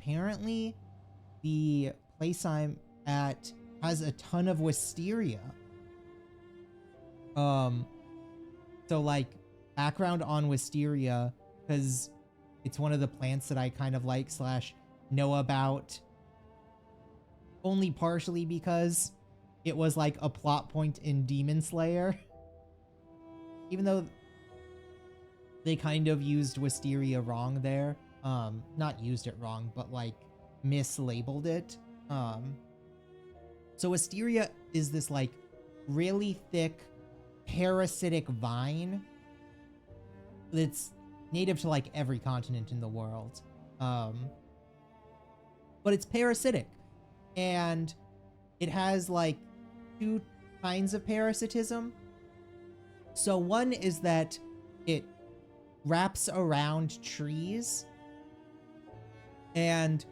apparently the place I'm at has a ton of wisteria. So like background on wisteria, because it's one of the plants that I kind of like slash know about only partially because it was like a plot point in Demon Slayer. Even though they kind of used wisteria wrong there. Not used it wrong, but like mislabeled it. So wisteria is this like really thick parasitic vine that's native to like every continent in the world. But it's parasitic, and it has like two kinds of parasitism. So one is that it wraps around trees, and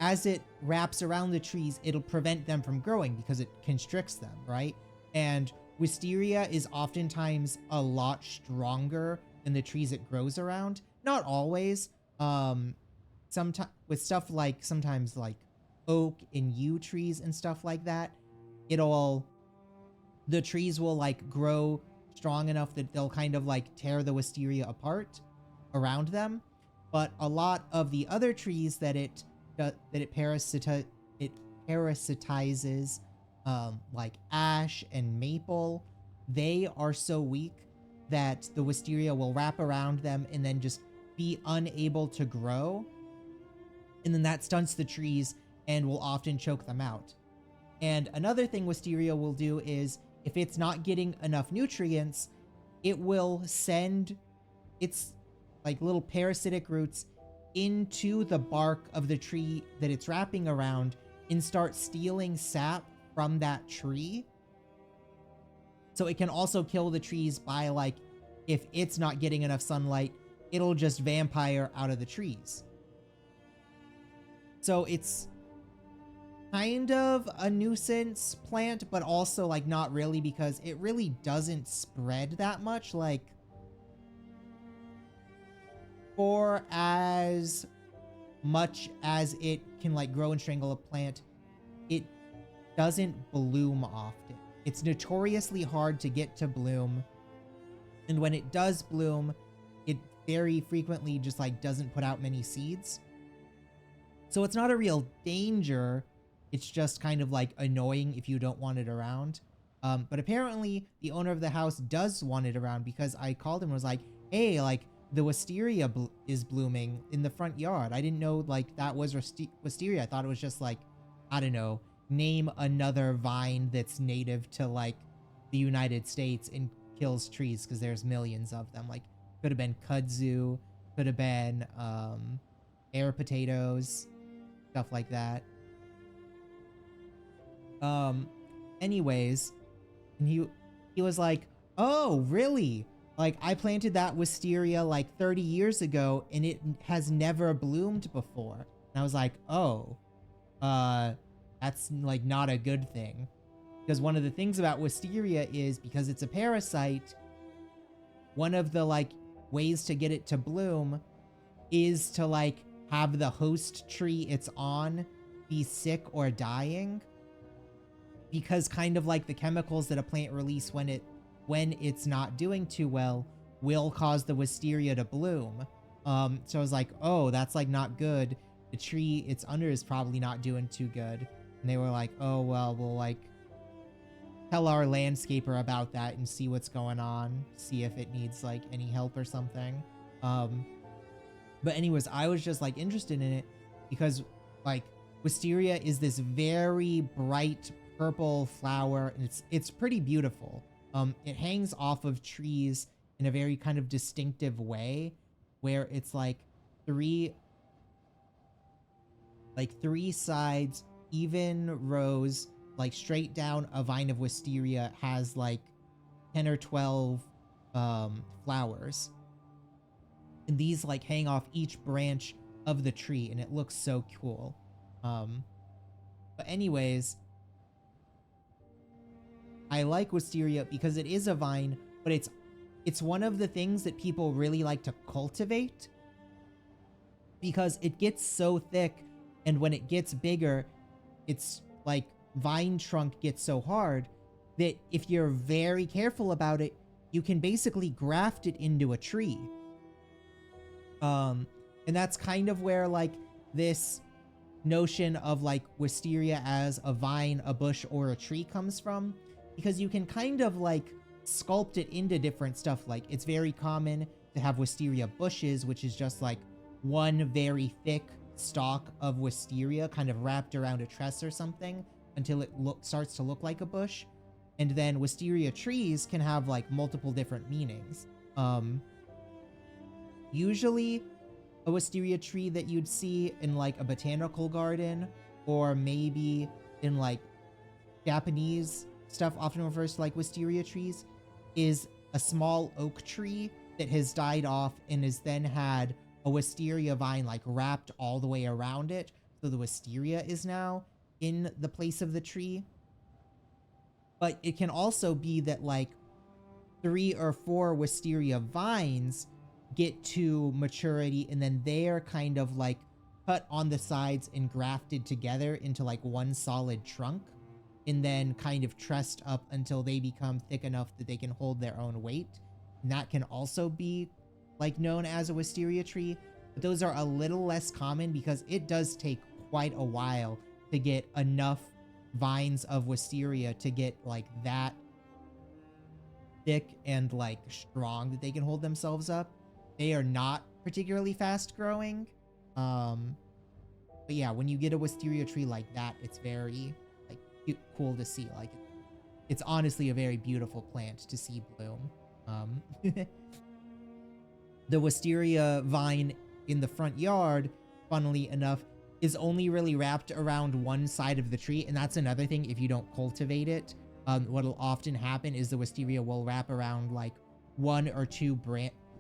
as it wraps around the trees, it'll prevent them from growing because it constricts them, right? And wisteria is oftentimes a lot stronger than the trees it grows around. Not always. Sometimes with stuff like sometimes like oak and yew trees and stuff like that, the trees will like grow strong enough that they'll kind of like tear the wisteria apart around them. But a lot of the other trees that it parasitizes, like ash and maple, they are so weak that the wisteria will wrap around them and then just be unable to grow. And then that stunts the trees and will often choke them out. And another thing wisteria will do is, if it's not getting enough nutrients, it will send its like little parasitic roots into the bark of the tree that it's wrapping around and start stealing sap from that tree. So it can also kill the trees by like, if it's not getting enough sunlight, it'll just vampire out of the trees. So it's kind of a nuisance plant, but also like not really, because it really doesn't spread that much. Like, for as much as it can like grow and strangle a plant, it doesn't bloom often. It's notoriously hard to get to bloom. And when it does bloom, it very frequently just like doesn't put out many seeds. So it's not a real danger. It's just kind of like annoying if you don't want it around. But apparently the owner of the house does want it around, because I called him and was like, hey, like the wisteria is blooming in the front yard. I didn't know like that was wisteria. I thought it was just like, I don't know, name another vine that's native to like the United States and kills trees, because there's millions of them. Like, could have been kudzu, could have been air potatoes, stuff like that. Anyways, and he was like, oh, really? Like, I planted that wisteria like 30 years ago and it has never bloomed before. And I was like, oh, that's like not a good thing. Because one of the things about wisteria is, because it's a parasite, one of the like ways to get it to bloom is to like have the host tree it's on be sick or dying. Because kind of like the chemicals that a plant release when it's not doing too well will cause the wisteria to bloom. So I was like, oh, that's like not good. The tree it's under is probably not doing too good. And they were like, oh, well, we'll like tell our landscaper about that and see what's going on, see if it needs like any help or something. But anyways, I was just like interested in it because like wisteria is this very bright purple flower, and it's pretty beautiful. It hangs off of trees in a very kind of distinctive way, where it's like three sides, even rows, like straight down a vine of wisteria has like 10 or 12 flowers. And these like hang off each branch of the tree, and it looks so cool. But anyways, I like wisteria because it is a vine, but it's one of the things that people really like to cultivate, because it gets so thick And when it gets bigger, it's like vine trunk gets so hard that if you're very careful about it, you can basically graft it into a tree. And that's kind of where like this notion of like wisteria as a vine, a bush, or a tree comes from, because you can kind of like sculpt it into different stuff. Like it's very common to have wisteria bushes, which is just like one very thick stalk of wisteria kind of wrapped around a tress or something until it starts to look like a bush. And then wisteria trees can have like multiple different meanings. Usually a wisteria tree that you'd see in like a botanical garden, or maybe in like Japanese stuff often refers to like wisteria trees, is a small oak tree that has died off and has then had a wisteria vine like wrapped all the way around it. So the wisteria is now in the place of the tree. But it can also be that like 3 or 4 wisteria vines get to maturity, and then they're kind of like cut on the sides and grafted together into like one solid trunk, and then kind of trussed up until they become thick enough that they can hold their own weight. And that can also be like known as a wisteria tree, but those are a little less common because it does take quite a while to get enough vines of wisteria to get like that thick and like strong that they can hold themselves up. They are not particularly fast growing. But yeah, when you get a wisteria tree like that, it's very like cool to see. Like it's honestly a very beautiful plant to see bloom. The wisteria vine in the front yard, funnily enough, is only really wrapped around one side of the tree. And that's another thing, if you don't cultivate it, what'll often happen is the wisteria will wrap around like 1 or 2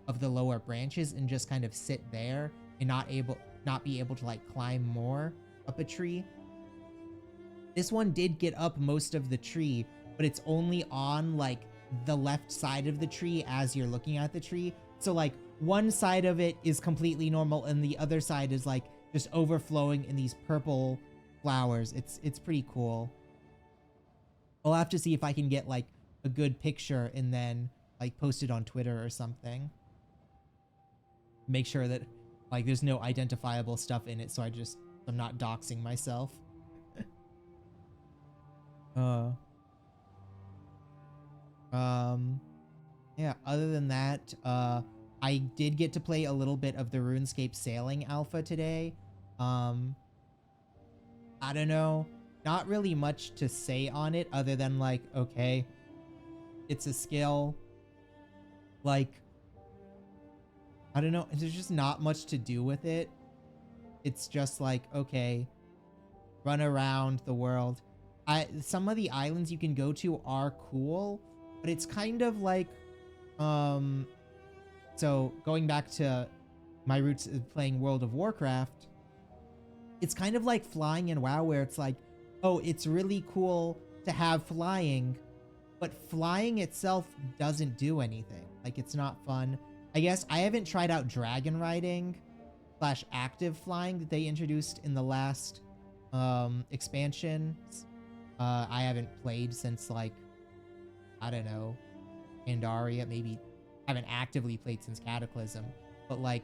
of the lower branches and just kind of sit there and not be able to like climb more up a tree. This one did get up most of the tree, but it's only on like the left side of the tree as you're looking at the tree. So like one side of it is completely normal and the other side is like just overflowing in these purple flowers. It's pretty cool. I'll have to see if I can get like a good picture and then like post it on Twitter or something. Make sure that like there's no identifiable stuff in it, so I'm not doxing myself. Yeah, other than that, I did get to play a little bit of the RuneScape Sailing Alpha today. I don't know, not really much to say on it other than like, okay, it's a skill. Like, I don't know, there's just not much to do with it. It's just like, okay, run around the world. Some of the islands you can go to are cool, but it's kind of like, so going back to my roots of playing World of Warcraft, it's kind of like flying in WoW, where it's like, oh, it's really cool to have flying, but flying itself doesn't do anything. Like, it's not fun. I guess I haven't tried out dragon riding / active flying that they introduced in the last expansion. I haven't played since like, I don't know, Pandaria. Maybe haven't actively played since Cataclysm, but like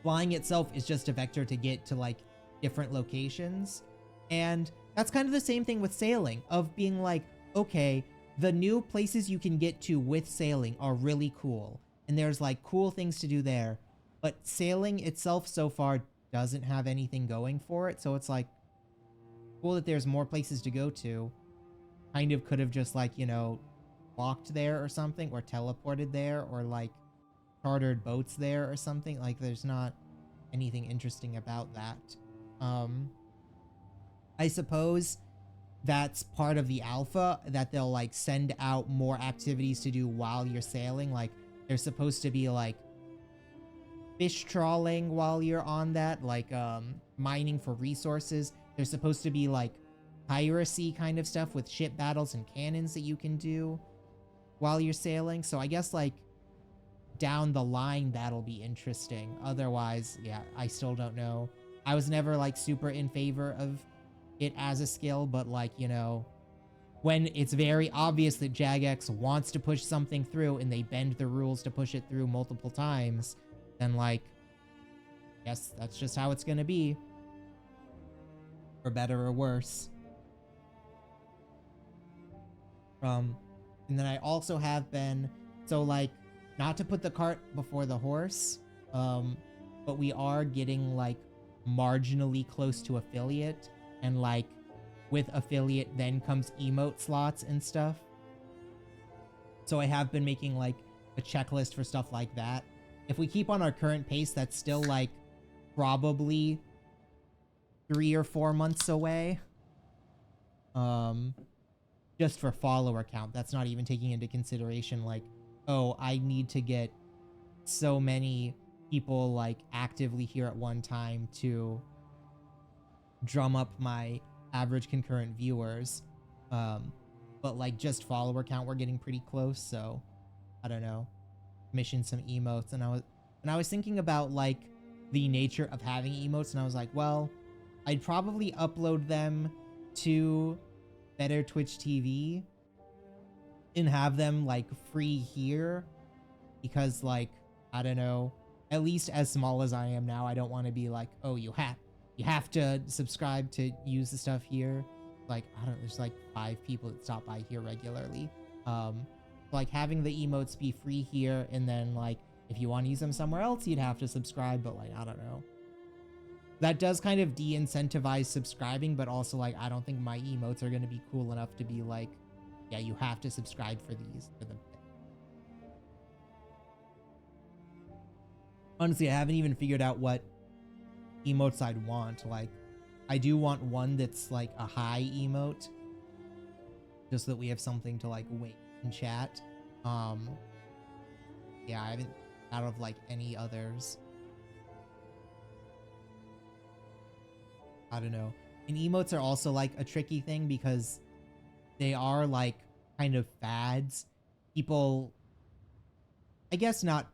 flying itself is just a vector to get to like different locations. And that's kind of the same thing with sailing, of being like, okay, the new places you can get to with sailing are really cool, and there's like cool things to do there, but sailing itself so far doesn't have anything going for it. So it's like cool that there's more places to go to. Kind of could have just like, you know, walked there or something, or teleported there, or like chartered boats there or something. Like, there's not anything interesting about that. I suppose that's part of the alpha, that they'll like send out more activities to do while you're sailing. Like, there's supposed to be like fish trawling while you're on that, like mining for resources. There's supposed to be like piracy kind of stuff with ship battles and cannons that you can do while you're sailing. So I guess like down the line that'll be interesting. Otherwise, yeah, I still don't know I was never like super in favor of it as a skill, but like, you know, when it's very obvious that Jagex wants to push something through and they bend the rules to push it through multiple times, then like, yes, that's just how it's gonna be. For better or worse. And then I also have been, so like, not to put the cart before the horse, but we are getting like marginally close to affiliate, and like with affiliate then comes emote slots and stuff. So I have been making like a checklist for stuff like that. If we keep on our current pace, that's still like probably 3 or 4 months away. Just for follower count. That's not even taking into consideration like, oh, I need to get so many people like actively here at one time to drum up my average concurrent viewers. But like just follower count, we're getting pretty close. So I don't know, mission some emotes. And I was thinking about like the nature of having emotes, and I was like, well, I'd probably upload them to Better Twitch TV and have them like free here, because like, I don't know, at least as small as I am now, I don't want to be like, oh, you have to subscribe to use the stuff here. Like, I don't know, there's like 5 people that stop by here regularly. Like having the emotes be free here, and then like if you want to use them somewhere else, you'd have to subscribe. But like, I don't know, that does kind of de-incentivize subscribing, but also like, I don't think my emotes are going to be cool enough to be like, yeah, you have to subscribe for these. For them. Honestly, I haven't even figured out what emotes I'd want. Like, I do want one that's like a high emote, just so that we have something to like wait and chat. Yeah, I haven't out of like any others. I don't know. And emotes are also like a tricky thing because they are like kind of fads. People, I guess not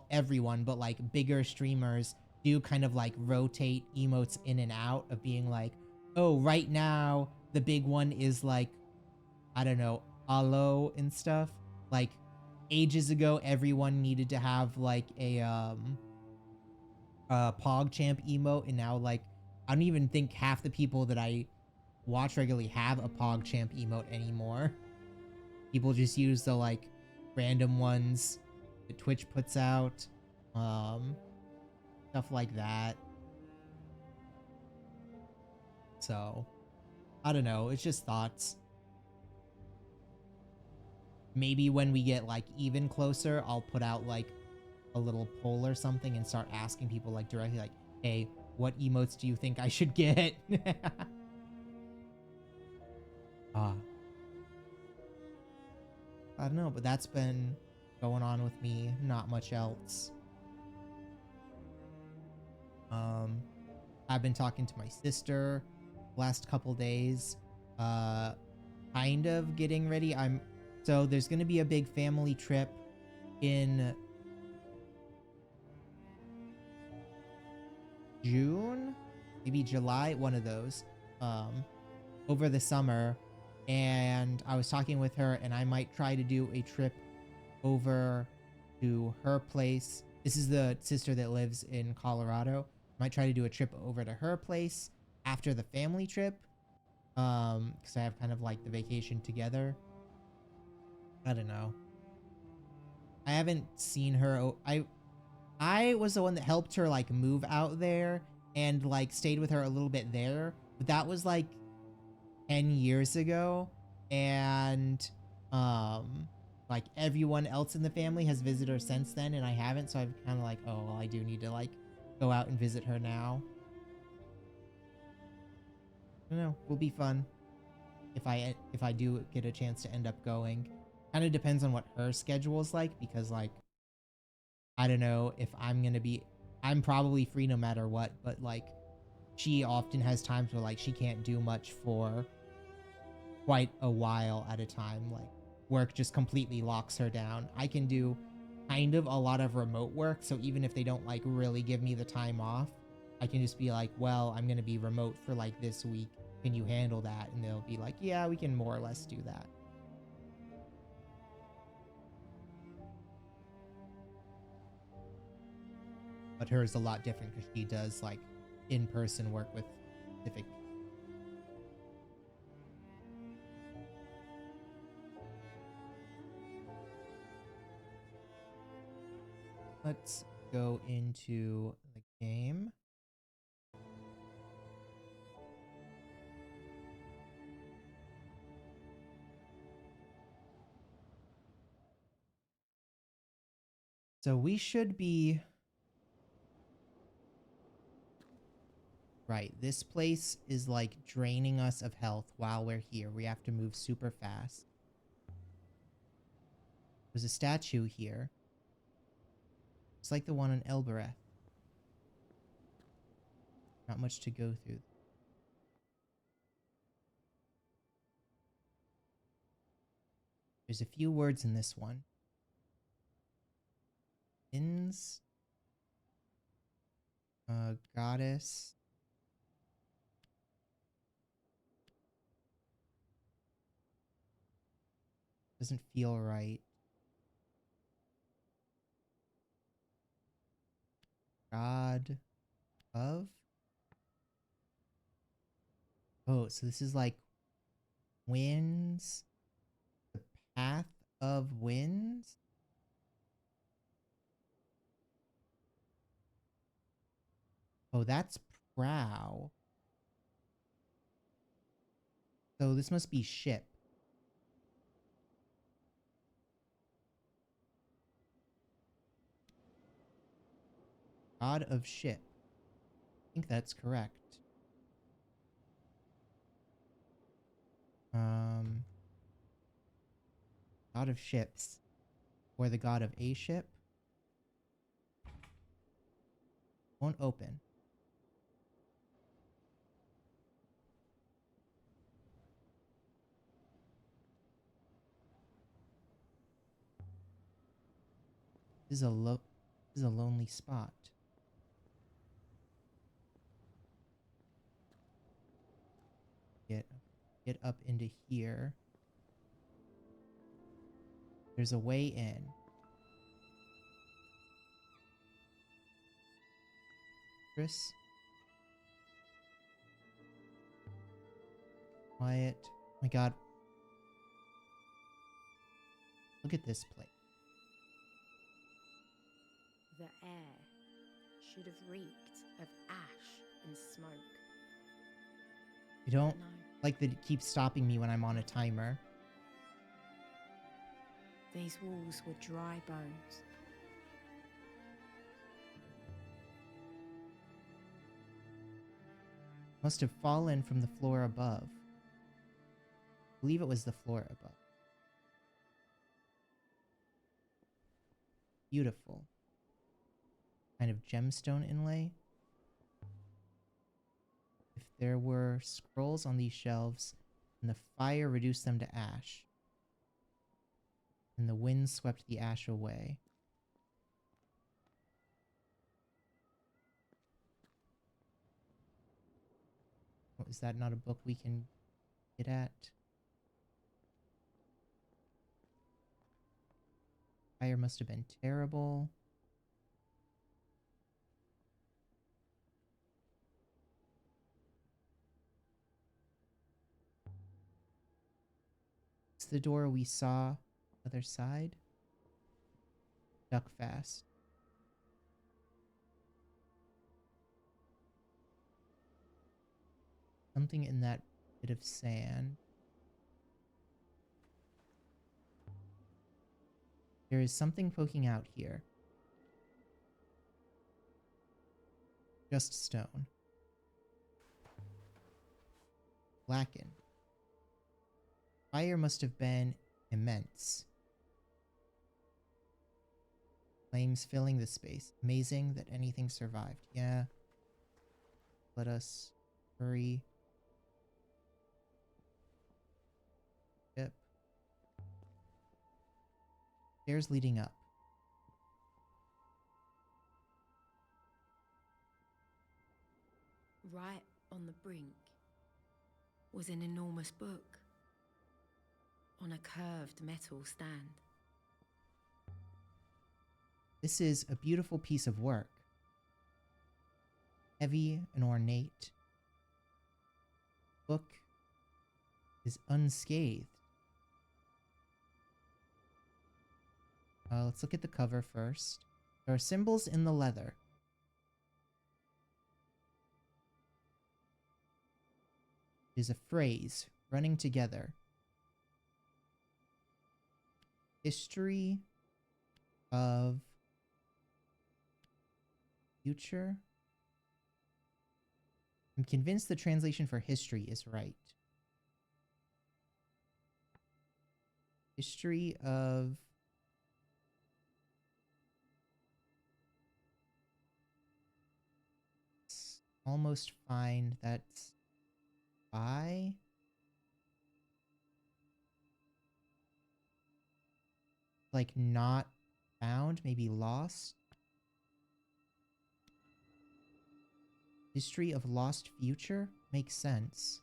everyone, but like bigger streamers do kind of like rotate emotes in and out of being like, oh, right now the big one is like, I don't know, Alo and stuff. Like ages ago, everyone needed to have like a PogChamp emote, and now like I don't even think half the people that I watch regularly have a PogChamp emote anymore. People just use the like random ones that Twitch puts out, stuff like that. So I don't know, it's just thoughts. Maybe when we get like even closer, I'll put out like a little poll or something and start asking people like directly like, hey, what emotes do you think I should get? I don't know, but that's been going on with me. Not much else. I've been talking to my sister last couple days. Kind of getting ready. So there's gonna be a big family trip in June, maybe July, one of those, over the summer. And I was talking with her, and I might try to do a trip over to her place. This is the sister that lives in Colorado. Might try to do a trip over to her place after the family trip, because I have kind of like the vacation together. I don't know. I haven't seen her. I was the one that helped her like move out there and like stayed with her a little bit there, but that was like 10 years ago, and like everyone else in the family has visited her since then, and I haven't, so I'm kind of like, oh well, I do need to like go out and visit her now. I don't know, will be fun if I do get a chance to end up going. Kind of depends on what her schedule is like, because like I don't know if I'm probably free no matter what, but like she often has times where like she can't do much for quite a while at a time. Like work just completely locks her down. I can do kind of a lot of remote work, so even if they don't like really give me the time off, I can just be like, well, I'm going to be remote for like this week. Can you handle that? And they'll be like, yeah, we can more or less do that. But hers a lot different because she does like in-person work with specific. Let's go into the game. So we should be right. This place is like draining us of health while we're here. We have to move super fast. There's a statue here. It's like the one in Elbereth. Not much to go through. There's a few words in this one. Inns. Goddess. Doesn't feel right. God of? Oh, so this is like winds. The path of winds? Oh, that's prow. So this must be ship. God of ship. I think that's correct. God of ships. Or the god of a ship. Won't open. This is a lonely spot. Get up into here. There's a way in. Chris. Quiet. Oh my god. Look at this place. The air should have reeked of ash and smoke. I don't like that it keeps stopping me when I'm on a timer. These walls were dry bones. Must have fallen from the floor above. I believe it was the floor above. Beautiful. Kind of gemstone inlay. If there were scrolls on these shelves, and the fire reduced them to ash, and the wind swept the ash away. Oh, is that not a book we can get at? Fire must have been terrible. It's the door we saw. Other side. Duck fast. Something in that bit of sand. There is something poking out here. Just stone. Blackened. Fire must have been immense. Flames filling the space. Amazing that anything survived. Yeah. Let us hurry. Yep. Stairs leading up. Right on the brink was an enormous book on a curved metal stand. This is a beautiful piece of work. Heavy and ornate. Book is unscathed. Let's look at the cover first. There are symbols in the leather. It is a phrase running together. History of future. I'm convinced the translation for history is right. History of almost fine. That's by like not found, maybe lost. History of lost future makes sense.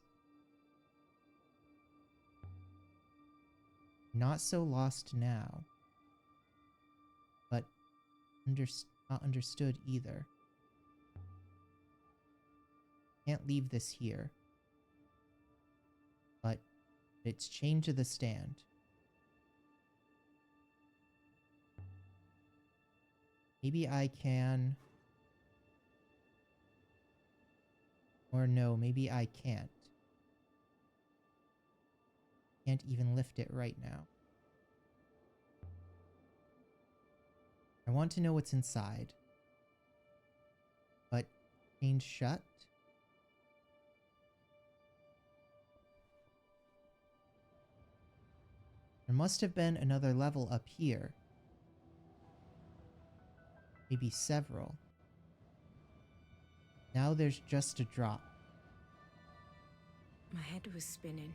Not so lost now, but not understood either. Can't leave this here. But it's chained to the stand. Maybe I can... Or no, maybe I can't. Can't even lift it right now. I want to know what's inside. But chained shut? There must have been another level up here. Maybe several. Now there's just a drop. My head was spinning.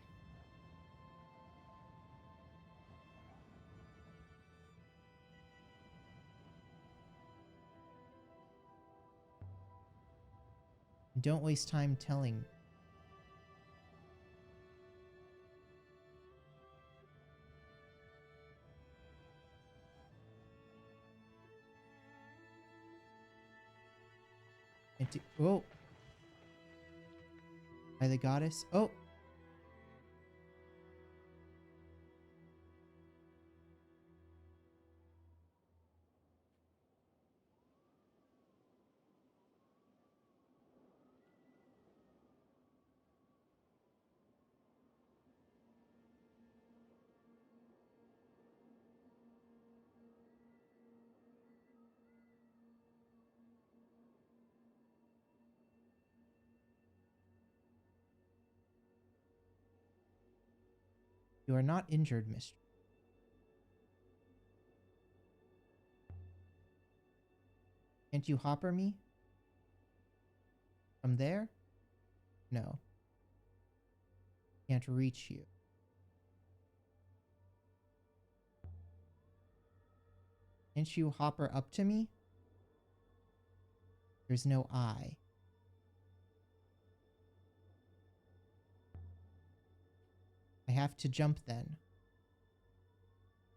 Don't waste time telling. Oh! By the goddess. Oh! You are not injured, mistress. Can't you hopper me? From there? No. Can't reach you. Can't you hopper up to me? There's no eye. I have to jump then.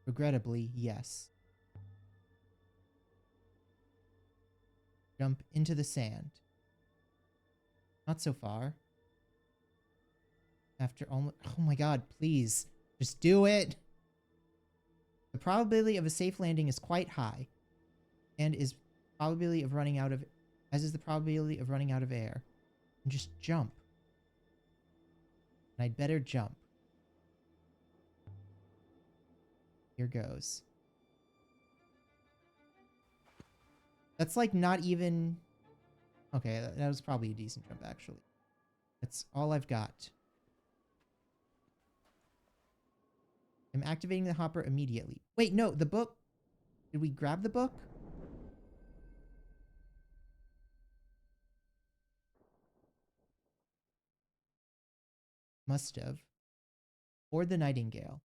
Regrettably, yes. Jump into the sand. Not so far. After almost... Oh my god, please. Just do it! The probability of a safe landing is quite high. And is probability of running out of... As is the probability of running out of air. And just jump. And I'd better jump. Here goes. That's like not even... Okay, that was probably a decent jump, actually. That's all I've got. I'm activating the hopper immediately. Wait, no, the book... Did we grab the book? Must have. Or the Nightingale.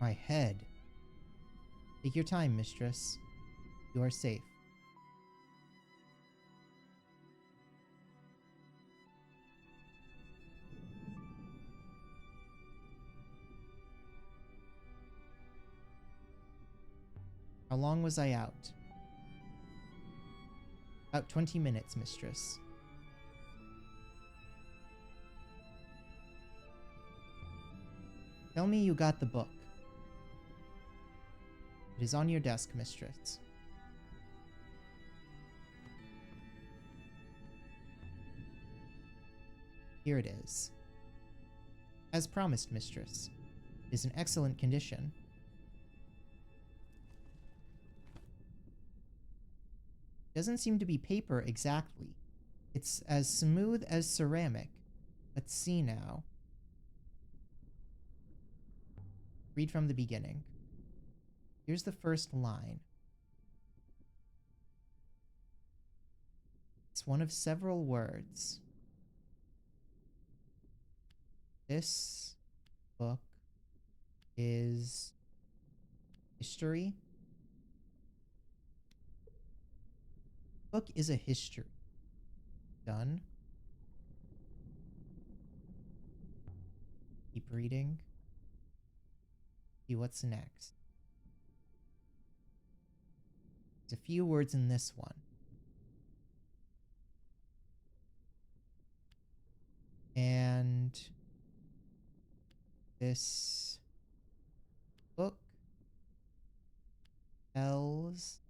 My head. Take your time, mistress. You are safe. How long was I out? About 20 minutes, mistress. Tell me you got the book. It is on your desk, mistress. Here it is. As promised, mistress. It is in excellent condition. Doesn't seem to be paper exactly. It's as smooth as ceramic. Let's see now. Read from the beginning. Here's the first line. It's one of several words. This book is history. Book is a history. Done. Keep reading. See what's next. There's a few words in this one. And this book tells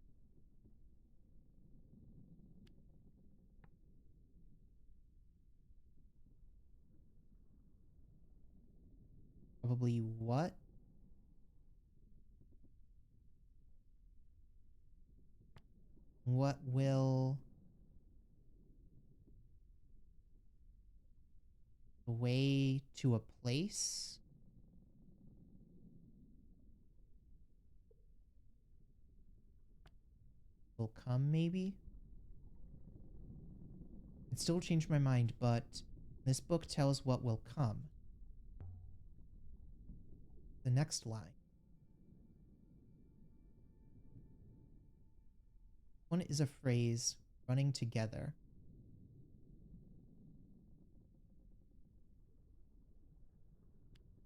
probably what? What will the way to a place? Will come, maybe? It still changed my mind, but this book tells what will come. The next line. One is a phrase, running together.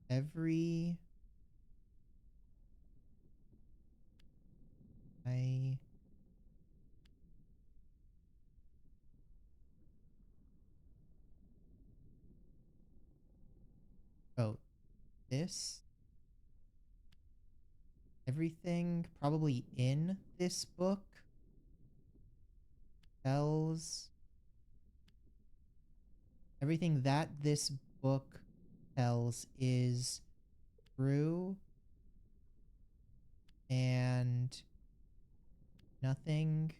Every oh, this? Everything probably in this book tells everything that this book tells is true, and nothing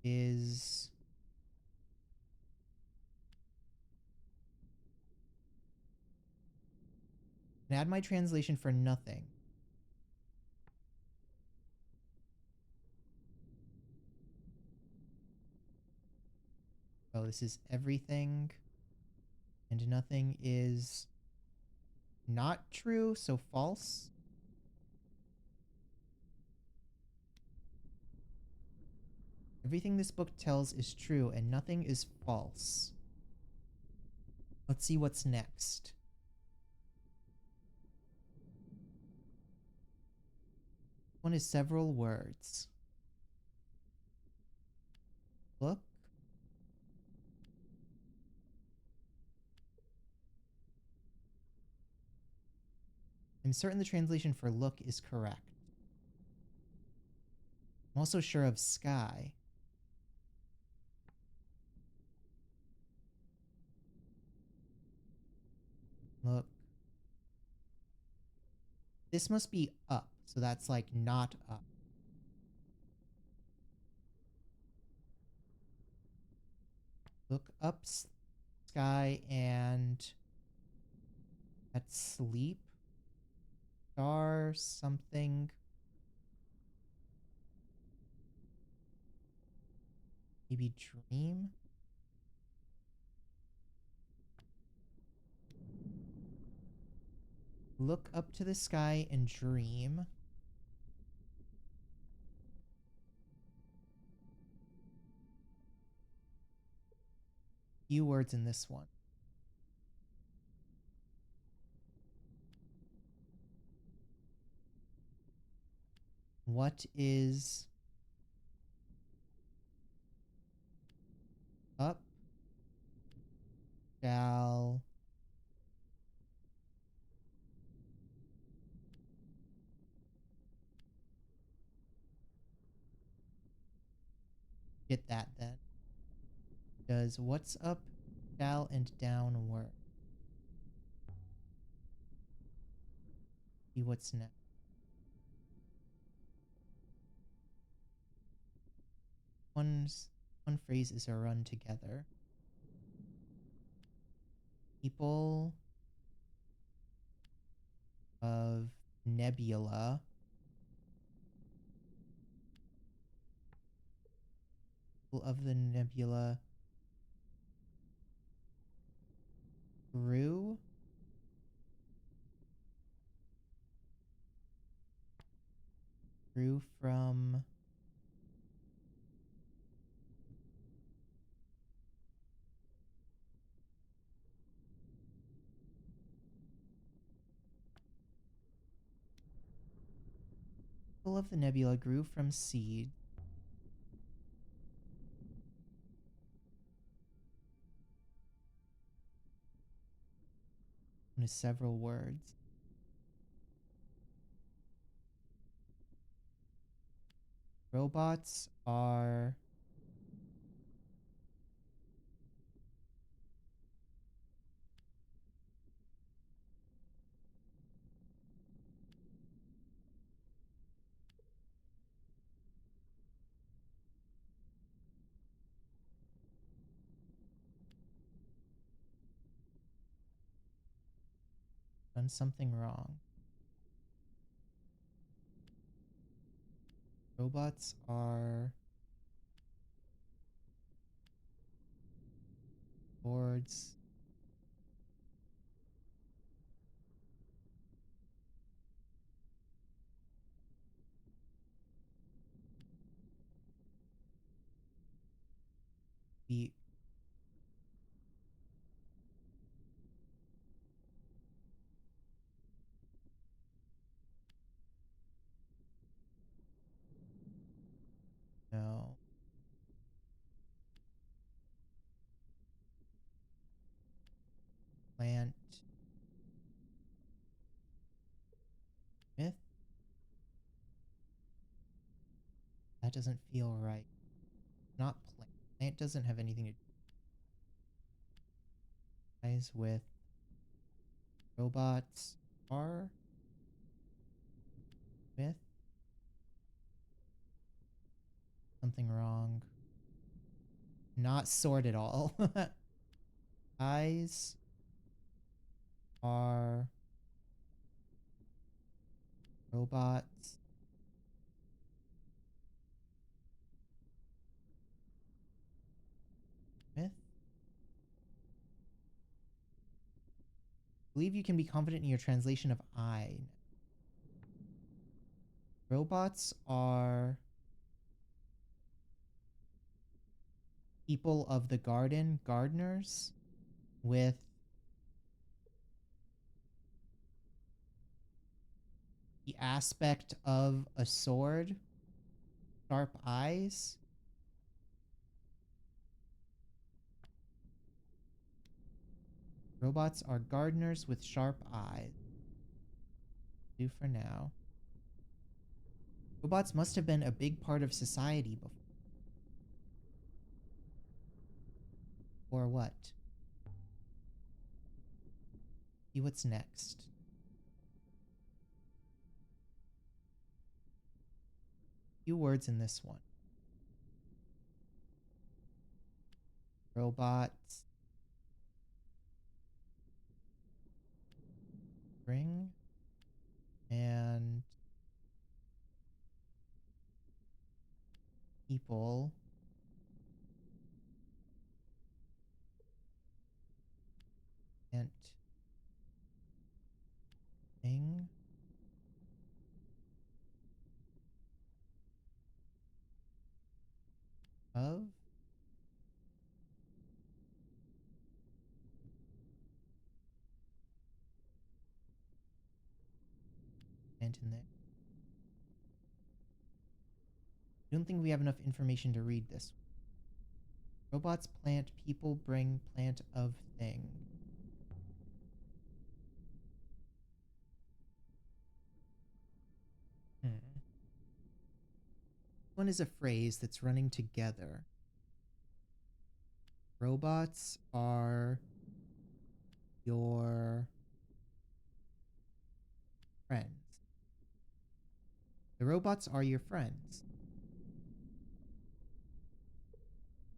is and add my translation for nothing. Oh, this is everything and nothing is not true, so false. Everything this book tells is true and nothing is false. Let's see what's next. One is several words. Look. I'm certain the translation for look is correct. I'm also sure of sky. Look. This must be up, so that's like not up. Look up sky and that's sleep. Star something. Maybe dream? Look up to the sky and dream. Few words in this one. What is up shall get that then? Does what's up shall and down work? See what's next. One phrase is a run together. People of Nebula of the Nebula grew from people of the Nebula grew from seed into several words. Robots are done something wrong. Robots are boards be no plant myth. That doesn't feel right. Not plant. Plant doesn't have anything to do with robots are myth. Something wrong. Not sort at all. Eyes are robots. Myth. Believe you can be confident in your translation of I. Robots are people of the garden, gardeners, with the aspect of a sword, sharp eyes. Robots are gardeners with sharp eyes. Do for now. Robots must have been a big part of society before. Or what? See what's next. Few words in this one. Robots. Spring. And people and thing of. Plant in there. I don't think we have enough information to read this. Robots plant, people bring plant of thing. One is a phrase that's running together. Robots are your friends. The robots are your friends.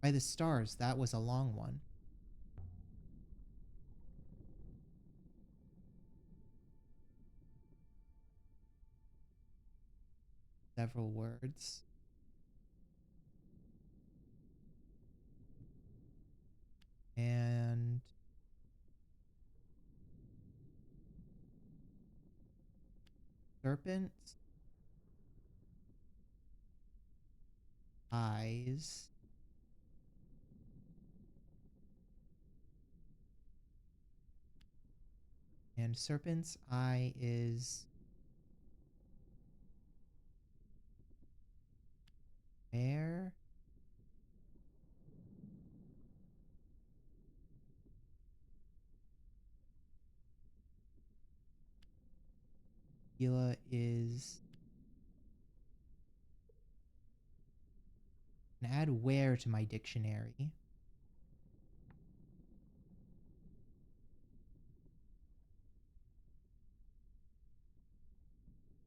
By the stars, that was a long one. Several words. And serpent, eyes, and serpent's eye is where? Gila is. And add where to my dictionary.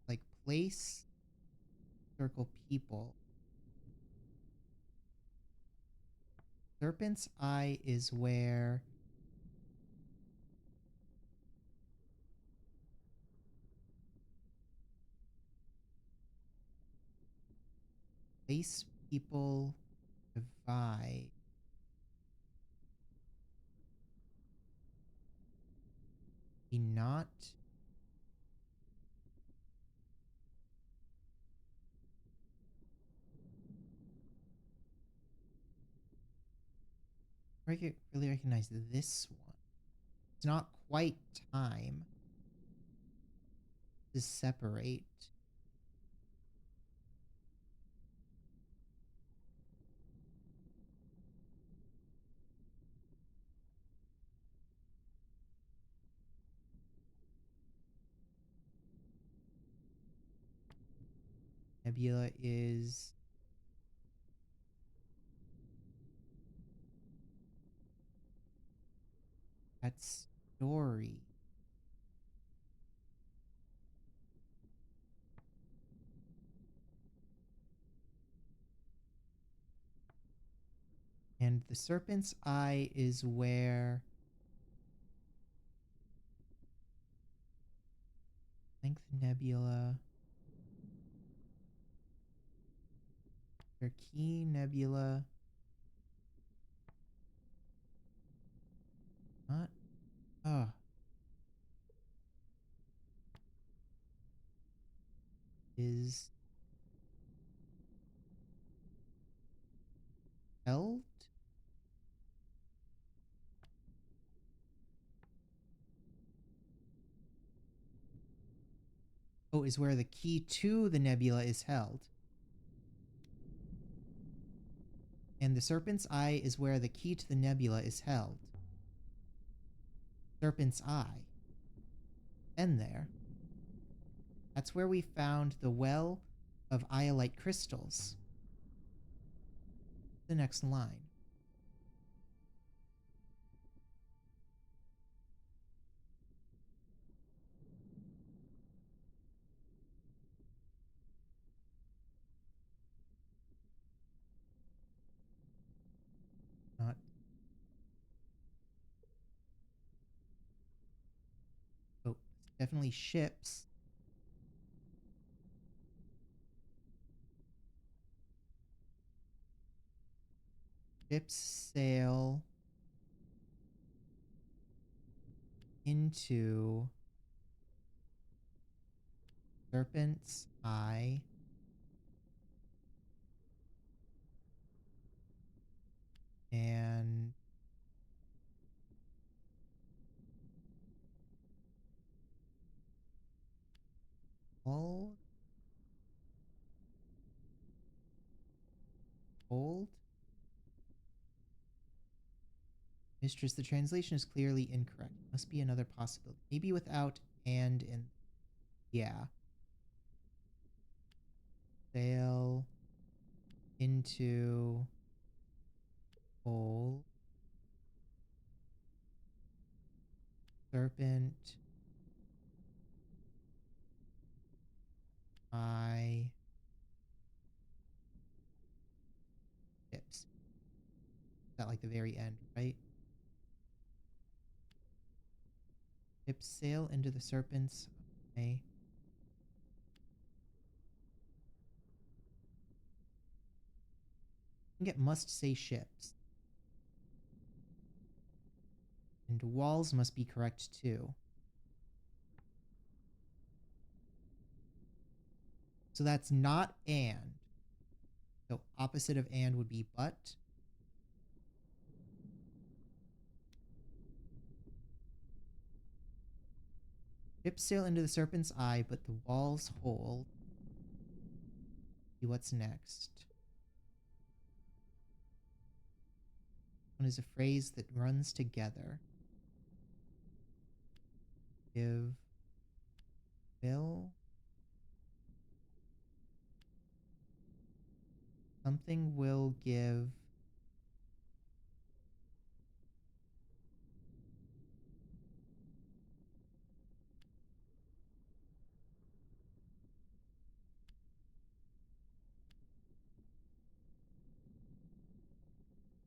Like place, circle people. Serpent's eye is where place people divide. Be not. I really recognize this one. It's not quite time to separate. Nebula is that story. And the serpent's eye is where Length Nebula. Their key nebula. Not. Is held. Oh, is where the key to the nebula is held. And the serpent's eye is where the key to the nebula is held. Serpent's eye. And there. That's where we found the well of iolite crystals. The next line. Not. Oh, definitely ships. Ships sail into serpent's eye. Mistress, the translation is clearly incorrect. Must be another possibility. Maybe without and in. Yeah. Sail into hole. Serpent. I. Ships. Is that like the very end, right? Ships sail into the serpent's eye. You can get must say ships. And walls must be correct too. So that's not and. So opposite of and would be but. Ships sail into the serpent's eye, but the walls hold. See what's next. One is a phrase that runs together. Give. Will. Something will give.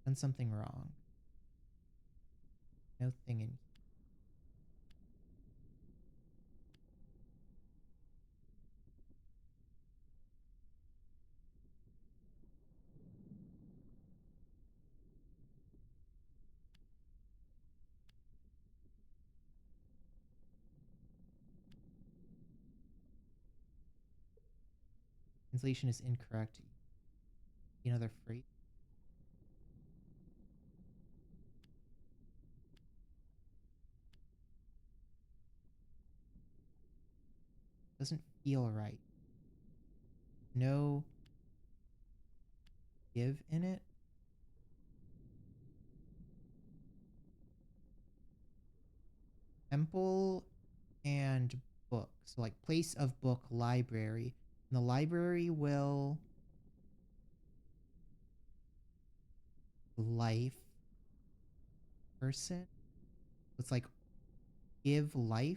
Done something wrong. No thing in. Translation is incorrect. Another phrase. Doesn't feel right. No give in it. Temple and book. So like place of book, library. And the library will life person. It's like give life.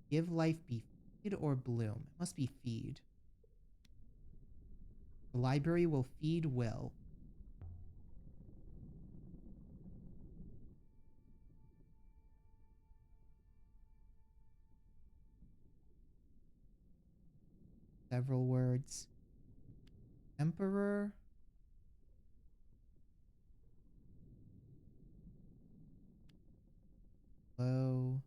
Give life be feed or bloom? It must be feed. The library will feed will. Several words. Emperor. Low.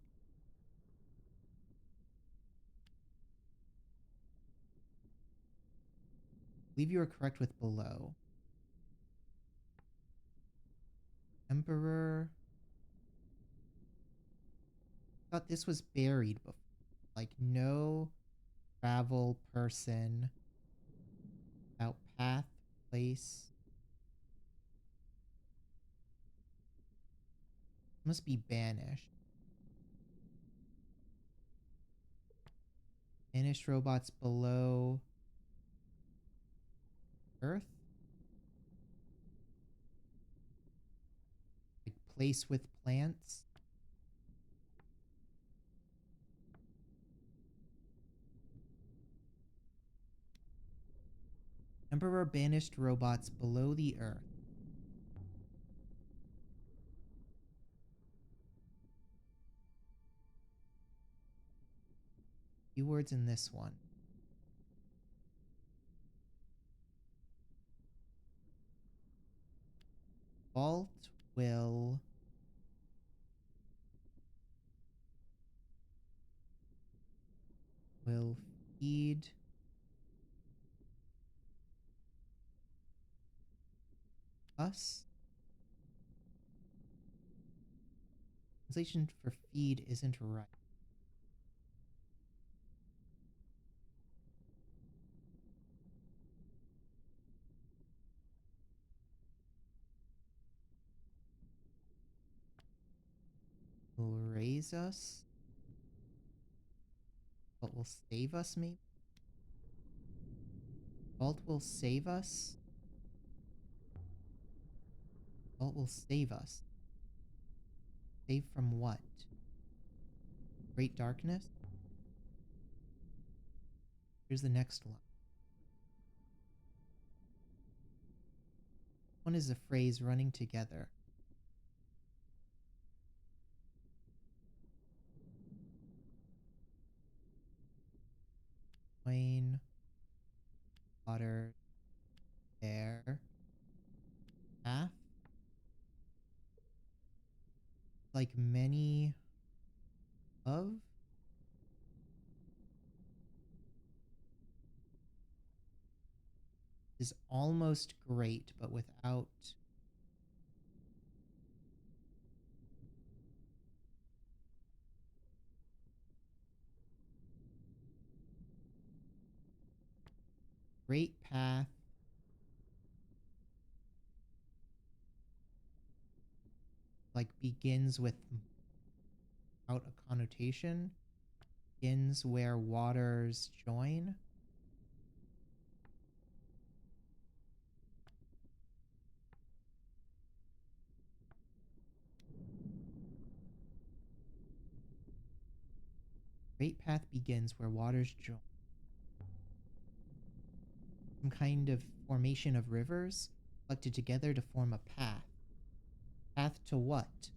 I believe you are correct with below. Emperor. Thought this was buried before. Like no travel person without path, place. Must be banished. Banished robots below Earth. Like place with plants. Emperor banished robots below the Earth. Few words in this one. Vault will feed us. Translation for feed isn't right. raise us, but will save us, maybe? Salt will save us? Salt will save us. Save from what? Great darkness? Here's the next one. One is a phrase running together. Plain, water, air, path. Like many of. Is almost great, but without. Great path. Like begins without a connotation. Begins where waters join. Great path begins where waters join. Some kind of formation of rivers collected together to form a path. Path to what?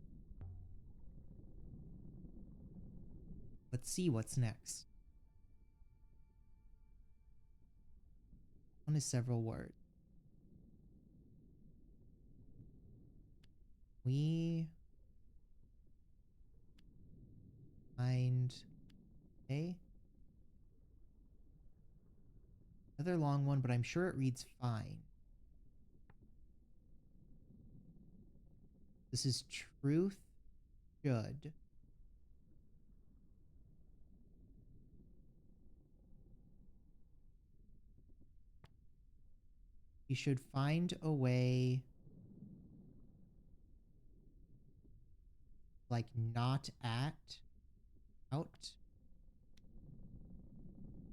Let's see what's next. One is several words. We find a another long one, but I'm sure it reads fine. This is truth should. We should find a way, like, not act out.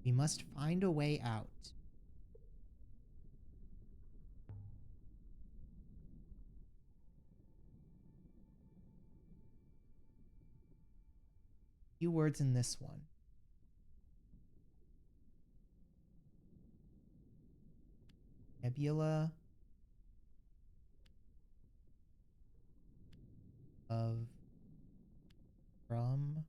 We must find a way out. Few words in this one. Nebula of from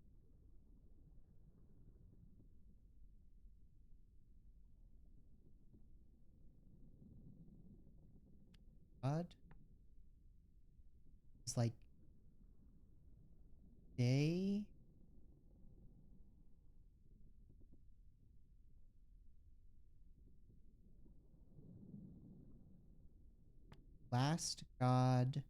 God. It's like day. Last God.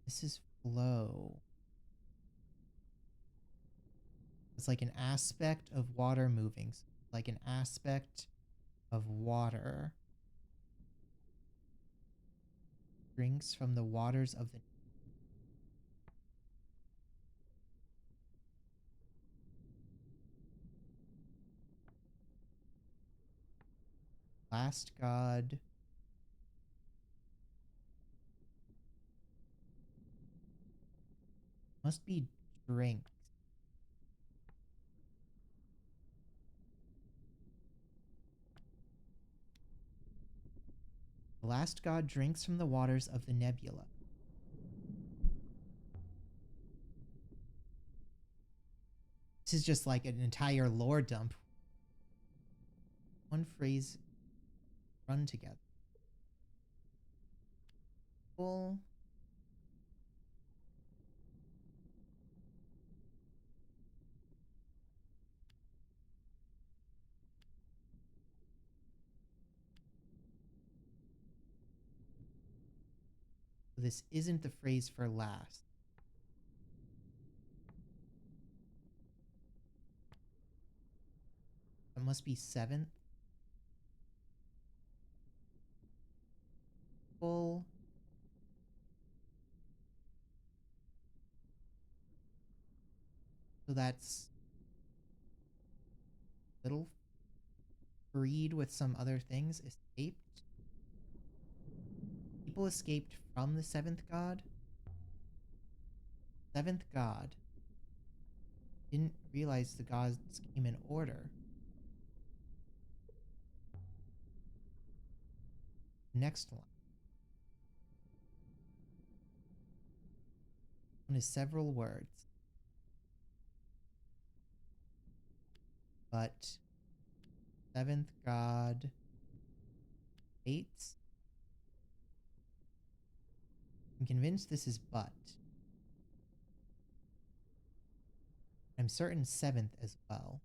This is flow. It's like an aspect of water moving. Like an aspect of water. Drinks from the waters of the last God. Must be drinks. The last god drinks from the waters of the nebula. This is just like an entire lore dump. One phrase run together. Full. This isn't the phrase for last. It must be seventh. that's little breed with some other things escaped. People escaped from the seventh god. Seventh god didn't realize the gods came in order. Next one. One is several words. But seventh god hates. I'm convinced this is but. I'm certain seventh as well.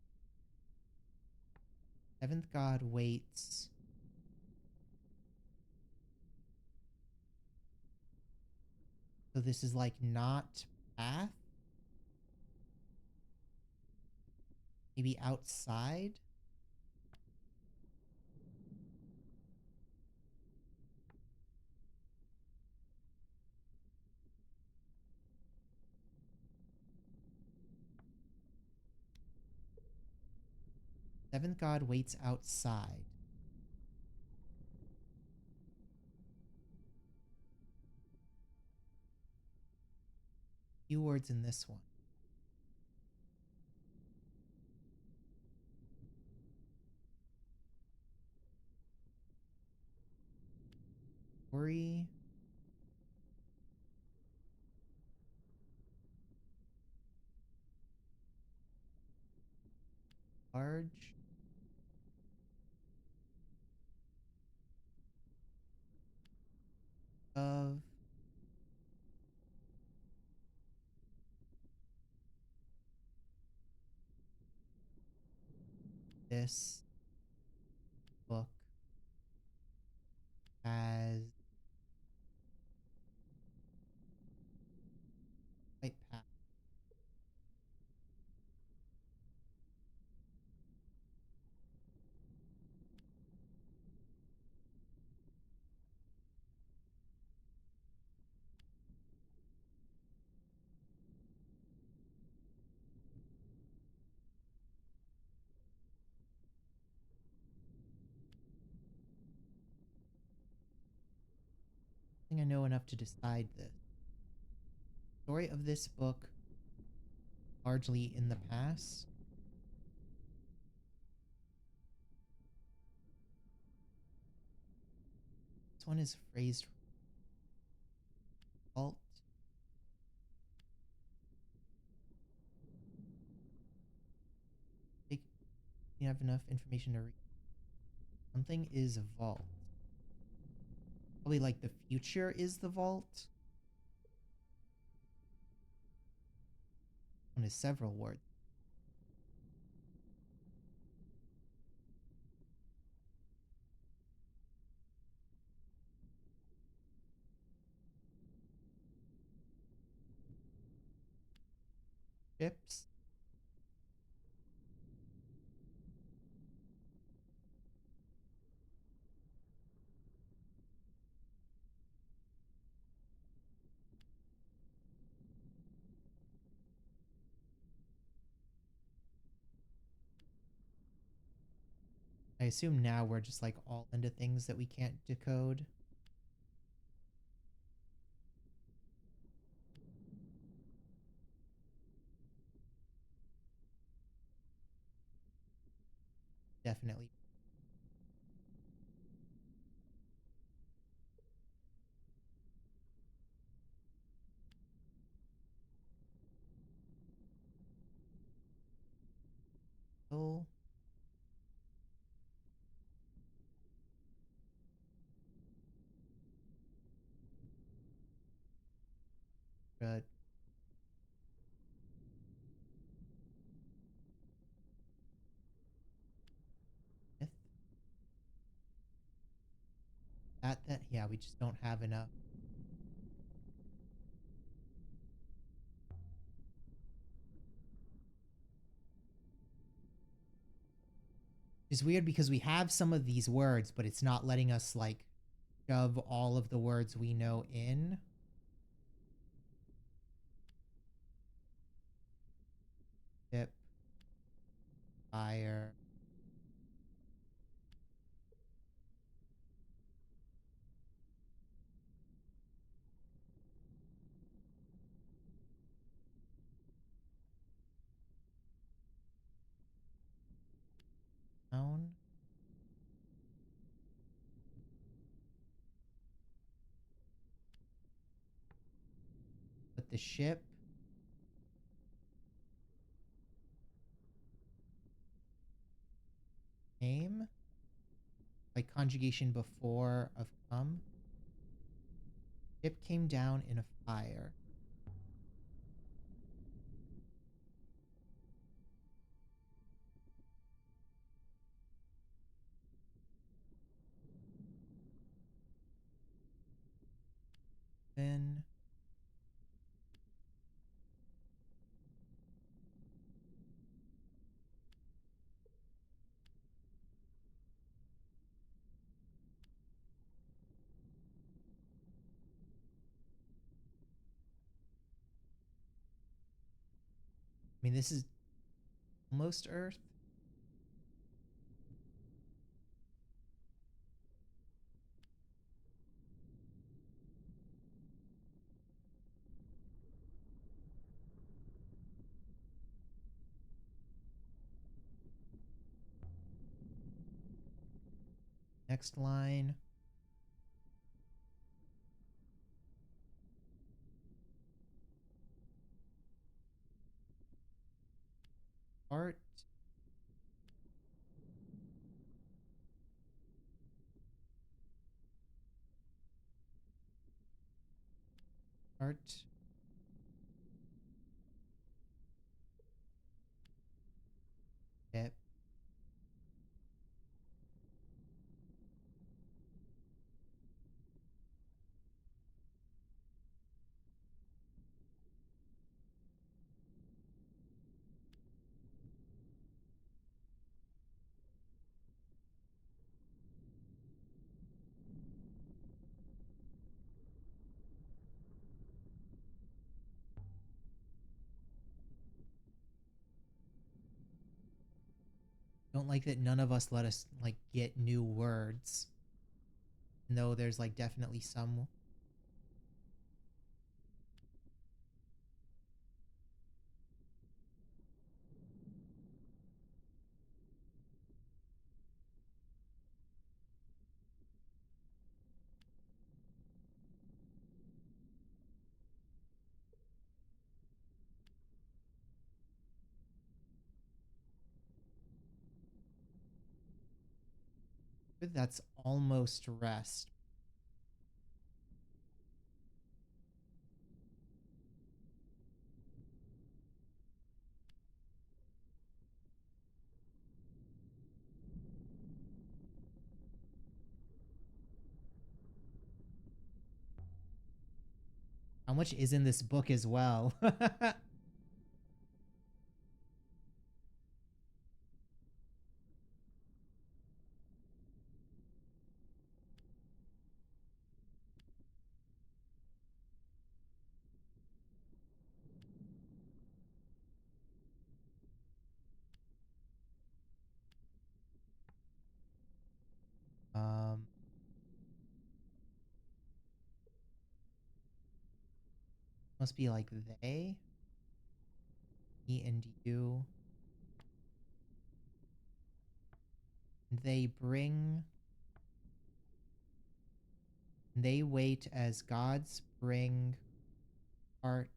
Seventh god waits. So this is like not path? Maybe outside? Seventh god waits outside. Few words in this one. Story. Large. Of. This book has white path. I think I know enough to decide this. Story of this book largely in the past. This one is phrased alt. You have enough information to read. Something is a vault. Probably like the future is the vault. One is several words. Ships. I assume now we're just like all into things that we can't decode. Definitely. Oh. Good. Myth. That yeah, we just don't have enough. It's weird because we have some of these words, but it's not letting us like shove all of the words we know in. Fire. Down. Put the ship. Name. Like conjugation before of come. Ship came down in a fire. Then I mean, this is almost Earth. Next line. Art. Art. Ship. Don't like that none of us let us like get new words. Though there's like definitely some. That's almost rest. How much is in this book as well? um, must be like they, me and you. They bring. They wait as gods bring art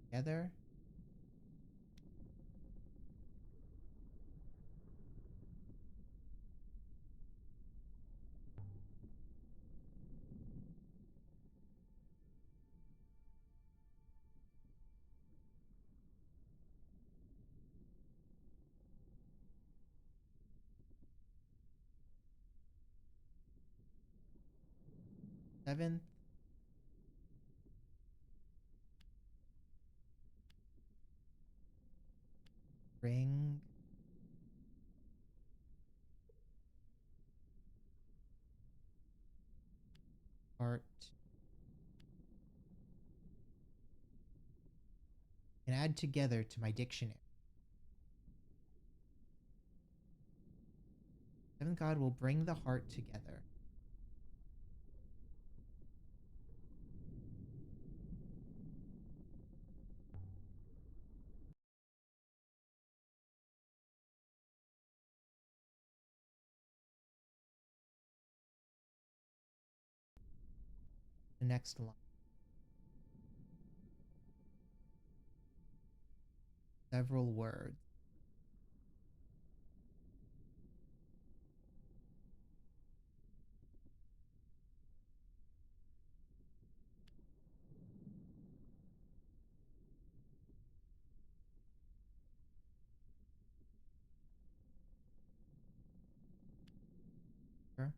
together. Seventh. Bring art. And add together to my dictionary. Seventh god will bring the heart together. The next line. Several words. Sure.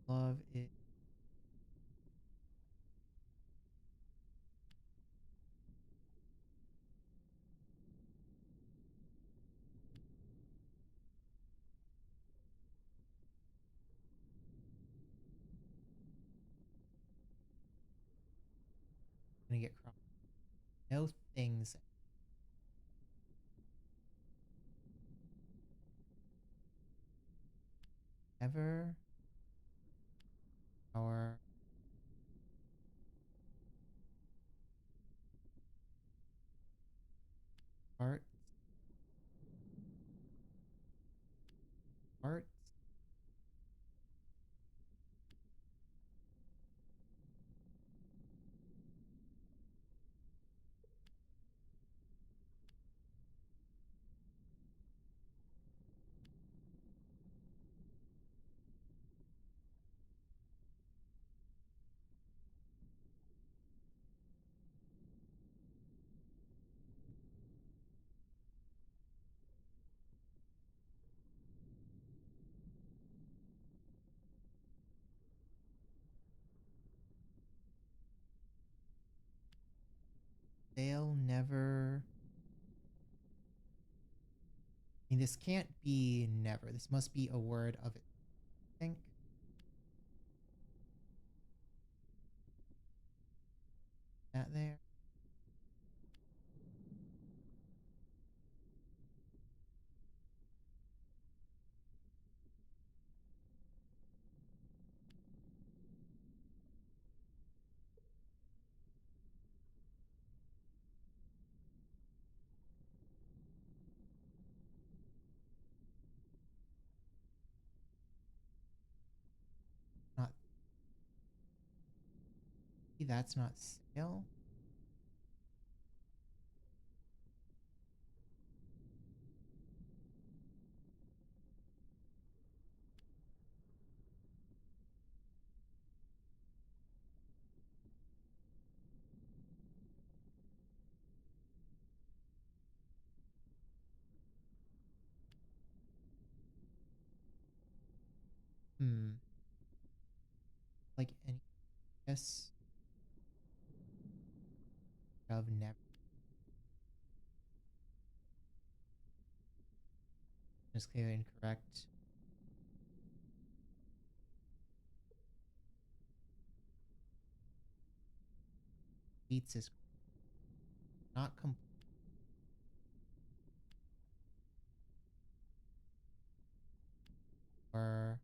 Love is gonna get crossed. No things ever our hearts hearts they'll never. I mean, this can't be never. This must be a word of it. I think that there. Not that's not sail. Hmm. Like any guess of never is clearly incorrect. Beats is not complete. Or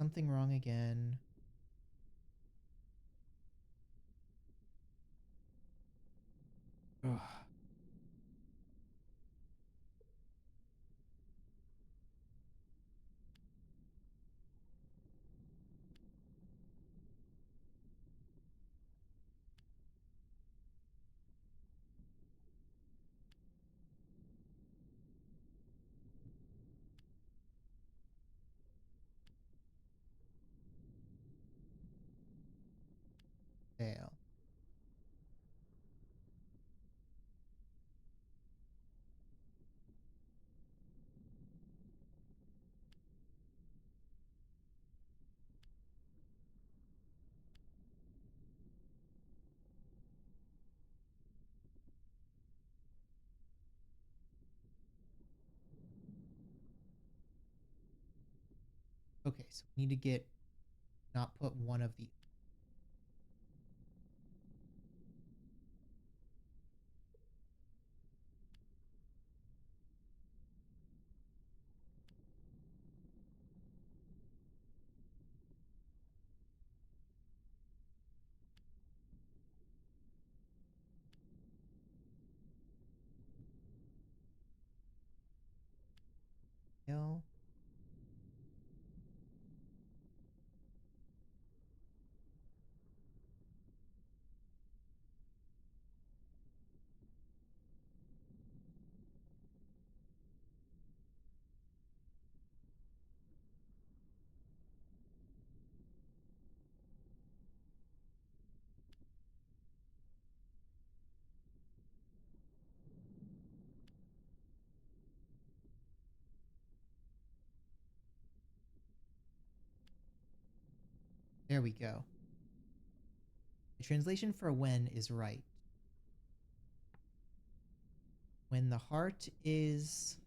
something wrong again. Ugh. Fail. Okay, so we need to get not put one of the fail. There we go. The translation for when is right. When the heart is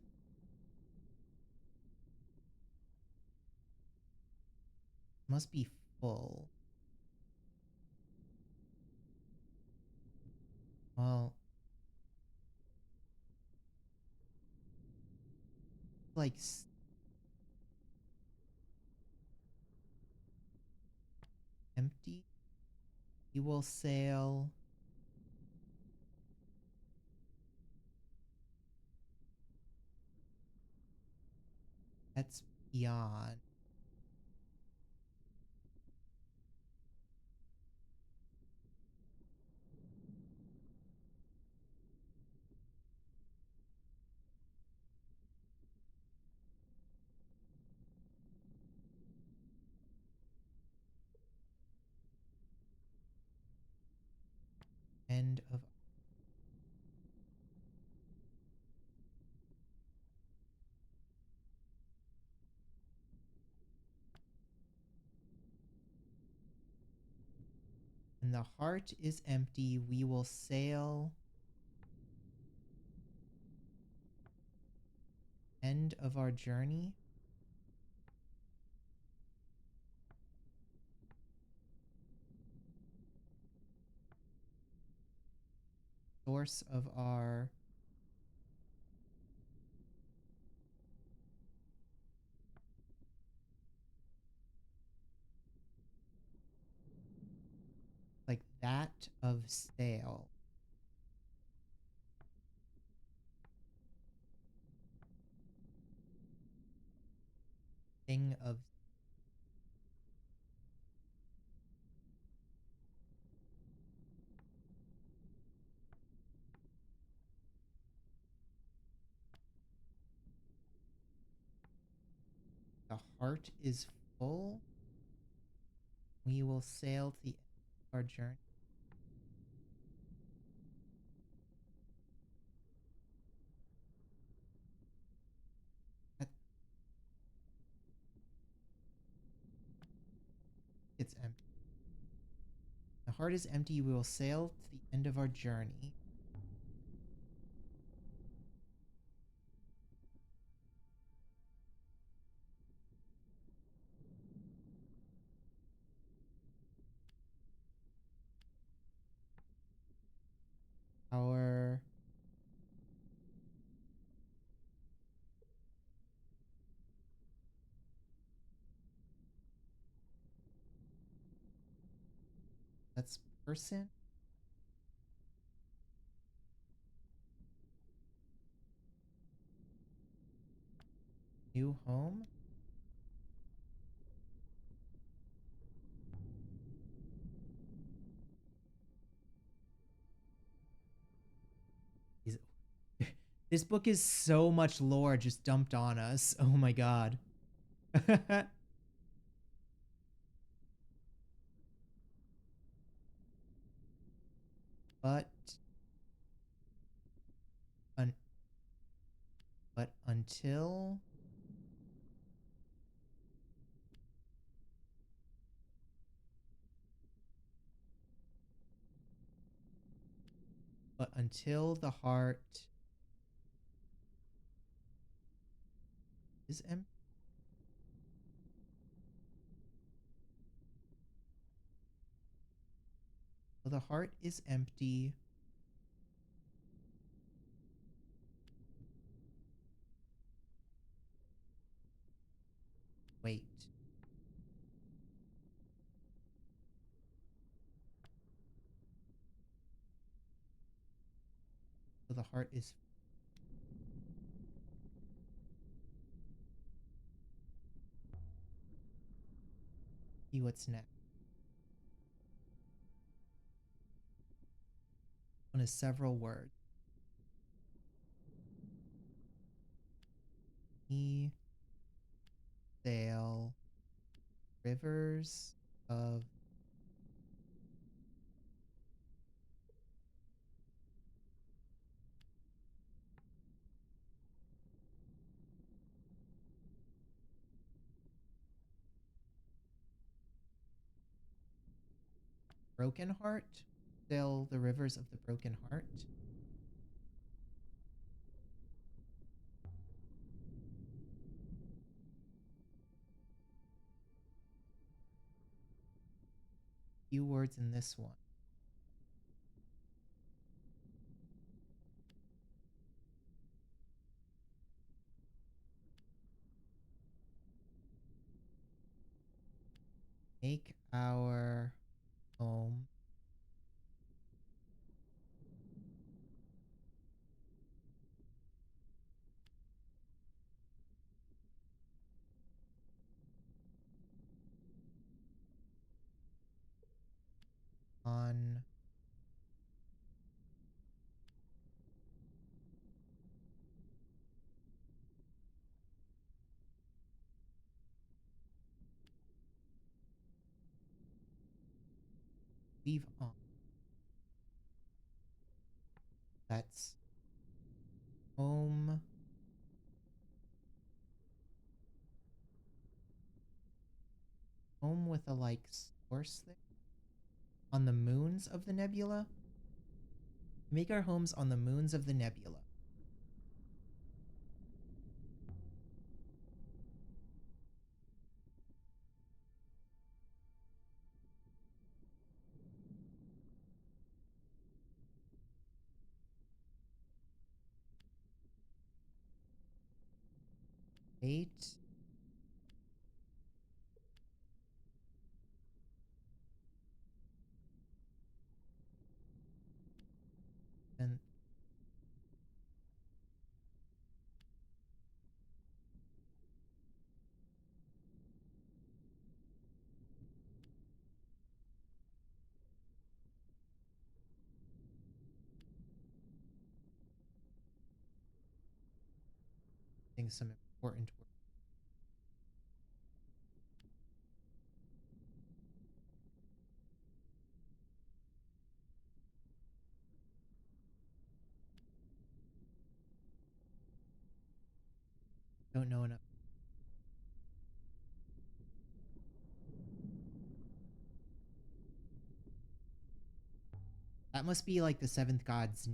must be full. Well, like empty. You will sail. That's beyond. End of. When the heart is empty, we will sail. End of our journey. Source of our like that of sail. Thing of the heart is full. We will sail to the end of our journey. It's empty. The heart is empty. We will sail to the end of our journey. Our That's person. New home. Is this book is so much lore just dumped on us. Oh my god. but un but until the heart is empty. The heart is empty. Wait. So the heart is. See what's next. One is several words. He sail rivers of broken heart. Sail the rivers of the broken heart. Few words in this one. Make our home on leave on. That's home with a like source there. On the moons of the nebula. Make our homes on the moons of the nebula. Eight. And I think some important words. Don't know enough. That must be like the seventh god's.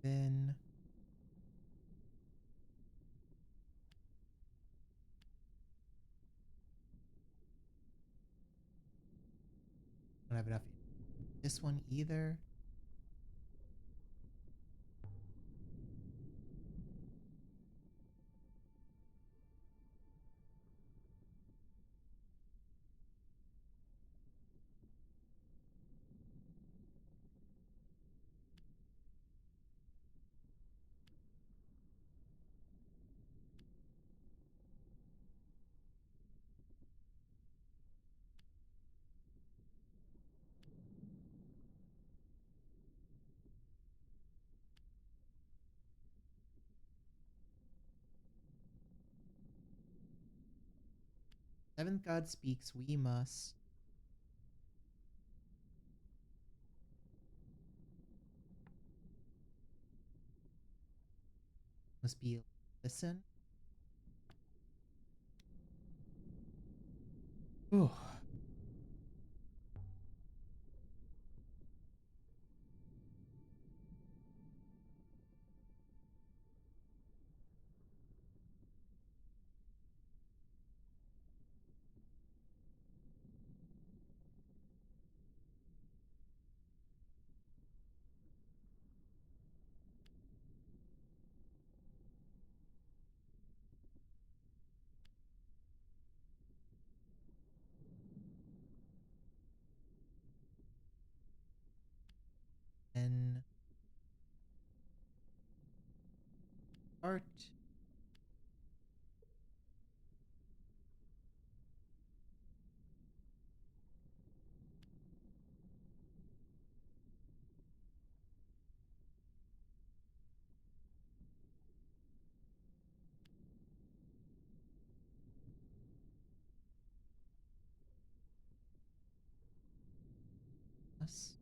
Then I don't have enough. This one either. Seventh god speaks, we must be listen. Ooh. And art must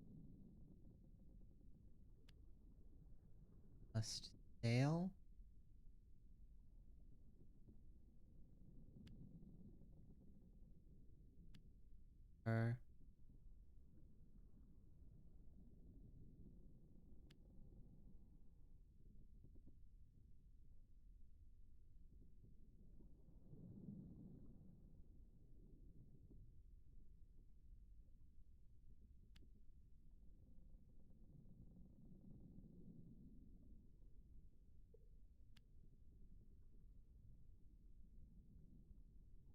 must sail. Or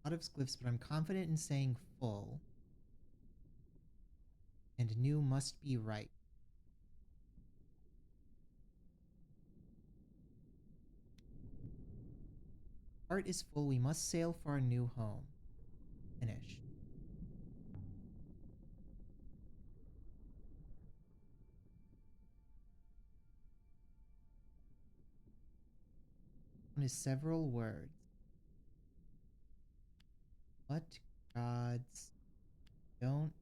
a lot of glyphs, but I'm confident in saying full. And new must be right. Art is full, we must sail for our new home. Finish. One is several words. What gods don't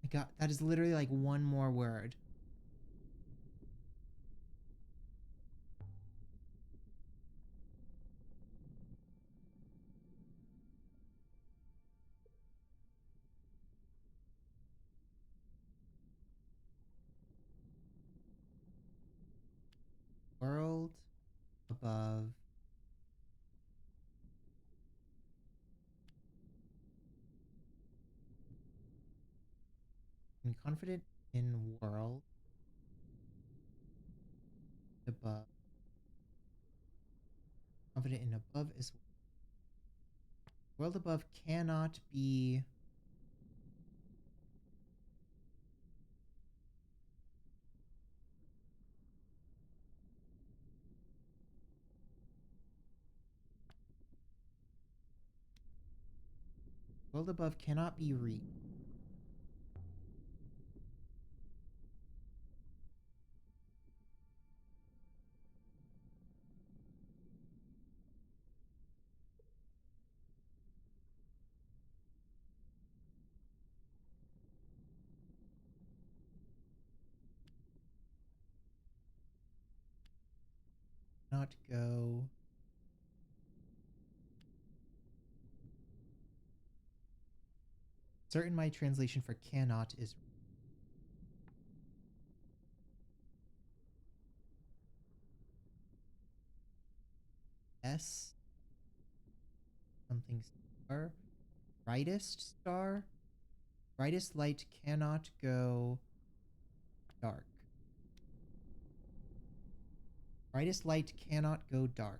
my god, that is literally like one more word. World above. I'm confident in world above. Confident in above as well. World above cannot be. World above cannot be reached. Not go. Certain my translation for cannot is S something star. Brightest star. Brightest light cannot go dark. Brightest light cannot go dark.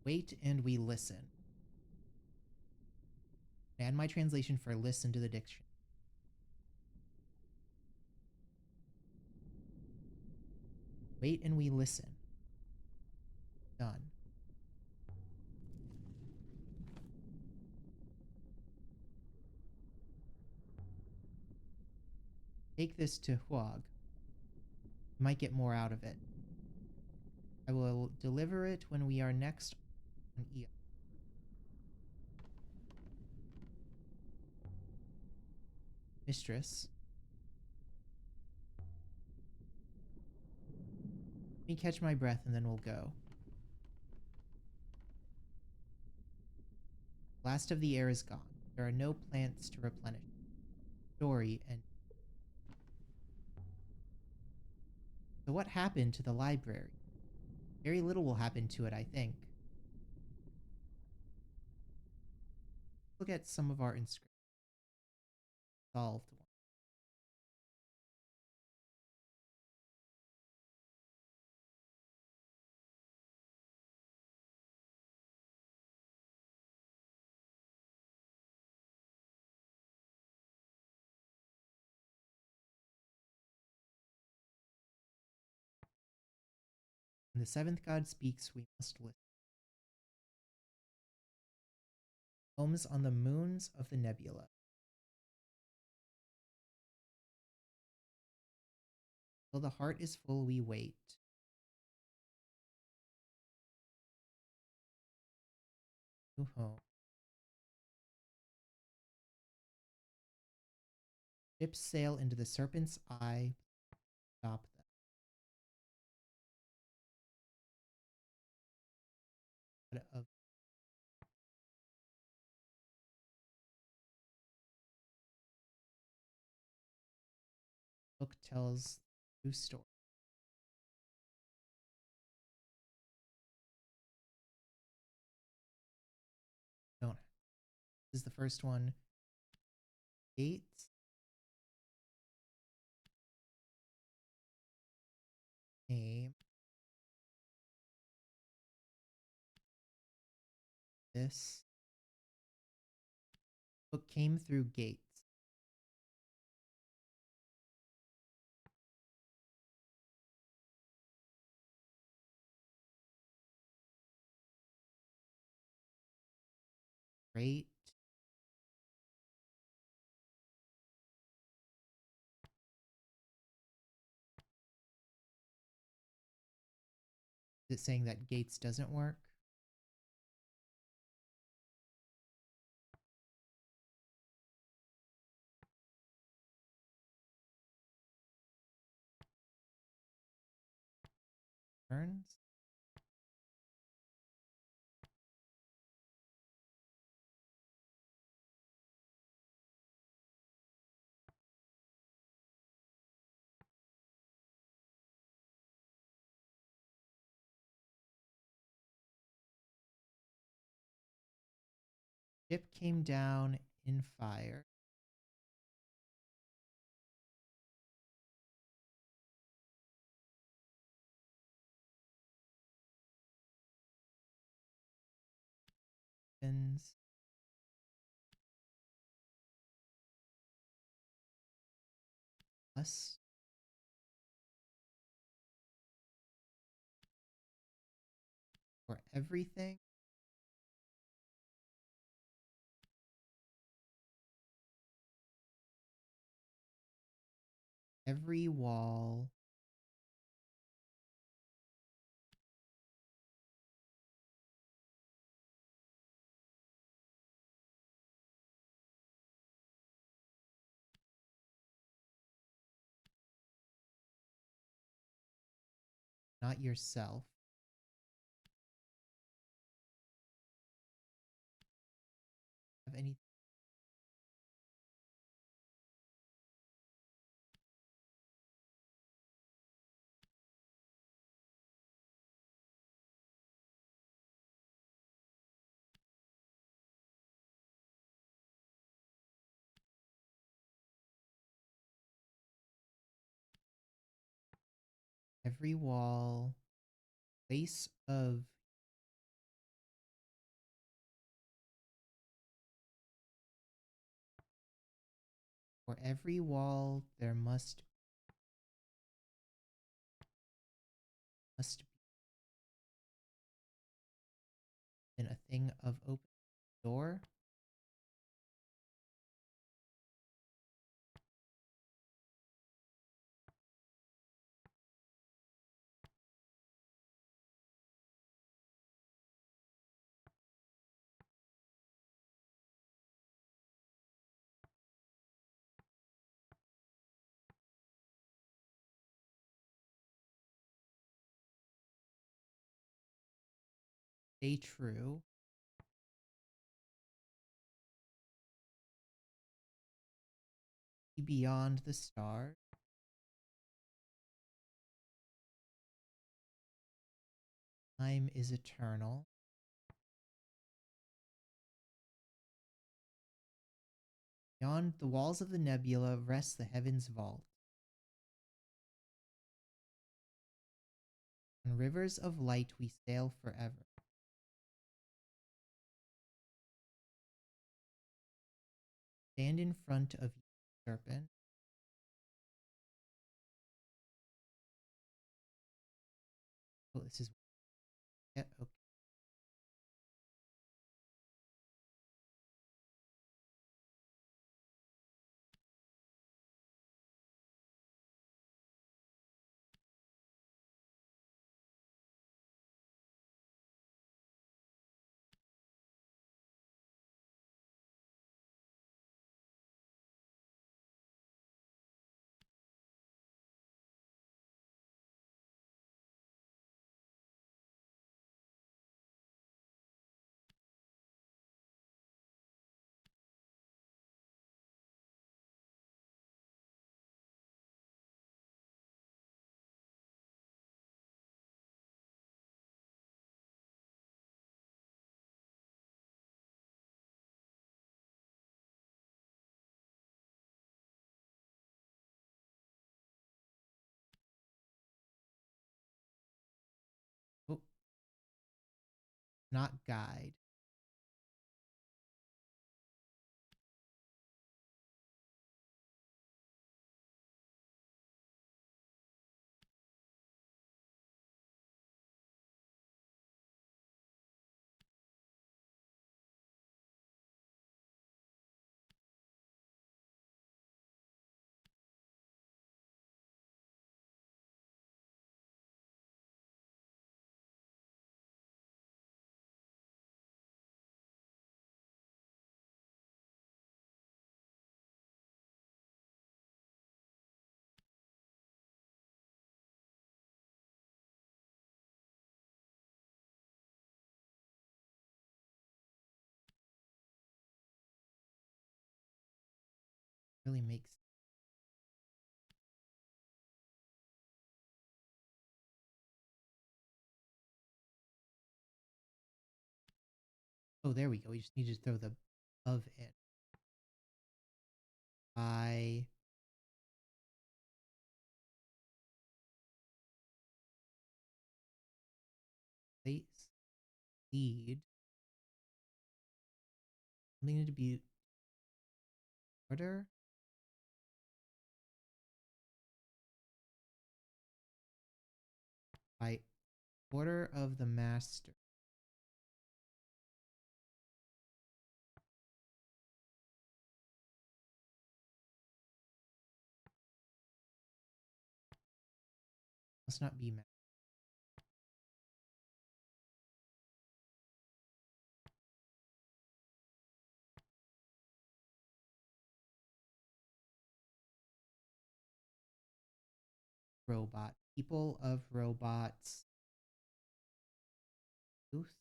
Wait and we listen. Add my translation for listen to the dictionary. Wait and we listen. Done. Take this to Huag. You might get more out of it. I will deliver it when we are next on Eo. Mistress. Let me catch my breath and then we'll go. Last of the air is gone. There are no plants to replenish. Story and so what happened to the library? Very little will happen to it, I think. Look at some of our inscriptions. Solved one. When the seventh god speaks, we must listen. Homes on the moons of the nebula. Till the heart is full, we wait. New home. Ships sail into the serpent's eye. Stop them. Of book tells true story. Don't. This is the first one. Gates. Name. This book came through gates. Great. Is it saying that gates doesn't work? Turns. Ship came down in fire. Pins. Us. For everything. Every wall. Not yourself. Have any every wall. Place of for every wall there must Must be in a thing of open door. Stay true. Beyond the stars. Time is eternal. Beyond the walls of the nebula rests the heaven's vault. On rivers of light we sail forever. Stand in front of you, serpent. Oh, this is yeah, okay. Oh, not guide. Really makes oh, there we go. We just need to throw the of in. By place lead. Something need to be order. By order of the master. Must not be robot. People of robots. Youth.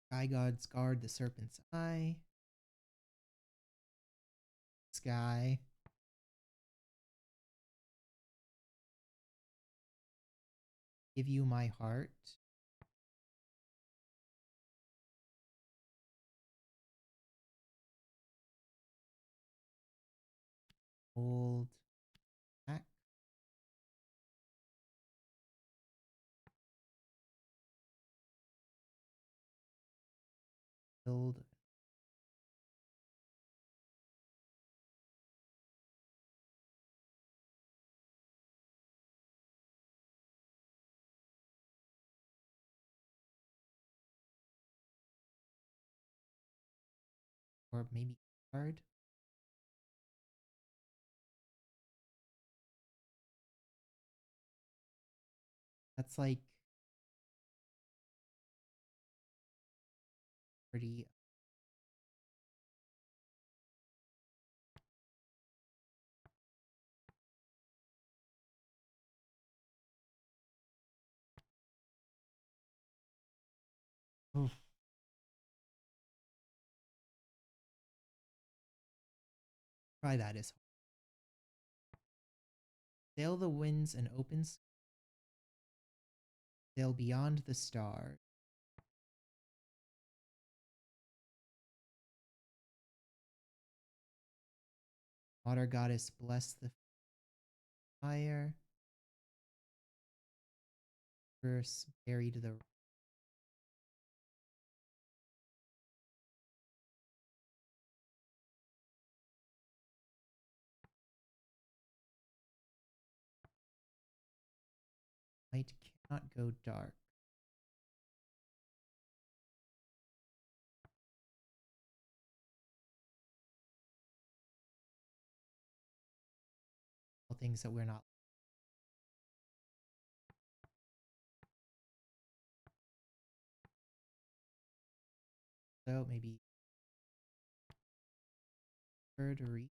Sky gods guard the serpent's eye. Sky. Give you my heart. Hold back. Build. Or maybe card. That's like pretty. Oof. Try that is sail the winds and opens. Sail beyond the stars. Water goddess, bless the fire. Verse buried the. Light cannot go dark. All things that we're not. So maybe third reach.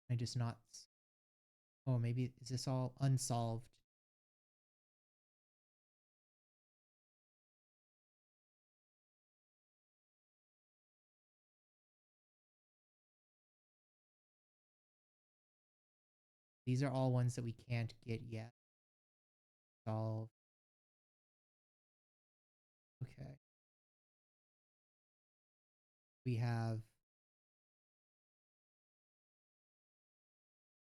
I just not. Oh, maybe is this all unsolved? These are all ones that we can't get yet. Solve. Okay. We have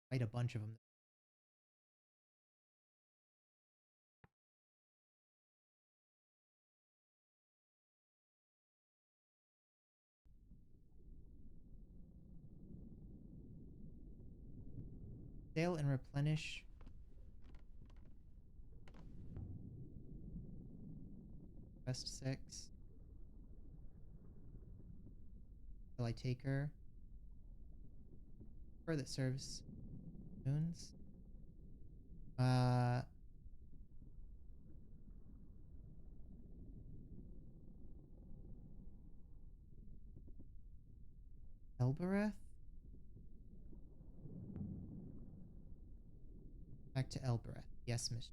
quite a bunch of them. Sail and replenish. Quest 6. Will I take her? For that serves moons. Elbereth? Back to Elbereth. Yes, miss.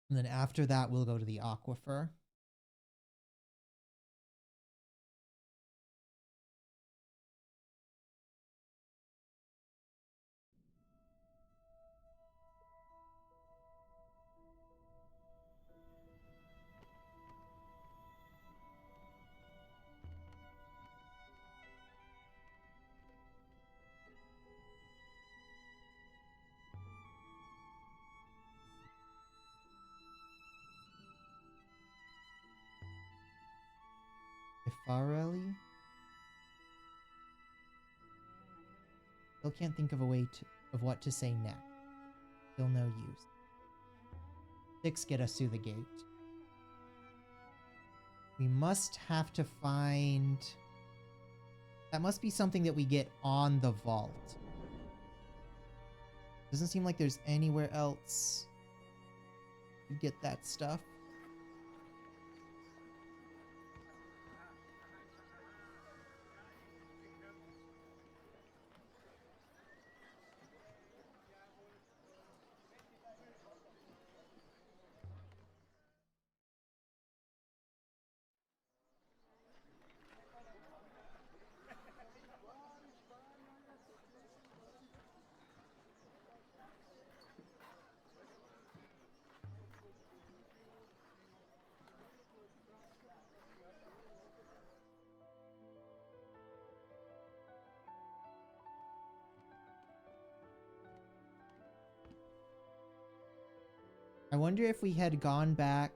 And then after that, we'll go to the aquifer. Farelli? Still can't think of a way of what to say next. Still no use. 6 get us through the gate. We must have to find... That must be something that we get on the vault. Doesn't seem like there's anywhere else to get that stuff. I wonder if we had gone back...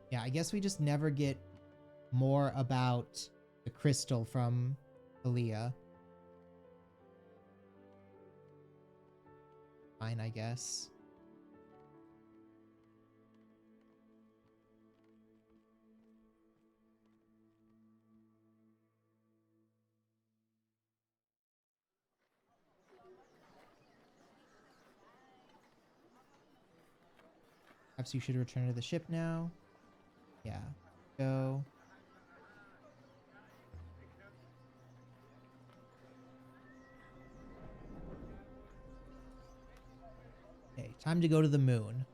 Yeah, I guess we just never get more about the crystal from Aaliyah. Fine, I guess. Perhaps you should return to the ship now. Yeah. Go. Okay, time to go to the moon.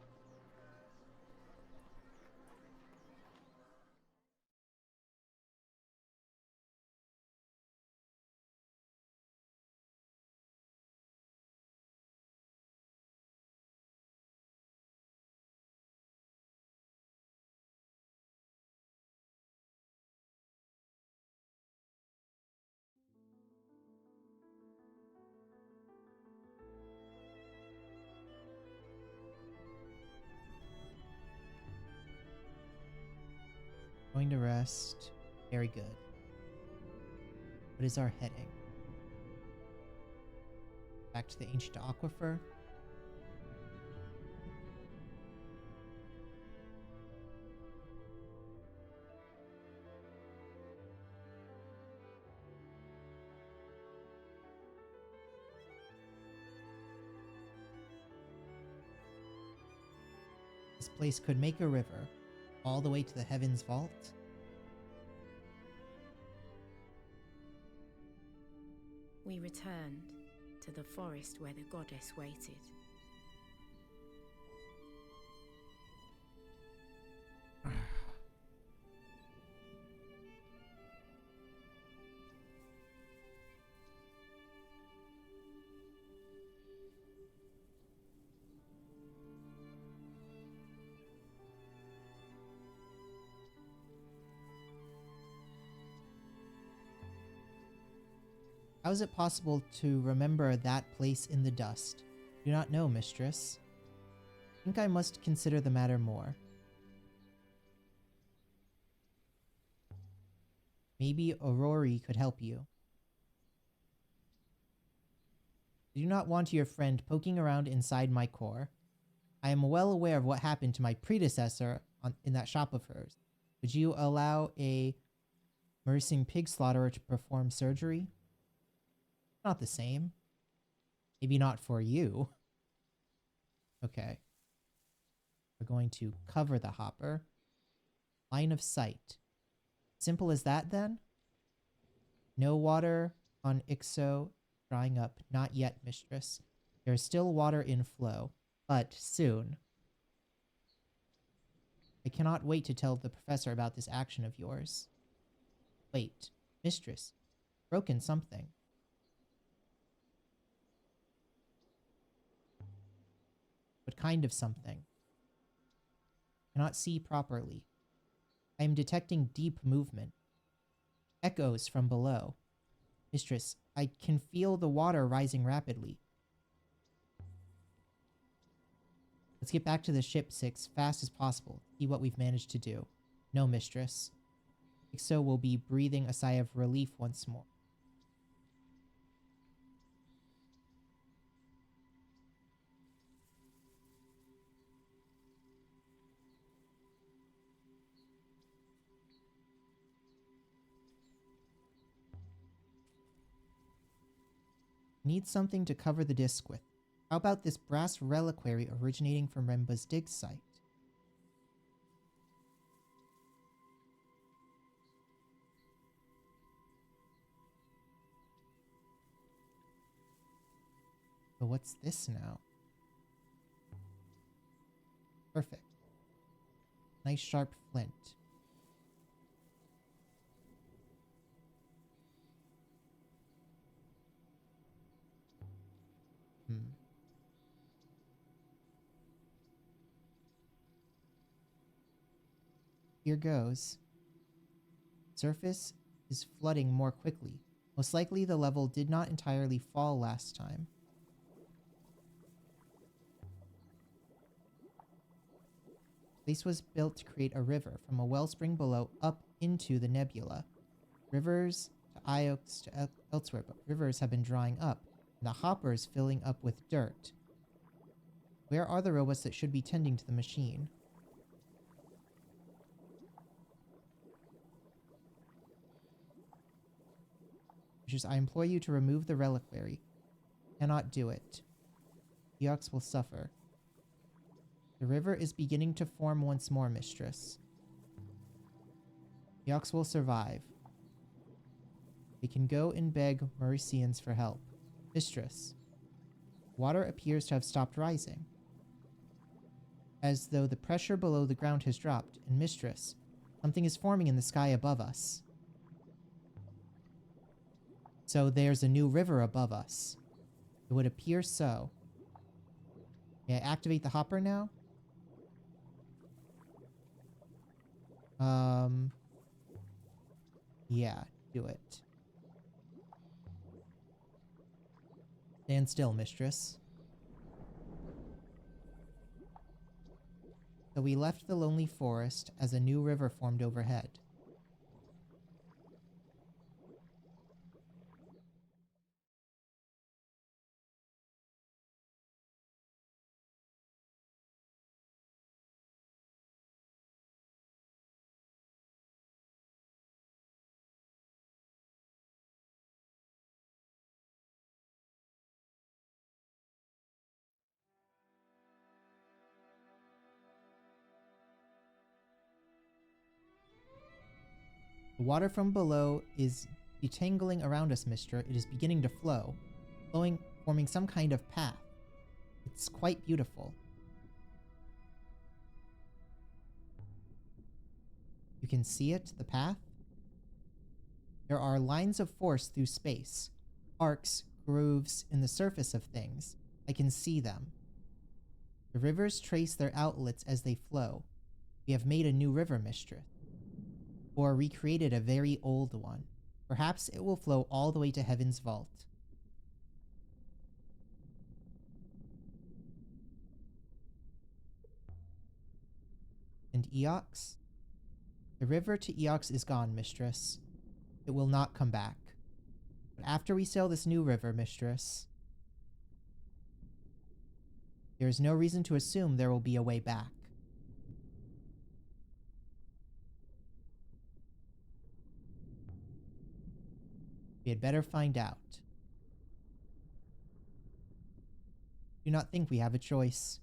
Going to rest. Very good. What is our heading? Back to the ancient aquifer. This place could make a river all the way to the heavens vault. We returned to the forest where the goddess waited. How is it possible to remember that place in the dust? Do not know, mistress. I think I must consider the matter more. Maybe Aurori could help you. I do not want your friend poking around inside my core. I am well aware of what happened to my predecessor in that shop of hers. Would you allow a nursing pig slaughterer to perform surgery? Not the same. Maybe not for you. Okay. We're going to cover the hopper. Line of sight. Simple as that then? No water on Ixo. Drying up. Not yet, mistress. There is still water in flow, but soon. I cannot wait to tell the professor about this action of yours. Wait, mistress. Broken something. What kind of something? Cannot see properly. I am detecting deep movement. Echoes from below. Mistress, I can feel the water rising rapidly. Let's get back to the ship, Six, fast as possible. See what we've managed to do. No, Mistress. Ixo will be breathing a sigh of relief once more. Need something to cover the disc with. How about this brass reliquary originating from Remba's dig site? But what's this now? Perfect. Nice sharp flint. Here goes. Surface is flooding more quickly. Most likely the level did not entirely fall last time. Place was built to create a river from a wellspring below up into the nebula. Rivers to Iox to elsewhere, but rivers have been drying up, and the hopper is filling up with dirt. Where are the robots that should be tending to the machine? I implore you to remove the reliquary. Cannot do it. Eox will suffer. The river is beginning to form once more, Mistress. Eox will survive. We can go and beg Mauricians for help. Mistress. Water appears to have stopped rising. As though the pressure below the ground has dropped, and Mistress, something is forming in the sky above us. So there's a new river above us. It would appear so. May I activate the hopper now? Yeah, do it. Stand still, Mistress. So we left the lonely forest as a new river formed overhead. The water from below is detangling around us, Mister. It is beginning to flow, forming some kind of path. It's quite beautiful. You can see it, the path? There are lines of force through space, arcs, grooves in the surface of things. I can see them. The rivers trace their outlets as they flow. We have made a new river, Mistress. Or recreated a very old one. Perhaps it will flow all the way to Heaven's Vault. And Eox? The river to Eox is gone, Mistress. It will not come back. But after we sail this new river, Mistress, there is no reason to assume there will be a way back. We had better find out. Do not think we have a choice.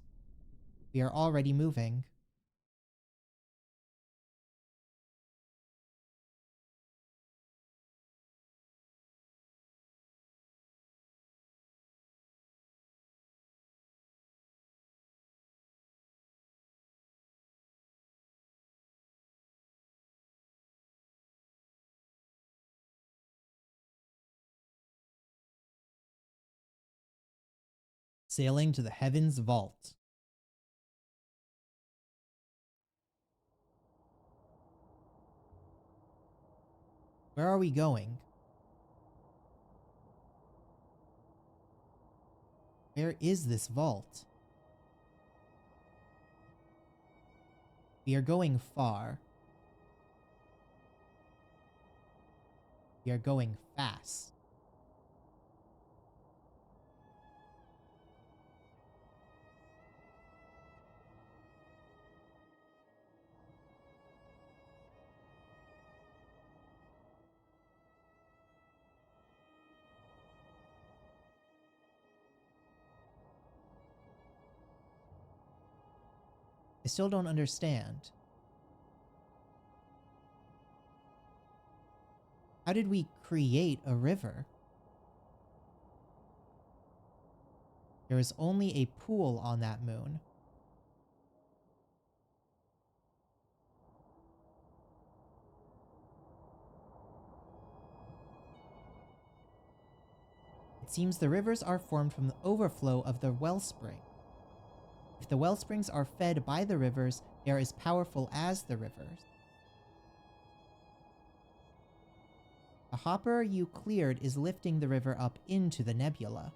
We are already moving. Sailing to the Heavens Vault. Where are we going? Where is this vault? We are going far. We are going fast. I still don't understand. How did we create a river? There is only a pool on that moon. It seems the rivers are formed from the overflow of the wellspring. If the wellsprings are fed by the rivers, they are as powerful as the rivers. The hopper you cleared is lifting the river up into the nebula.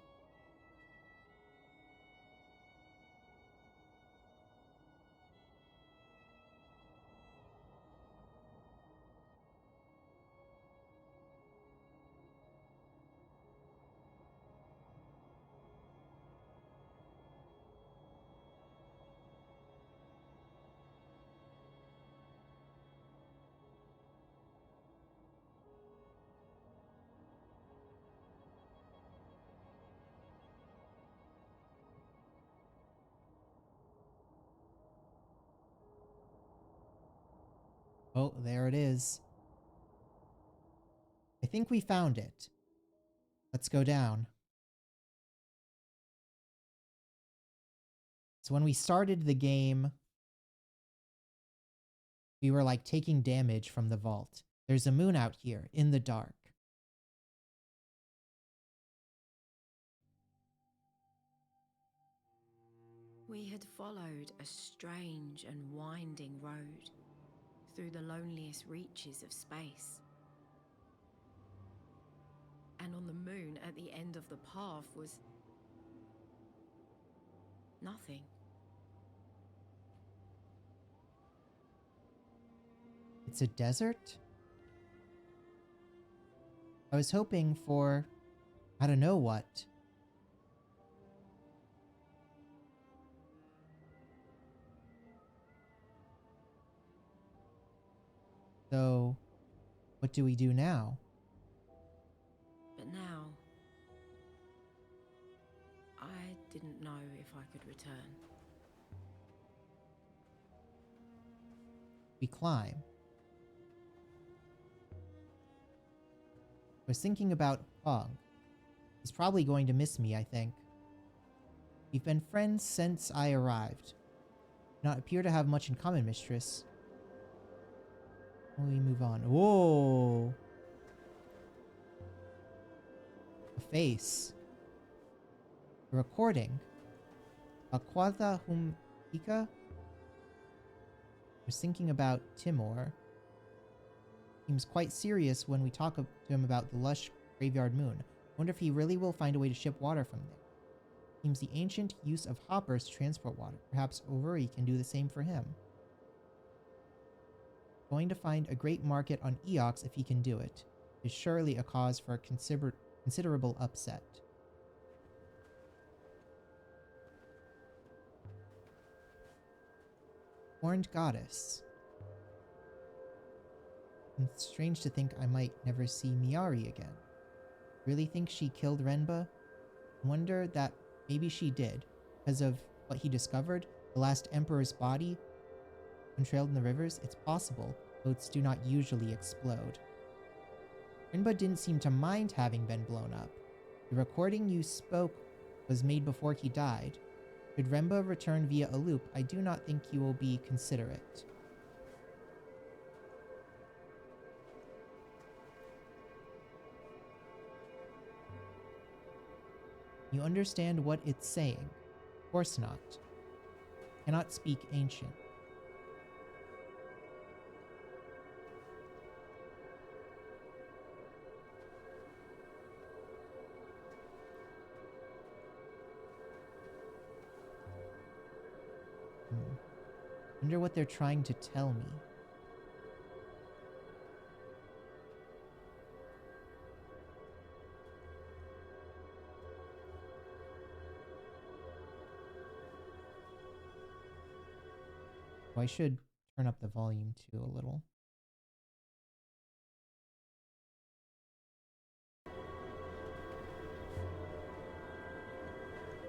Oh, there it is. I think we found it. Let's go down. So when we started the game, we were like taking damage from the vault. There's a moon out here in the dark. We had followed a strange and winding road through the loneliest reaches of space. And on the moon at the end of the path was nothing. It's a desert? I was hoping for, I don't know what. So, what do we do now? But now, I didn't know if I could return. We climb. I was thinking about Pog. He's probably going to miss me, I think. We've been friends since I arrived. Do not appear to have much in common, mistress. We move on. Whoa! A face. A recording. Aquata hum Ika? I was thinking about Timor. Seems quite serious when we talk to him about the lush graveyard moon. Wonder if he really will find a way to ship water from there. Seems the ancient use of hoppers to transport water. Perhaps Overi can do the same for him. Going to find a great market on Eox if he can do it. Is surely a cause for a considerable upset. Horned Goddess. It's strange to think I might never see Miari again. Really think she killed Renba? Wonder that maybe she did, because of what he discovered, the last Emperor's body untrailed in the rivers. It's possible, boats do not usually explode. Renba didn't seem to mind having been blown up. The recording you spoke was made before he died. Should Renba return via a loop, I do not think he will be considerate. You understand what it's saying? Of course not. Cannot speak ancient. Wonder what they're trying to tell me. Oh, I should turn up the volume too a little.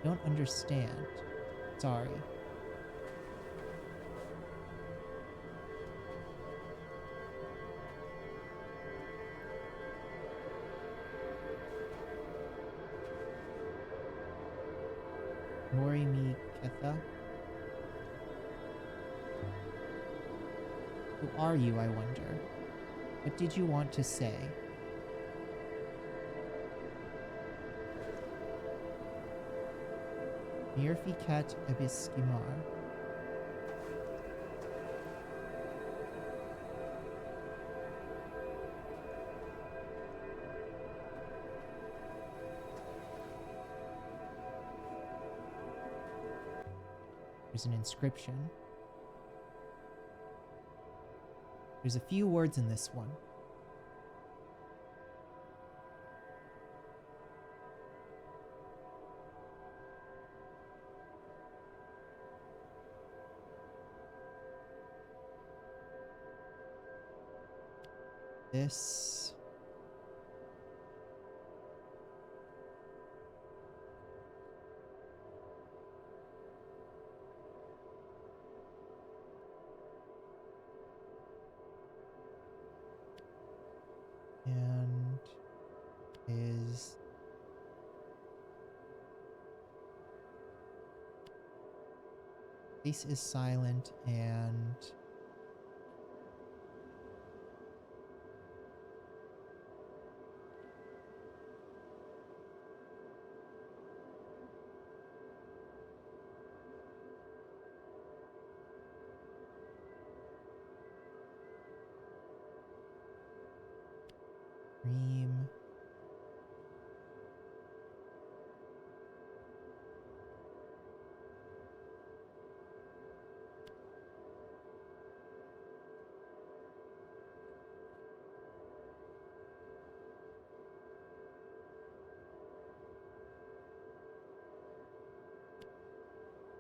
Don't understand. Sorry. Mori mi Ketha? Who are you, I wonder? What did you want to say? Mirfikat Ebiskimar. There's an inscription. There's a few words in this one. This... and is face is silent and cream.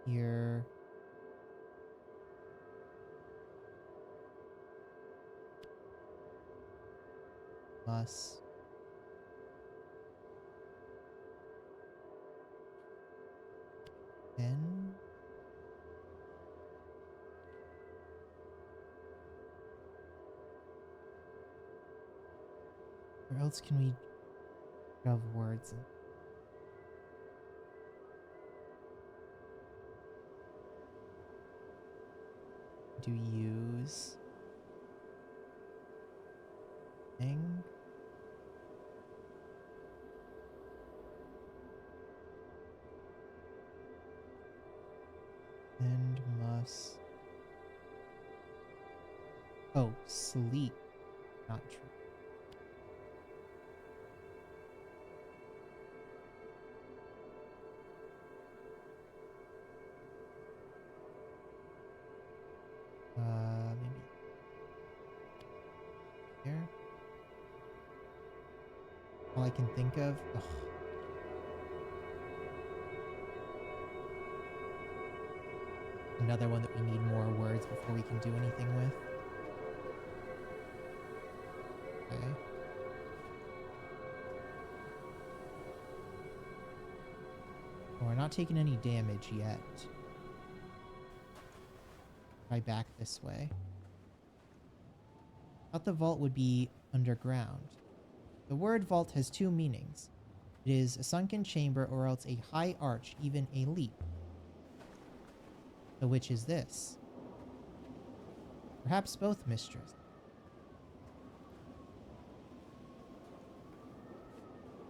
Here. Plus. Then. Where else can we shove words in? Do use thing. And must. Oh, sleep. Not true. Maybe here. All I can think of. Ugh. Another one that we need more words before we can do anything with. Okay. Oh, we're not taking any damage yet. Try back this way. Thought the vault would be underground. The word vault has two meanings. It is a sunken chamber or else a high arch, even a leap. So which is this? Perhaps both, mistress.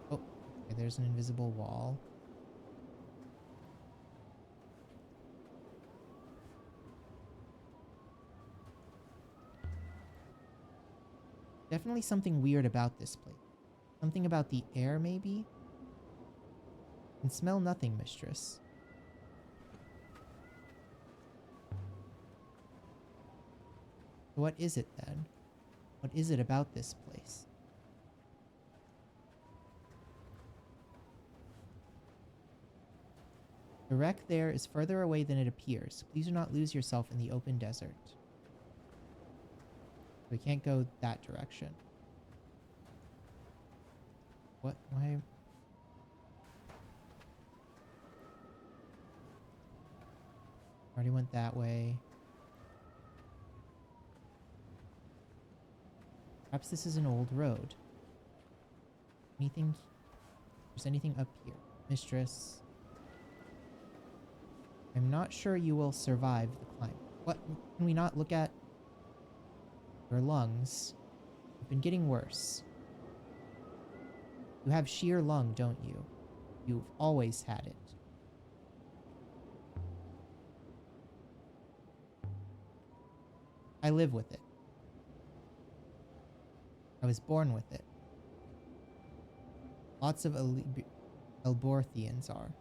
Oh, okay, there's an invisible wall. Definitely something weird about this place. Something about the air, maybe? Can smell nothing, mistress. What is it then? What is it about this place? The wreck there is further away than it appears. Please do not lose yourself in the open desert. We can't go that direction. What? Why? Already went that way. Perhaps this is an old road. Anything? There's anything up here? Mistress. I'm not sure you will survive the climb. What? Can we not look at your lungs? They've been getting worse. You have sheer lung, don't you? You've always had it. I live with it. I was born with it. Lots of Elborthians are.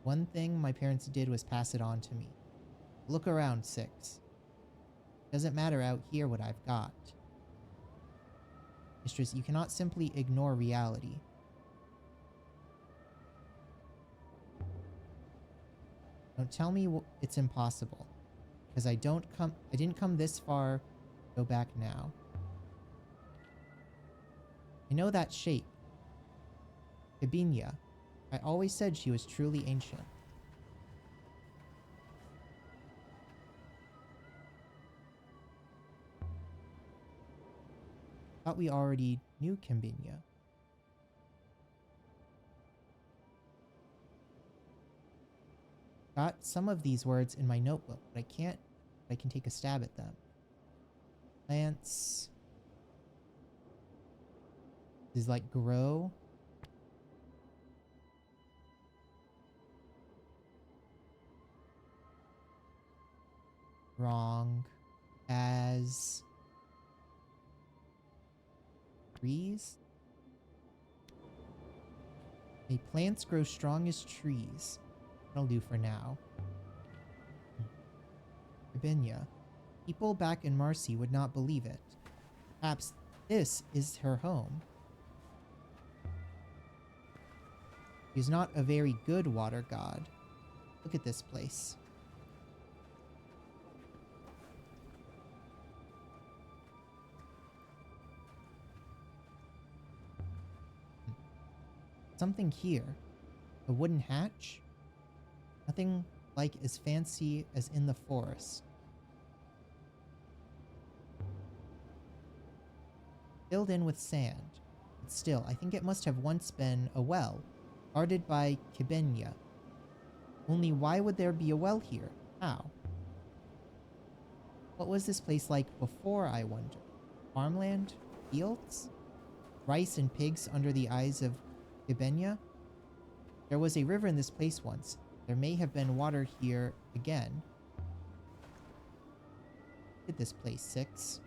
One thing my parents did was pass it on to me. Look around, 6. Doesn't matter out here what I've got. Mistress, you cannot simply ignore reality. Don't tell me it's impossible. Because I didn't come this far. Go back now. I know that shape. Kibinya. I always said she was truly ancient. Thought we already knew Kibinya. Got some of these words in my notebook, but I can take a stab at them. Plants. These like grow. Wrong. As trees. May plants grow strong as trees. That'll do for now. Kibinya. People back in Marcy would not believe it. Perhaps this is her home. She's not a very good water god. Look at this place. Something here. A wooden hatch? Nothing like as fancy as in the forest. Filled in with sand. But still, I think it must have once been a well, guarded by Kibinya. Only why would there be a well here? How? What was this place like before, I wonder? Farmland? Fields? Rice and pigs under the eyes of Kibinya? There was a river in this place once. There may have been water here again. Look at this place, 6.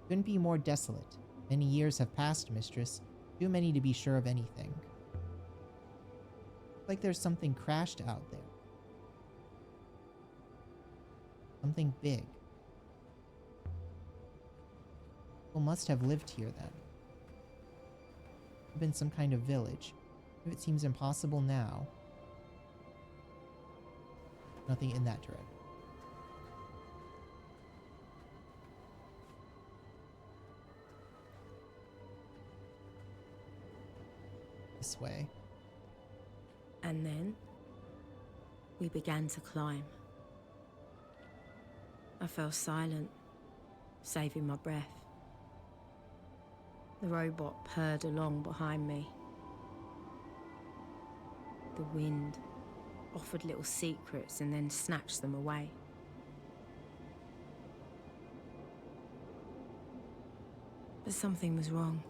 Couldn't be more desolate. Many years have passed, mistress. Too many to be sure of anything. Like there's something crashed out there. Something big. People must have lived here then. Could have been some kind of village. If it seems impossible now. Nothing in that direction. This way. And then we began to climb. I fell silent, saving my breath. The robot purred along behind me. The wind offered little secrets and then snatched them away. But something was wrong.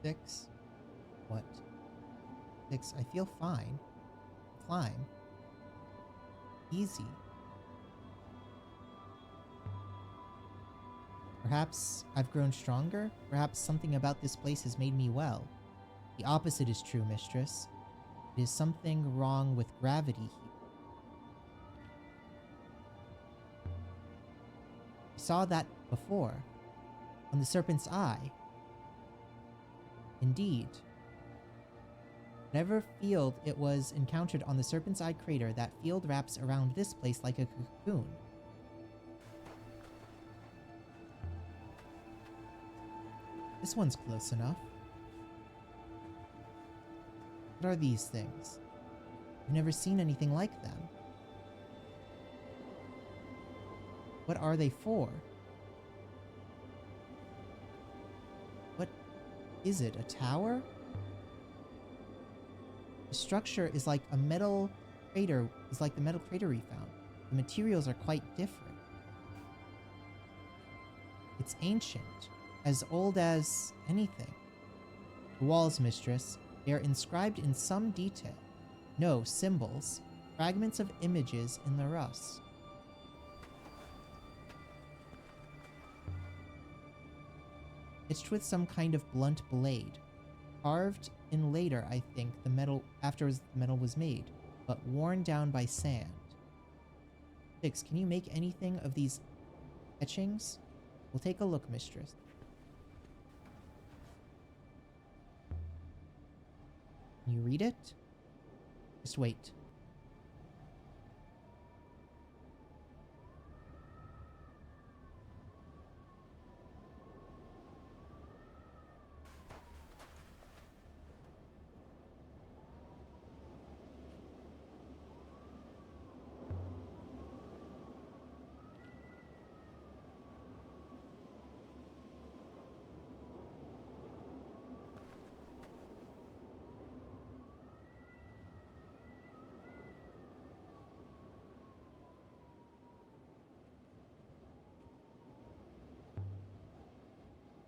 Six? What? 6, I feel fine. Climb. Easy. Perhaps I've grown stronger? Perhaps something about this place has made me well. The opposite is true, mistress. It is something wrong with gravity here. I saw that before. On the Serpent's Eye. Indeed. Whatever field it was encountered on the Serpent's Eye crater, that field wraps around this place like a cocoon. This one's close enough. What are these things? I've never seen anything like them. What are they for? What is it? A tower? The structure is like a metal crater, the metal crater we found. The materials are quite different. It's ancient, as old as anything. The walls, mistress, they are inscribed in some detail. No, symbols, fragments of images in the rust. Etched with some kind of blunt blade. Carved in later, I think, after the metal was made, but worn down by sand. 6, can you make anything of these etchings? We'll take a look, mistress. Can you read it? Just wait.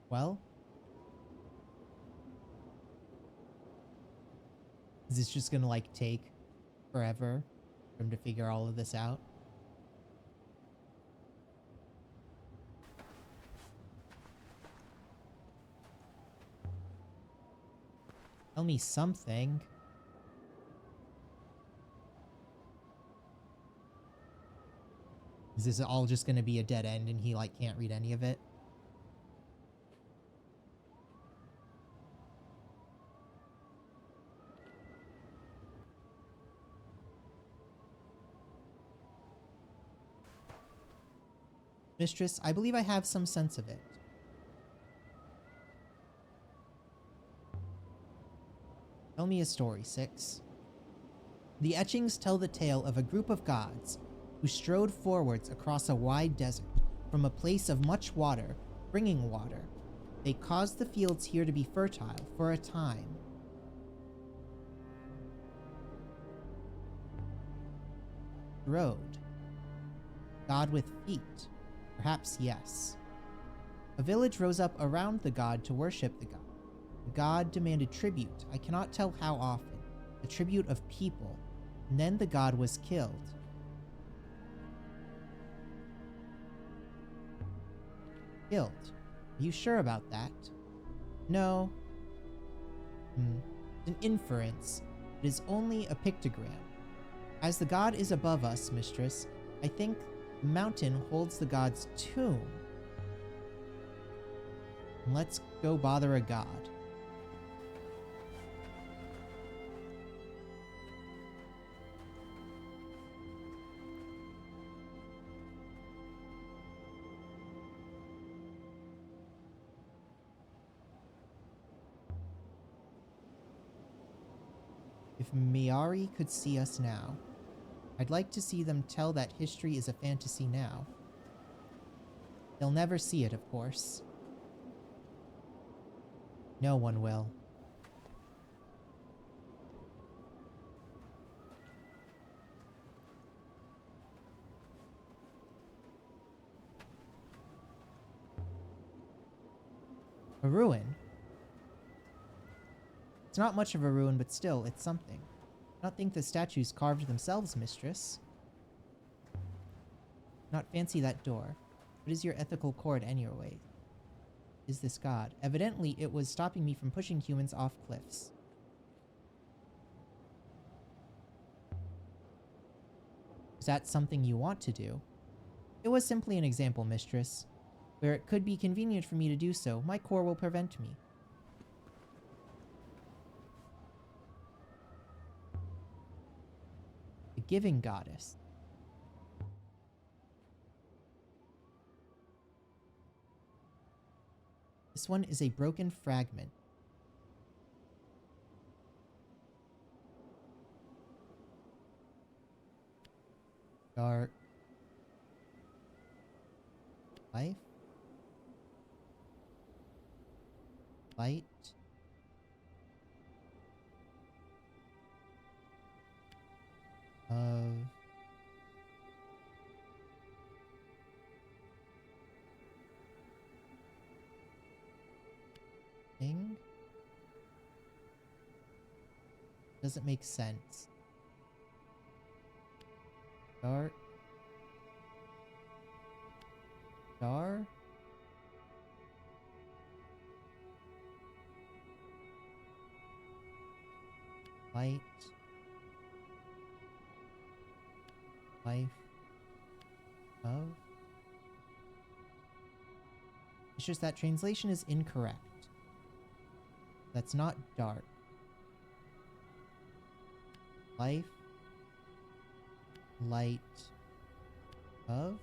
Well, is this just gonna like take forever for him to figure all of this out? Tell me something. Is this all just gonna be a dead end and he like can't read any of it? Mistress, I believe I have some sense of it. Tell me a story, 6. The etchings tell the tale of a group of gods who strode forwards across a wide desert from a place of much water, bringing water. They caused the fields here to be fertile for a time. Road. God with feet. Perhaps yes. A village rose up around the god to worship the god. The god demanded tribute, I cannot tell how often, the tribute of people, and then the god was killed. Killed? Are you sure about that? No. It's an inference. It is only a pictogram. As the god is above us, mistress, I think the mountain holds the god's tomb. Let's go bother a god. If Miari could see us now, I'd like to see them tell that history is a fantasy now. They'll never see it, of course. No one will. A ruin? It's not much of a ruin, but still, it's something. I don't think the statues carved themselves, mistress. Not fancy that door. What is your ethical cord anyway? Is this god? Evidently, it was stopping me from pushing humans off cliffs. Is that something you want to do? It was simply an example, mistress. Where it could be convenient for me to do so, my core will prevent me. The giving goddess. This one is a broken fragment. Dark. Life. Light. Of. Thing? Doesn't make sense. Dark. Star? Light. Life. Of. It's just that translation is incorrect. That's not dark. Life. Light. Of.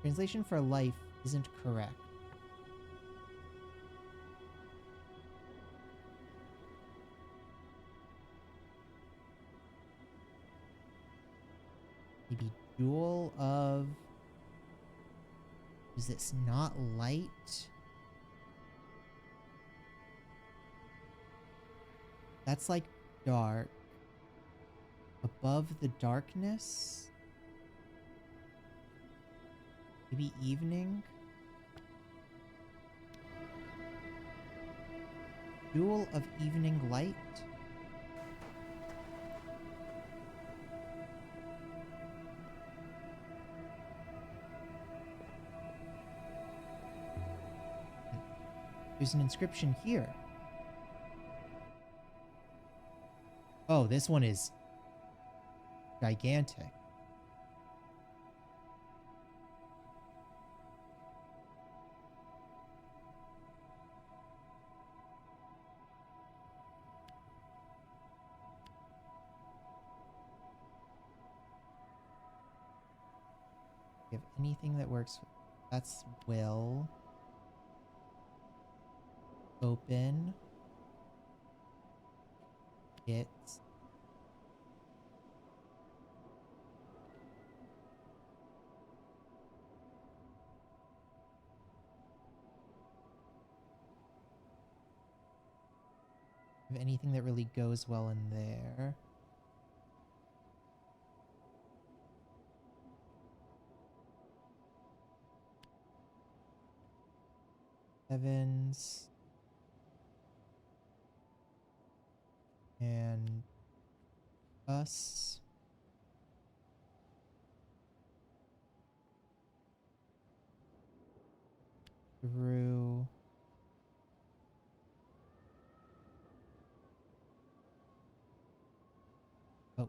Translation for life isn't correct. Maybe jewel of... Is this not light? That's like dark. Above the darkness? Maybe evening? Jewel of evening light? There's an inscription here. Oh, this one is gigantic. You have anything that works? That's will. Open. It. Have anything that really goes well in there? Evans. And us. Through. Oh. Not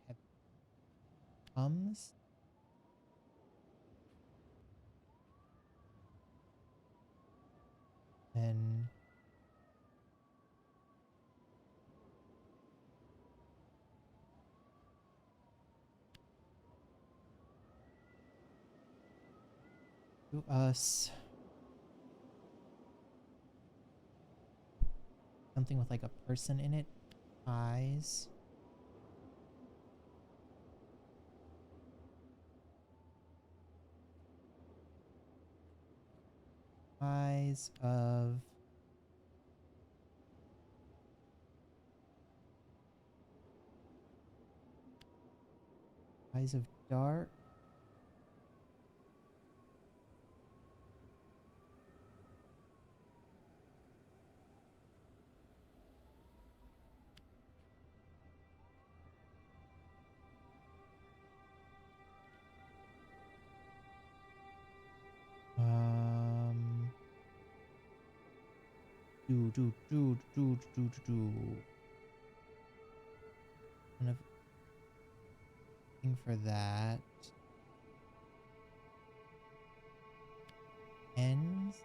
heavy. Comes. Then. To us. Something with like a person in it. Eyes. Eyes of... Eyes of dark. Kind of thing for that. Ends.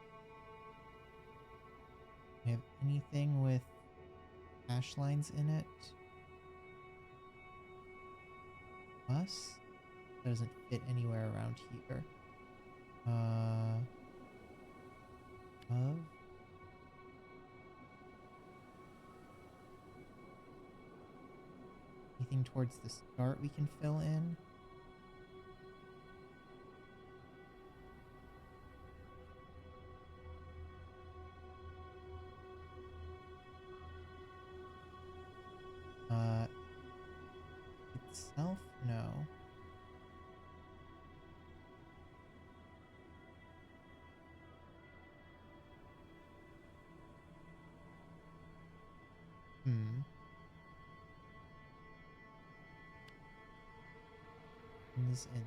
Do you have anything with hash lines in it? Plus? Doesn't fit anywhere around here. Of. Anything towards the start we can fill in? Itself? No. Ends in.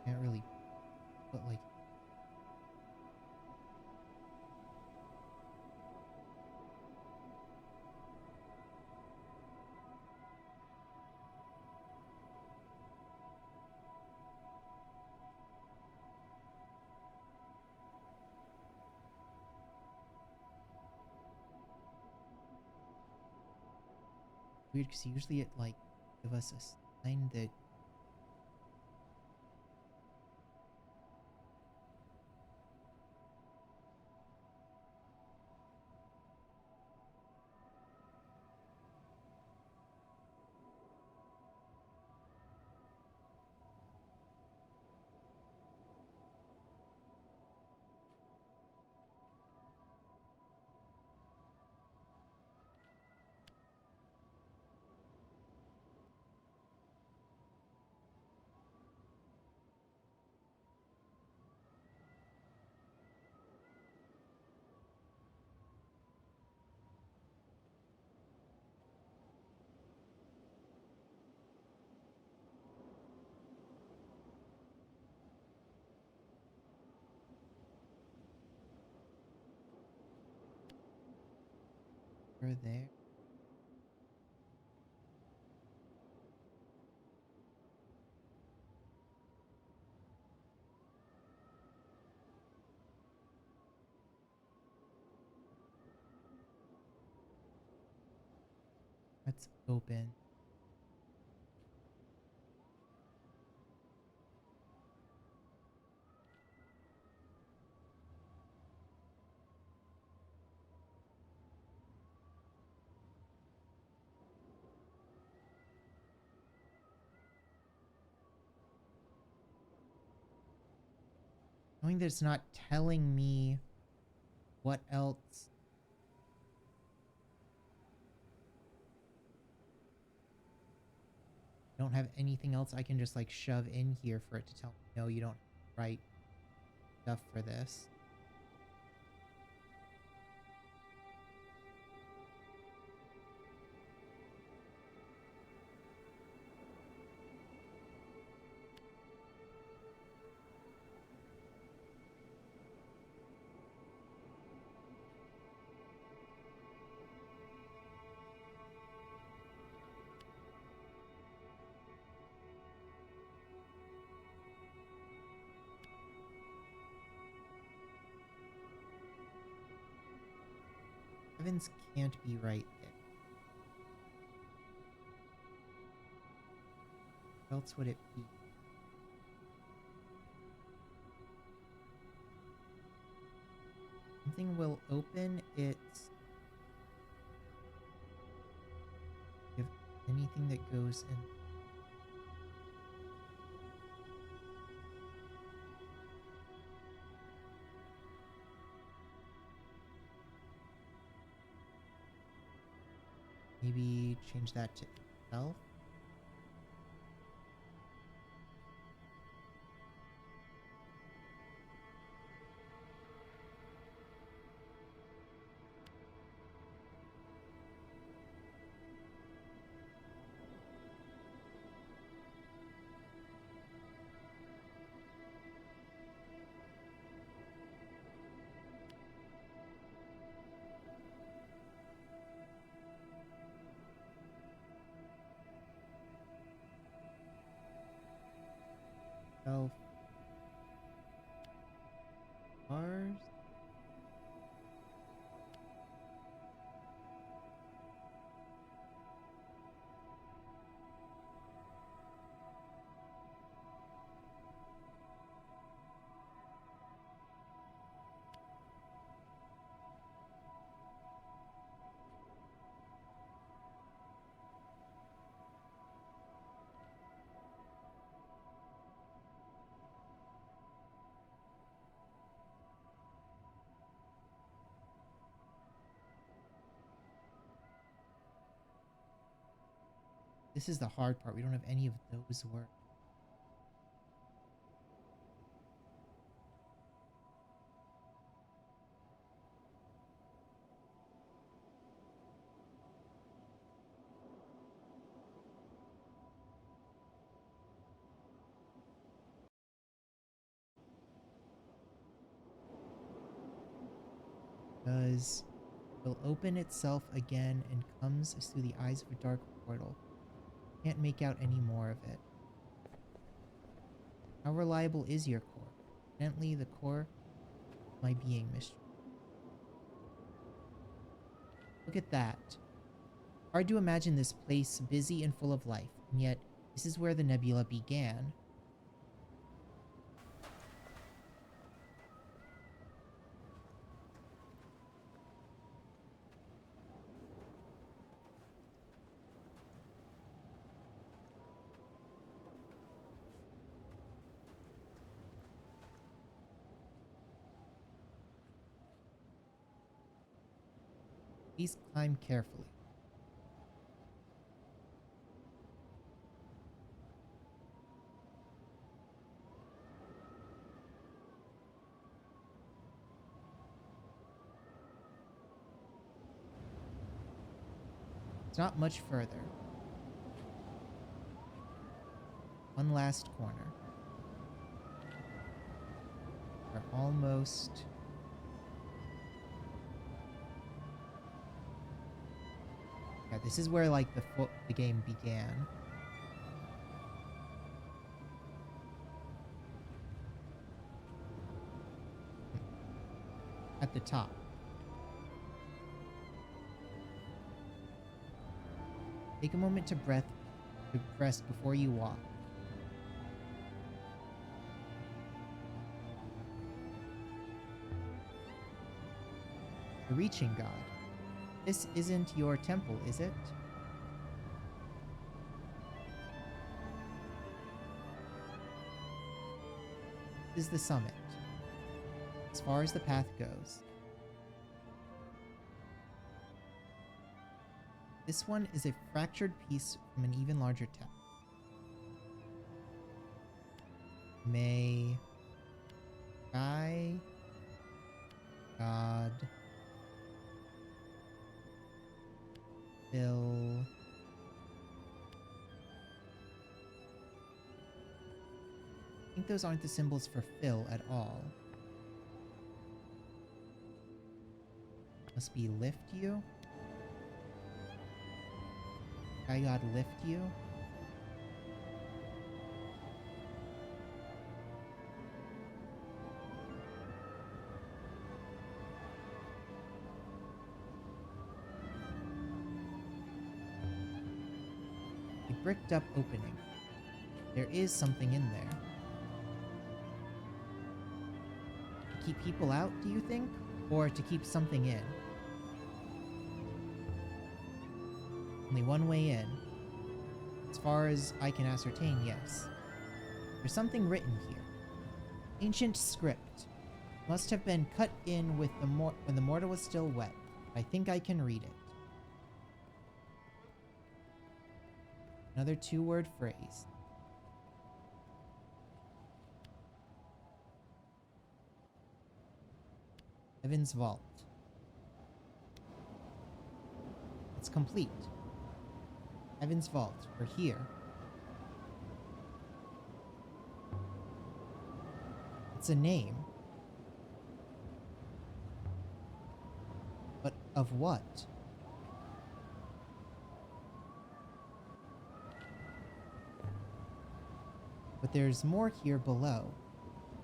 Can't really put like weird because usually it like give us a sign that we're there. Let's open. Knowing that it's not telling me what else. I don't have anything else I can just like shove in here for it to tell me, no, you don't write stuff for this. Evans can't be right there. What else would it be? Something will open its. If anything that goes in. Maybe change that to self. Self. Bars. This is the hard part. We don't have any of those words. Does will open itself again and comes through the eyes of a dark portal. Can't make out any more of it. How reliable is your core? Evidently the core of my being, mystery. Look at that. Hard to imagine this place busy and full of life, and yet this is where the nebula began. Please climb carefully. It's not much further. One last corner. We're almost... Yeah, this is where, like, the game began. At the top. Take a moment to rest before you walk. The reaching god. This isn't your temple, is it? This is the summit. As far as the path goes. This one is a fractured piece from an even larger text. May Sky God fill I think those aren't the symbols for fill at all. Must be lift you. Sky God lift you. A bricked up opening. There is something in there. To keep people out, do you think? Or to keep something in? Only one way in. As far as I can ascertain, yes. There's something written here. Ancient script. Must have been cut in with when the mortar was still wet. I think I can read it. Another 2-word phrase. Heaven's Vault. It's complete. Heaven's Vault. We're here. It's a name. But of what? But there's more here below.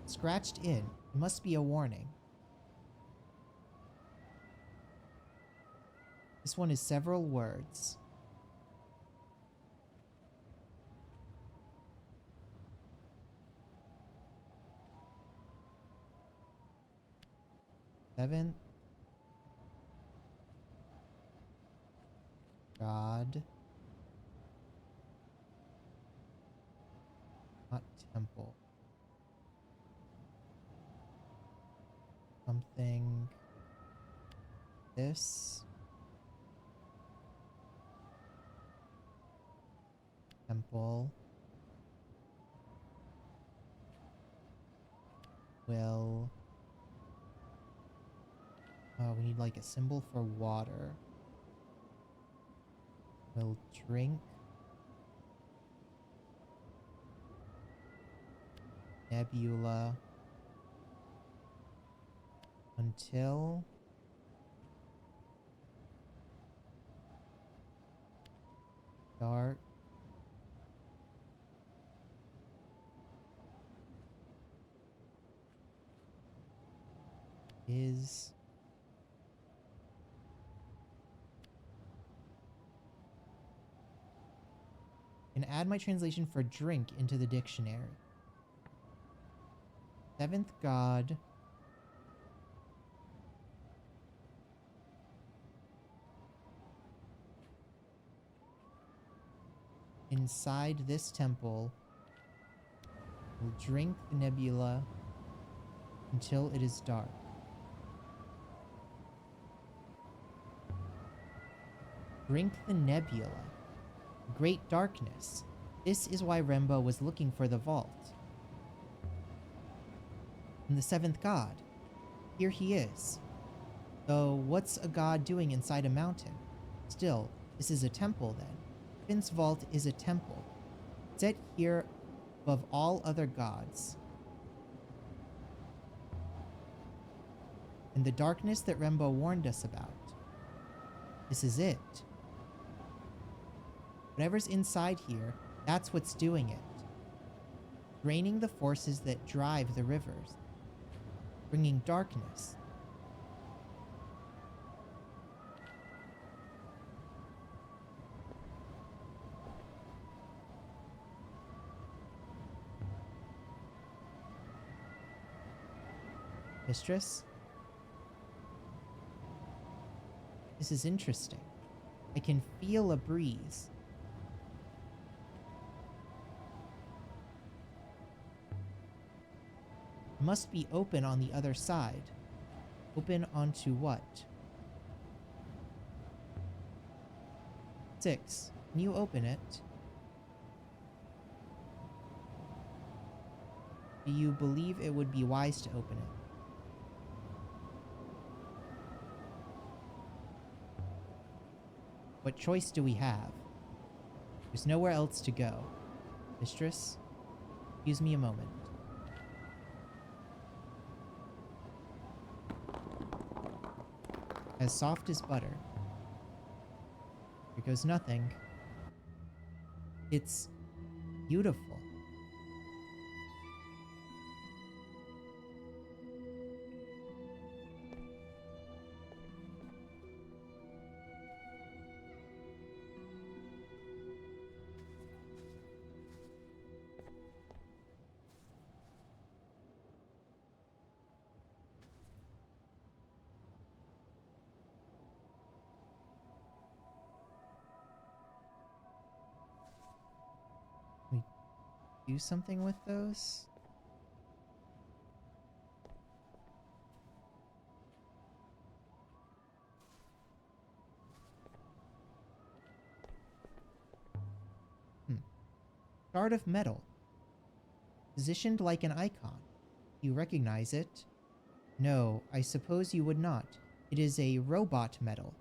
Scratched in. It must be a warning. This one is several words. Seventh God. Not temple. Something. This. Temple. Will. We need like a symbol for water. Will drink. Nebula. Until. Dark. Is. And add my translation for drink into the dictionary. Seventh God. Inside this temple will drink the nebula until it is dark. Drink the nebula. Great darkness. This is why Rembo was looking for the vault. And the seventh god. Here he is. Though, what's a god doing inside a mountain? Still, this is a temple then. Finn's vault is a temple, set here above all other gods. And the darkness that Rembo warned us about. This is it. Whatever's inside here, that's what's doing it. Draining the forces that drive the rivers. Bringing darkness. Mistress? This is interesting. I can feel a breeze. It must be open on the other side. Open onto what? 6. Can you open it? Do you believe it would be wise to open it? What choice do we have? There's nowhere else to go. Mistress, excuse me a moment. As soft as butter. Here goes nothing. It's beautiful. Do something with those? shard of metal, positioned like an icon. You recognize it? No, I suppose you would not. It is a robot medal.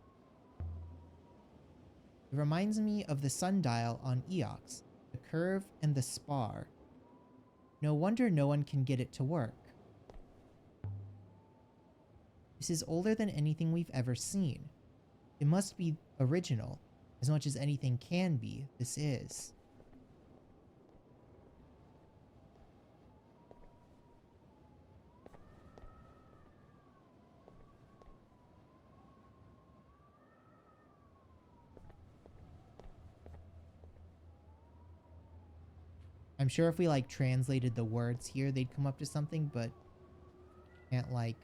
It reminds me of the sundial on Eox, the curve and the spar. No wonder no one can get it to work. This is older than anything we've ever seen. It must be original. As much as anything can be, this is. I'm sure if we like translated the words here, they'd come up to something, but can't like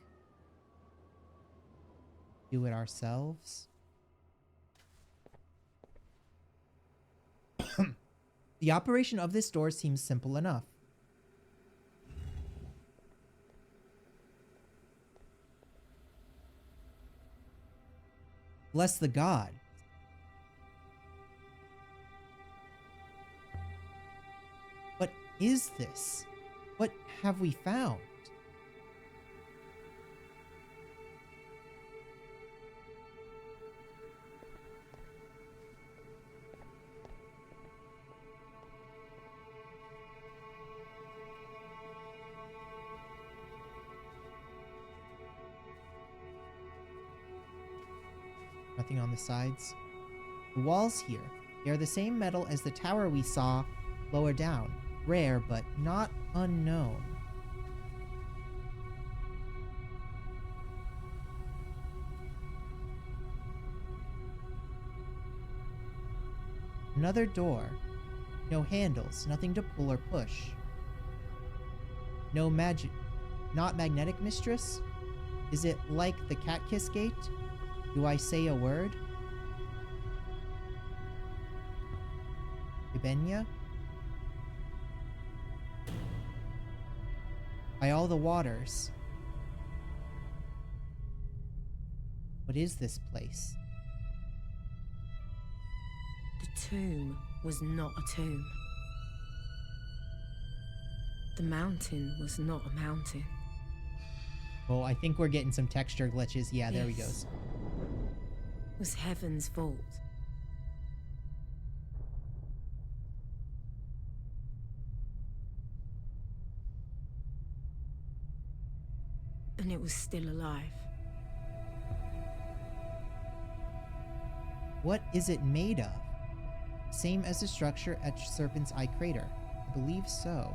do it ourselves. The operation of this door seems simple enough. Bless the god. What is this? What have we found? Nothing on the sides. The walls here, they are the same metal as the tower we saw lower down. Rare, but not unknown. Another door. No handles, nothing to pull or push. No magic. Not magnetic, mistress? Is it like the cat kiss gate? Do I say a word? Ibenya? By all the waters. What is this place? The tomb was not a tomb. The mountain was not a mountain. Oh, I think we're getting some texture glitches. Yeah, there we go. This was heaven's vault. And it was still alive. What is it made of? Same as the structure at Serpent's Eye Crater. I believe so.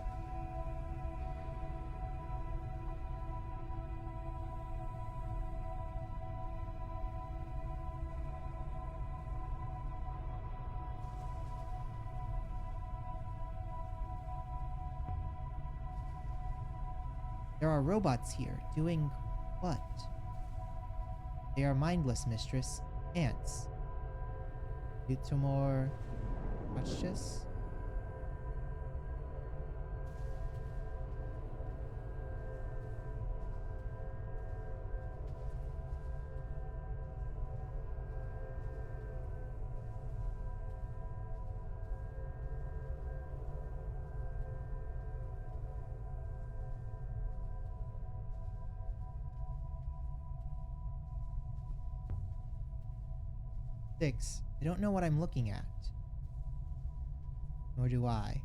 There are robots here, doing what? They are mindless, mistress. Ants. Utomor... Watch this. Six. I don't know what I'm looking at. Nor do I.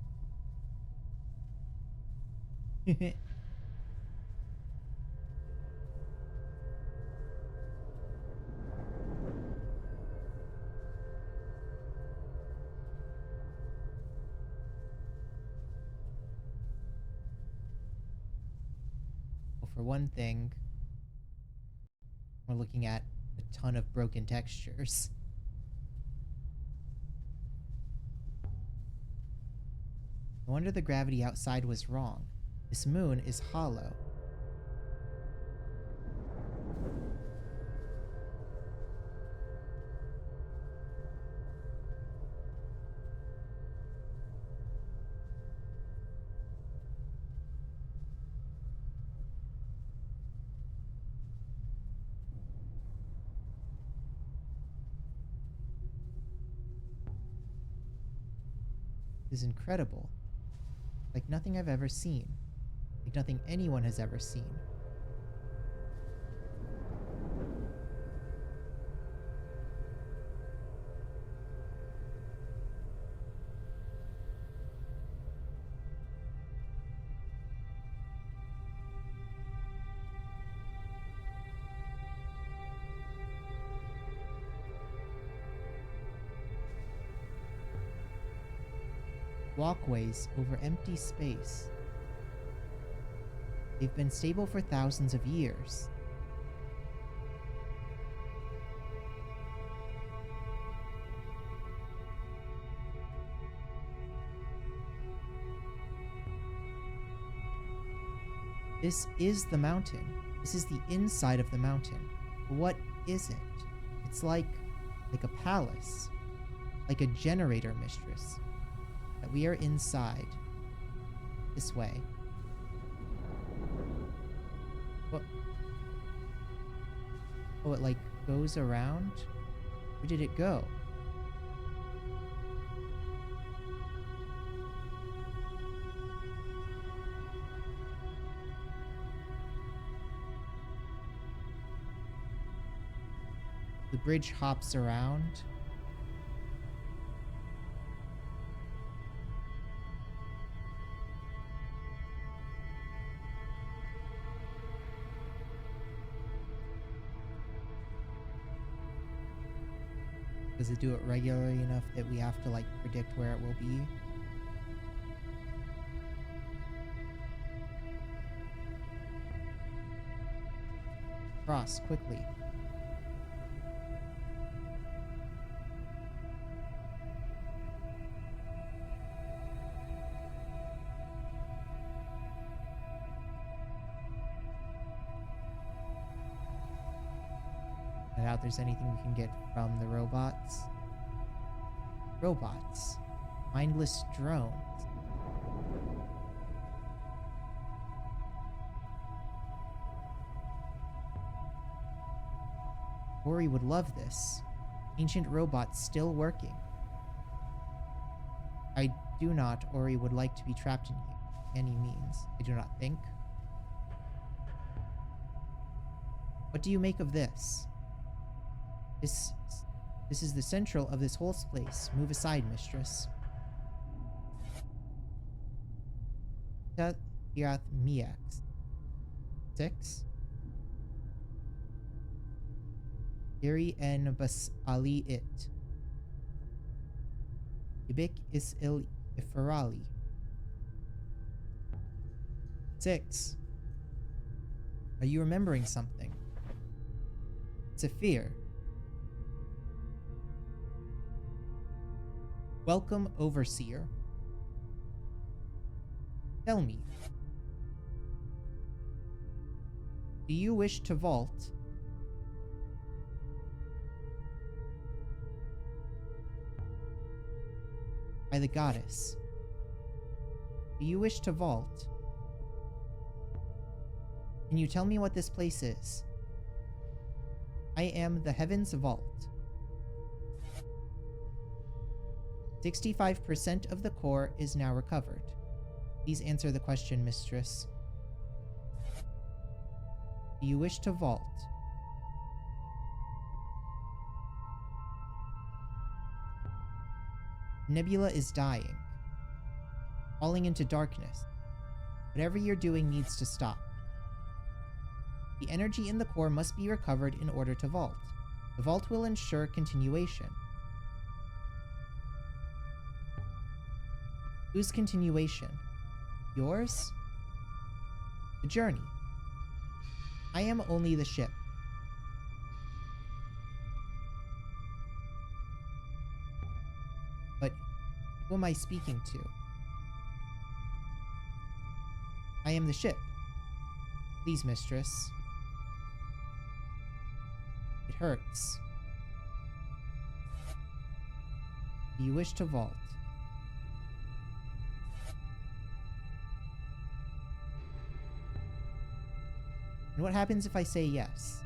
Well, for one thing, we're looking at a ton of broken textures. No wonder the gravity outside was wrong. This moon is hollow. This is incredible. Like nothing I've ever seen. Like nothing anyone has ever seen. Walkways over empty space. They've been stable for thousands of years. This is the mountain. This is the inside of the mountain. But what is it? It's like a palace. Like a generator mistress. That we are inside. This way. What? Oh, it like goes around? Where did it go? The bridge hops around. Does it do it regularly enough that we have to like predict where it will be? Cross quickly. I doubt there's anything we can get from the robots. Robots. Mindless drones. Ori would love this. Ancient robots still working. I do not, Ori would like to be trapped in here. By any means. I do not think. What do you make of this? This is the central of this whole place. Move aside, mistress. Yath Miax. 6. Iri en bas ali it. Ibik is il iferali. 6. Are you remembering something? It's a fear. Welcome, Overseer. Tell me. Do you wish to vault? By the goddess. Do you wish to vault? Can you tell me what this place is? I am the Heaven's Vault. 65% of the core is now recovered. Please answer the question, mistress. Do you wish to vault? Nebula is dying. Falling into darkness. Whatever you're doing needs to stop. The energy in the core must be recovered in order to vault. The vault will ensure continuation. Whose continuation? Yours? The journey. I am only the ship. But who am I speaking to? I am the ship. Please, mistress. It hurts. Do you wish to vault? And what happens if I say yes?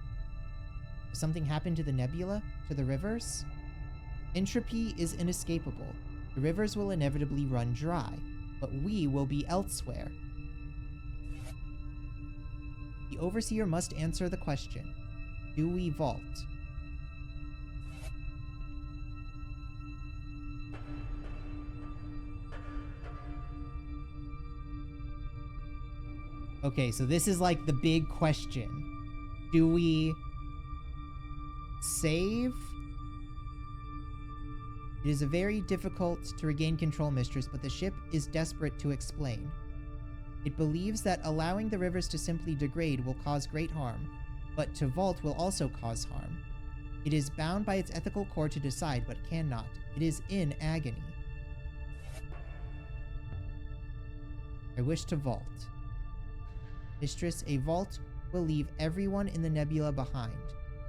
Does something happen to the nebula? To the rivers? Entropy is inescapable. The rivers will inevitably run dry. but we will be elsewhere. The Overseer must answer the question, do we vault? Okay, so this is like the big question. Do we save? It is a very difficult to regain control, Mistress, but the ship is desperate to explain. It believes that allowing the rivers to simply degrade will cause great harm, but to vault will also cause harm. It is bound by its ethical core to decide, but cannot. It is in agony. I wish to vault. Mistress, a vault will leave everyone in the nebula behind.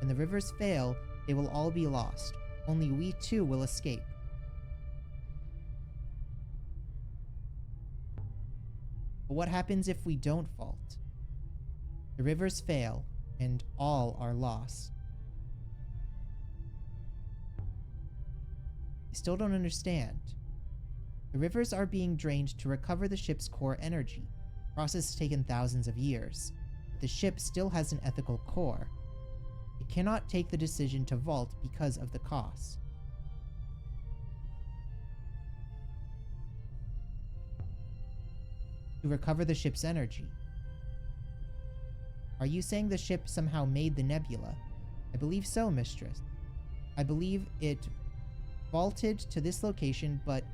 When the rivers fail, they will all be lost. Only we two will escape. But what happens if we don't vault? The rivers fail, and all are lost. I still don't understand. The rivers are being drained to recover the ship's core energy. The process has taken thousands of years, but the ship still has an ethical core. It cannot take the decision to vault because of the cost. To recover the ship's energy. Are you saying the ship somehow made the nebula? I believe so, Mistress. I believe it vaulted to this location, but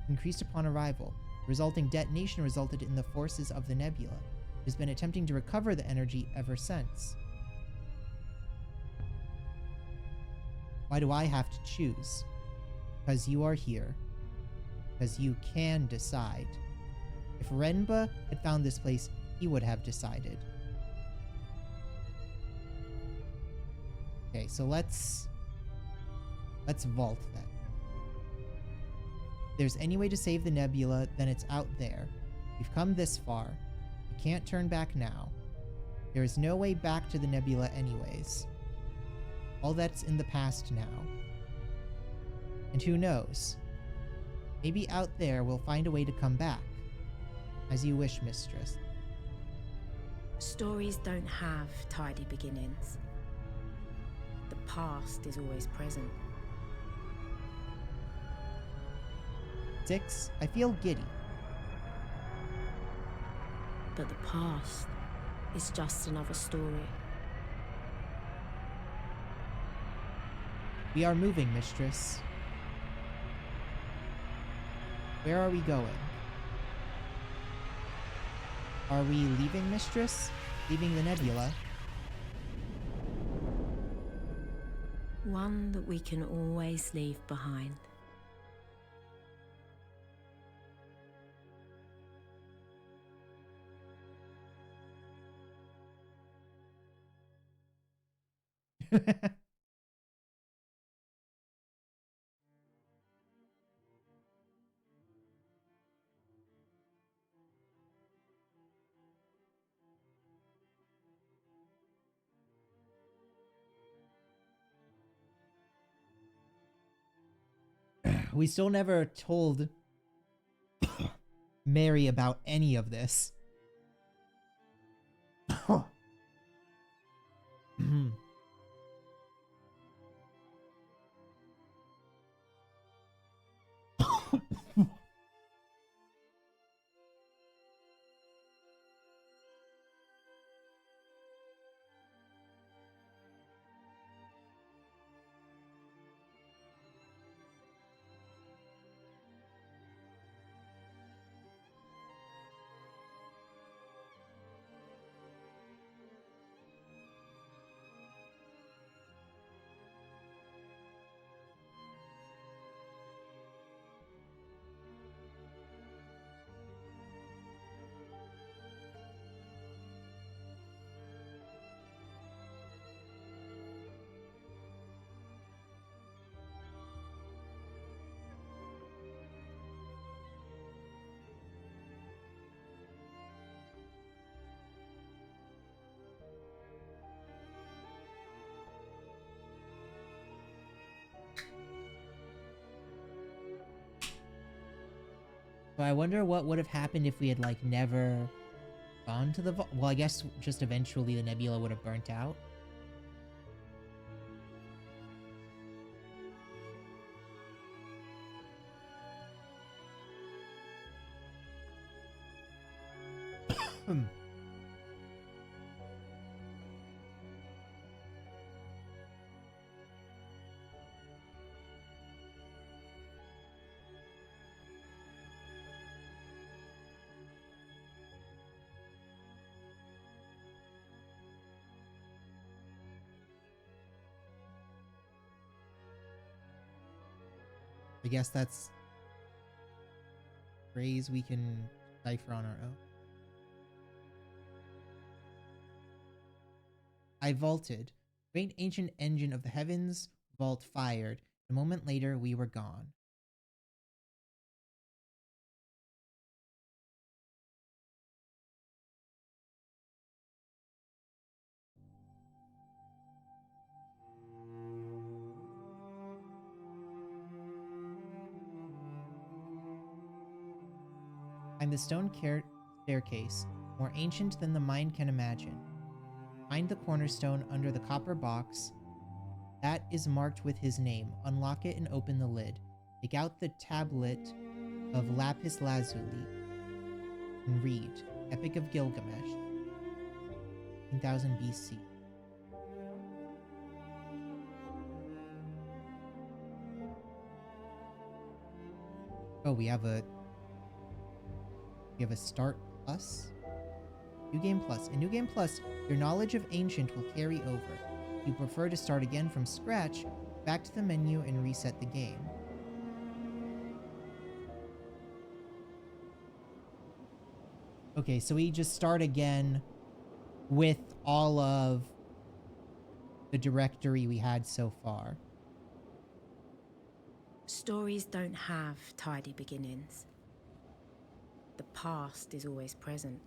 increased upon arrival. The resulting detonation resulted in the forces of the nebula. It has been attempting to recover the energy ever since. Why do I have to choose? Because you are here. Because you can decide. If Renba had found this place, he would have decided. Okay, so let's vault then. If there's any way to save the nebula, then it's out there. We've come this far. We can't turn back now. There is no way back to the nebula anyways. All that's in the past now. And who knows? Maybe out there we'll find a way to come back. As you wish, Mistress. Stories don't have tidy beginnings. The past is always present. 6, I feel giddy. But the past is just another story. We are moving, Mistress. Where are we going? Are we leaving, Mistress? Leaving the nebula? One that we can always leave behind. We still never told Mary about any of this. So I wonder what would have happened if we had, like, never gone to the vault. Well, I guess just eventually the nebula would have burnt out. Hmm. I guess that's a phrase we can decipher on our own. I vaulted. Great ancient engine of the heavens, vault fired. A moment later, we were gone. I'm the stone staircase, more ancient than the mind can imagine. Find the cornerstone under the copper box. That is marked with his name. Unlock it and open the lid. Take out the tablet of lapis lazuli and read. Epic of Gilgamesh, 1000 BC. Oh, we have a start plus. New Game Plus. In New Game Plus, your knowledge of Ancient will carry over. If you prefer to start again from scratch, back to the menu and reset the game. Okay, so we just start again with all of the directory we had so far. Stories don't have tidy beginnings. The past is always present.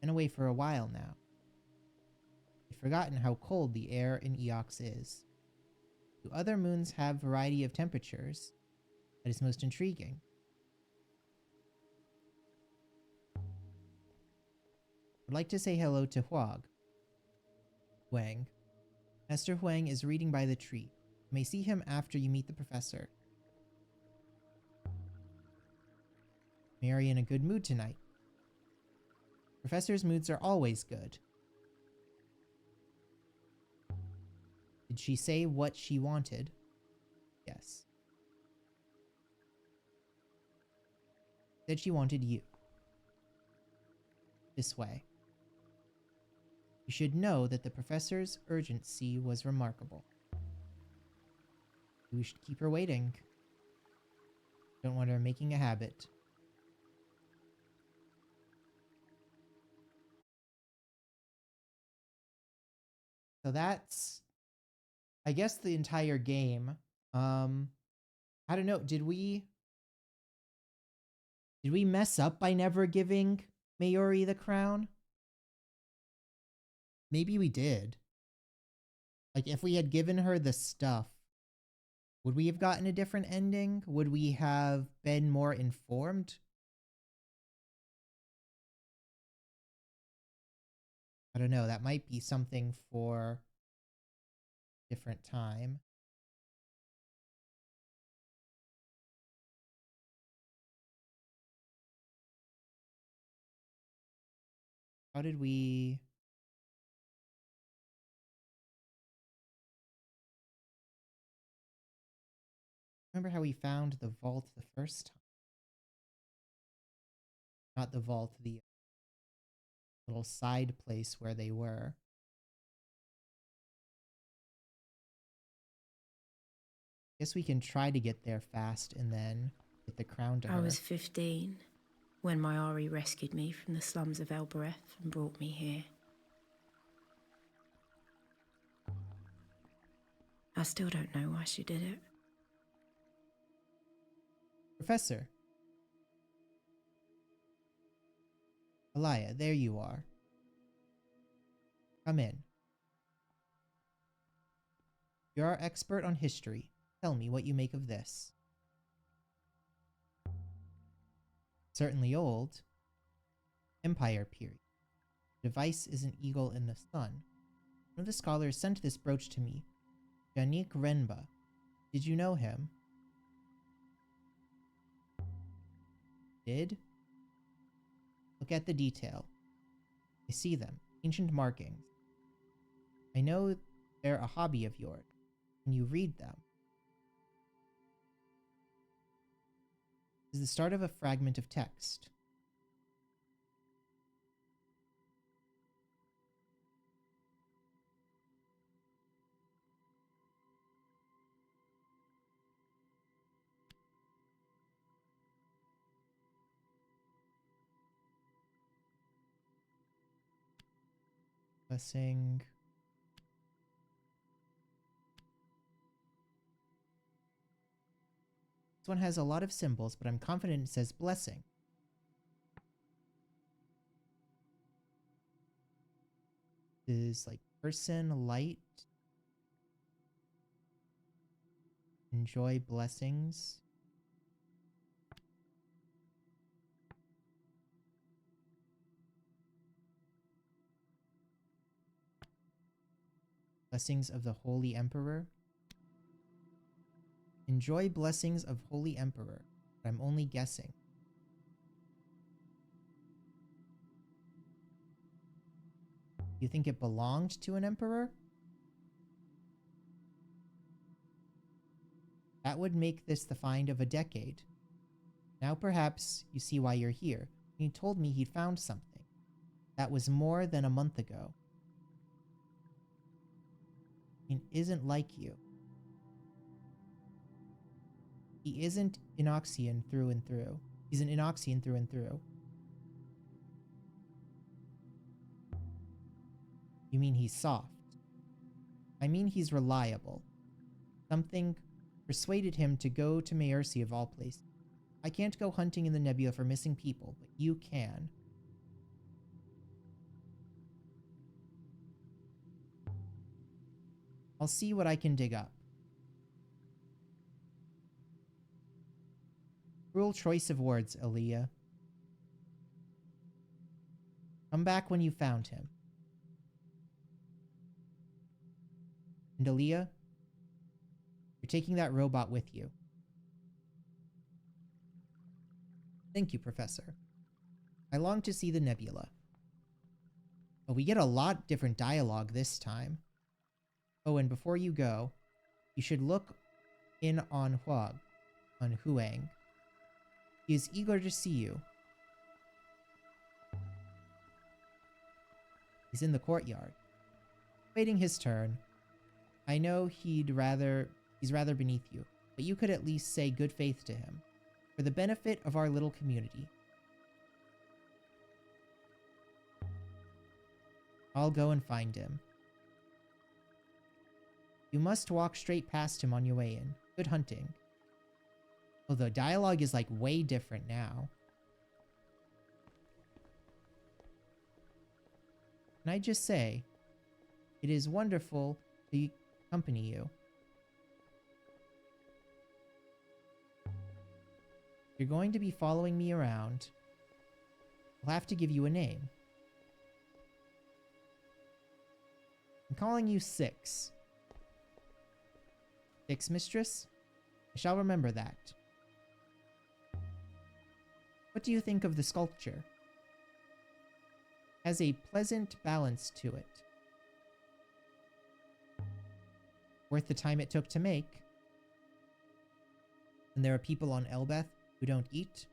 Been away for a while now. I've forgotten how cold the air in Eox is. Do other moons have variety of temperatures? That is most intriguing. Would like to say hello to Huang. Master Huang is reading by the tree. You may see him after you meet the professor. We are in a good mood tonight. Professor's moods are always good. Did she say what she wanted? Yes. Said she wanted you. This way. You should know that the professor's urgency was remarkable. We should keep her waiting. Don't want her making a habit. So that's, I guess, the entire game. I don't know. Did we mess up by never giving Mayuri the crown? Maybe we did. Like, if we had given her the stuff, would we have gotten a different ending? Would we have been more informed? I don't know. That might be something for a different time. How did we... Remember how we found the vault the first time? Not the vault, the little side place where they were. Guess we can try to get there fast and then get the crown to her. I was 15 when Mayuri rescued me from the slums of Elbereth and brought me here. I still don't know why she did it. Professor. Alaya, there you are. Come in. You're our expert on history. Tell me what you make of this. Certainly old. Empire period. The device is an eagle in the sun. One of the scholars sent this brooch to me. Janik Renba. Did you know him? Did? Look at the detail. I see them. Ancient markings. I know they're a hobby of yours. Can you read them? This is the start of a fragment of text. Blessing. This one has a lot of symbols, but I'm confident it says blessing. This is like person, light. Enjoy blessings. Blessings of the Holy Emperor. Enjoy blessings of Holy Emperor, but I'm only guessing. You think it belonged to an emperor? That would make this the find of a decade. Now perhaps you see why you're here. He told me he'd found something. That was more than a month ago. He isn't like you. He isn't Inoxian through and through. He's an Inoxian through and through. You mean he's soft? I mean he's reliable. Something persuaded him to go to Maercy of all places. I can't go hunting in the nebula for missing people, but you can. I'll see what I can dig up. Cruel choice of words, Aaliyah. Come back when you found him. And Aaliyah, you're taking that robot with you. Thank you, Professor. I long to see the nebula. But we get a lot different dialogue this time. Oh, and before you go, you should look in on Huang. He is eager to see you. He's in the courtyard, waiting his turn. I know he's rather beneath you, but you could at least say good faith to him, for the benefit of our little community. I'll go and find him. You must walk straight past him on your way in. Good hunting. Oh, the dialogue is like way different now. Can I just say, it is wonderful to accompany you. You're going to be following me around. I'll have to give you a name. I'm calling you Six. Six, mistress? I shall remember that. What do you think of the sculpture? Has a pleasant balance to it. Worth the time it took to make. And there are people on Elbeth who don't eat.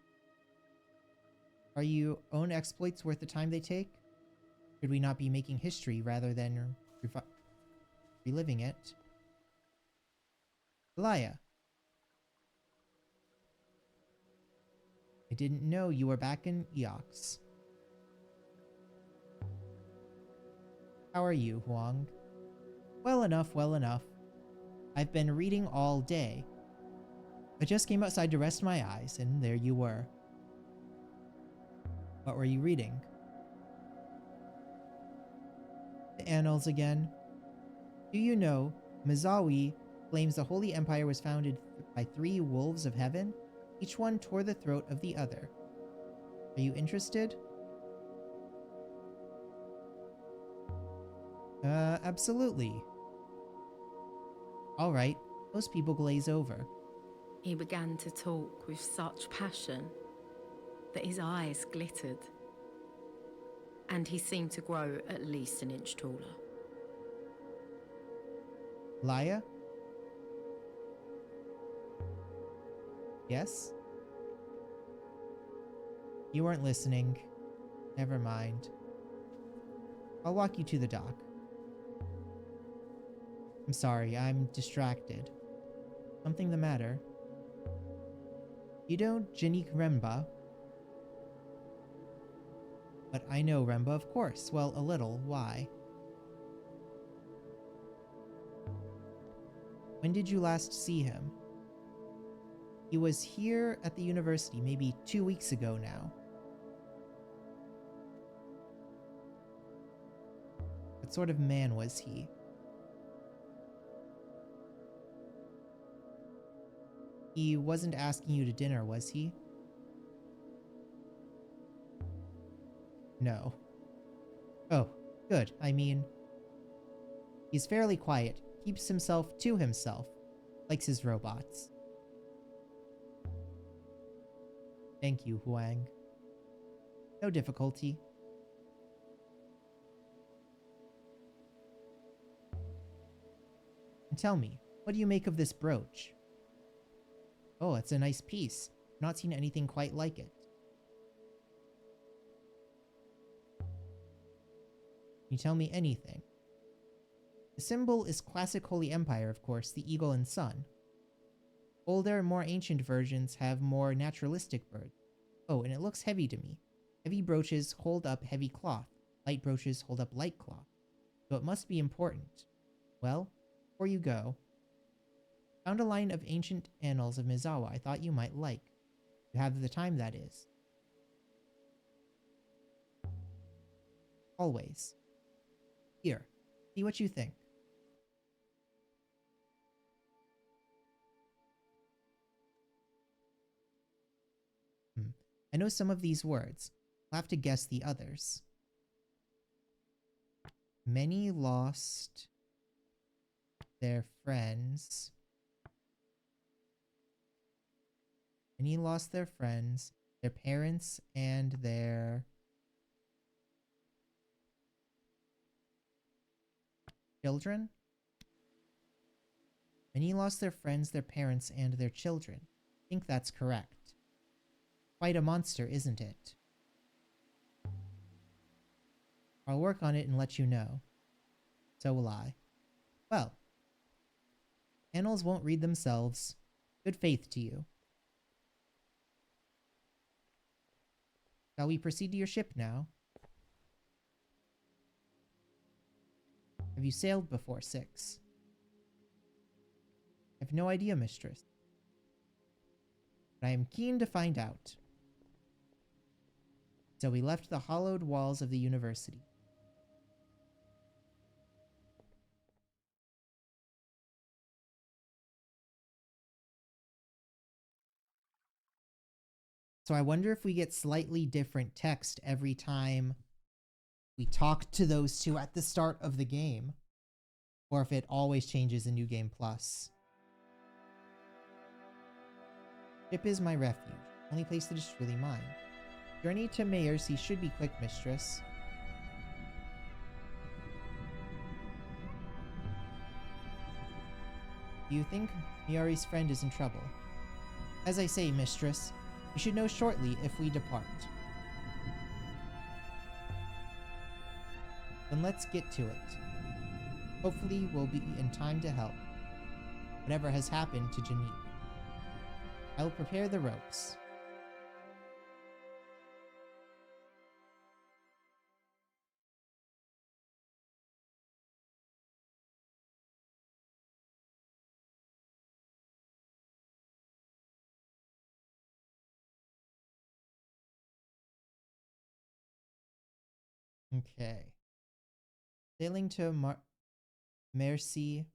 Are your own exploits worth the time they take? Should we not be making history rather than reliving it? Elia. I didn't know you were back in Eox. How are you, Huang? Well enough, well enough. I've been reading all day. I just came outside to rest my eyes, and there you were. What were you reading? The annals again. Do you know, Mizawi claims the Holy Empire was founded by 3 wolves of heaven? Each one tore the throat of the other. Are you interested? Absolutely. Alright, most people glaze over. He began to talk with such passion that his eyes glittered, and he seemed to grow at least an inch taller. Laya? Yes? You weren't listening. Never mind. I'll walk you to the dock. I'm sorry, I'm distracted. Something the matter? You don't Janik Remba? But I know Remba, of course. Well, a little. Why? When did you last see him? He was here at the university maybe 2 weeks ago now. What sort of man was he? He wasn't asking you to dinner, was he? No. Oh, good. I mean, he's fairly quiet, keeps himself to himself, likes his robots. Thank you, Huang. No difficulty. And tell me, what do you make of this brooch? Oh, it's a nice piece. I've not seen anything quite like it. Can you tell me anything? The symbol is classic Holy Empire, of course, the eagle and sun. Older, more ancient versions have more naturalistic birds. Oh, and it looks heavy to me. Heavy brooches hold up heavy cloth. Light brooches hold up light cloth. So it must be important. Well, before you go, found a line of ancient annals of Mizawa I thought you might like. You have the time, that is. Always. Here, see what you think. I know some of these words. I'll have to guess the others. Many lost their friends. Many lost their friends, their parents, and their children? Many lost their friends, their parents, and their children. I think that's correct. Quite a monster, isn't it? I'll work on it and let you know. So will I. Well, annals won't read themselves. Good faith to you. Shall we proceed to your ship now? Have you sailed before, Six? I have no idea, mistress. But I am keen to find out. So we left the hollowed walls of the university. So I wonder if we get slightly different text every time we talk to those two at the start of the game, or if it always changes in New Game Plus. Ship is my refuge, only place that is truly mine. Journey to Mayercy should be quick, mistress. Do you think Miari's friend is in trouble? As I say, mistress, we should know shortly if we depart. Then let's get to it. Hopefully we'll be in time to help. Whatever has happened to Janine. I will prepare the ropes. Okay. Sailing to Mercy,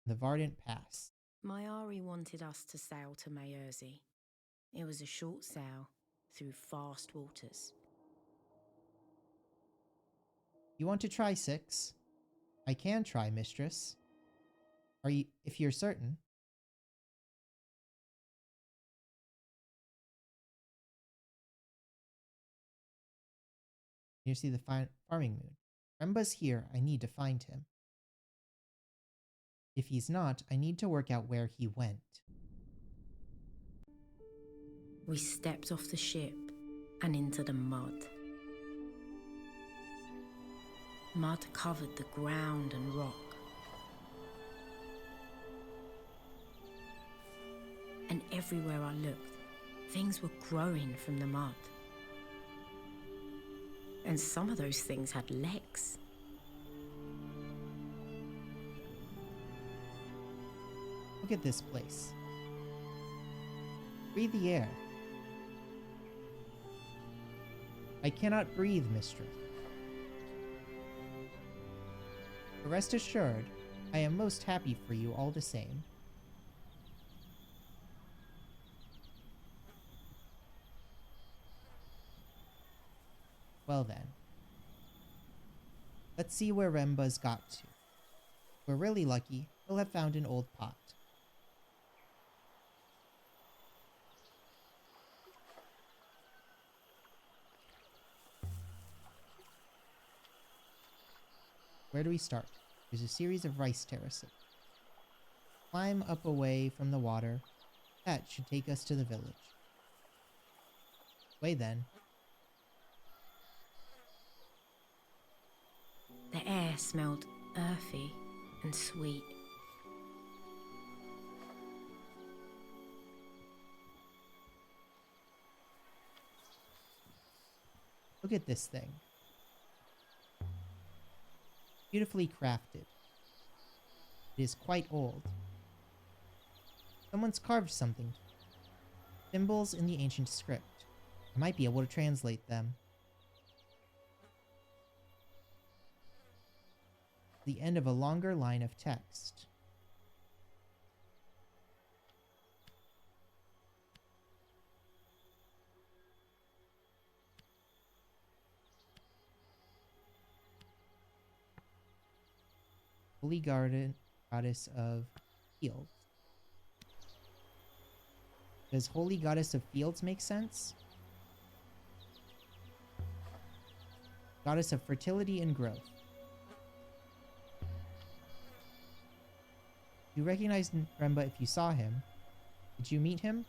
the Vardant Pass. Mayari wanted us to sail to Mayercy. It was a short sail through fast waters. You want to try, Six? I can try, mistress. Are you, if you're certain? You see the farming moon. Remba's here. I need to find him. If he's not, I need to work out where he went. We stepped off the ship and into the mud. Mud covered the ground and rock. And everywhere I looked, things were growing from the mud. And some of those things had legs. Look at this place. Breathe the air. I cannot breathe, mistress. But rest assured, I am most happy for you all the same. Well then. Let's see where Remba's got to. If we're really lucky, we'll have found an old pot. Where do we start? There's a series of rice terraces. Climb up away from the water. That should take us to the village. Way then. The air smelled earthy and sweet. Look at this thing. Beautifully crafted. It is quite old. Someone's carved something. Symbols in the ancient script. I might be able to translate them. The end of a longer line of text. Holy garden, goddess of fields. Does holy goddess of fields make sense? Goddess of fertility and growth. You recognized Remba if you saw him. Did you meet him?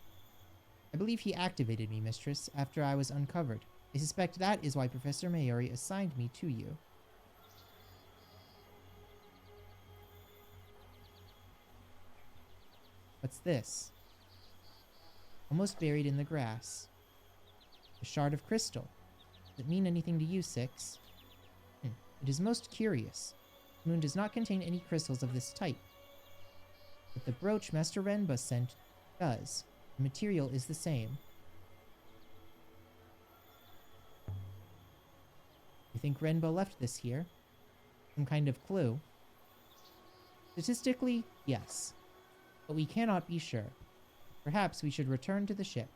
I believe he activated me, mistress, after I was uncovered. I suspect that is why Professor Mayuri assigned me to you. What's this? Almost buried in the grass. A shard of crystal. Does it mean anything to you, Six? It is most curious. The moon does not contain any crystals of this type. But the brooch Master Renba sent does. The material is the same. You think Renba left this here? Some kind of clue? Statistically, yes. But we cannot be sure. Perhaps we should return to the ship.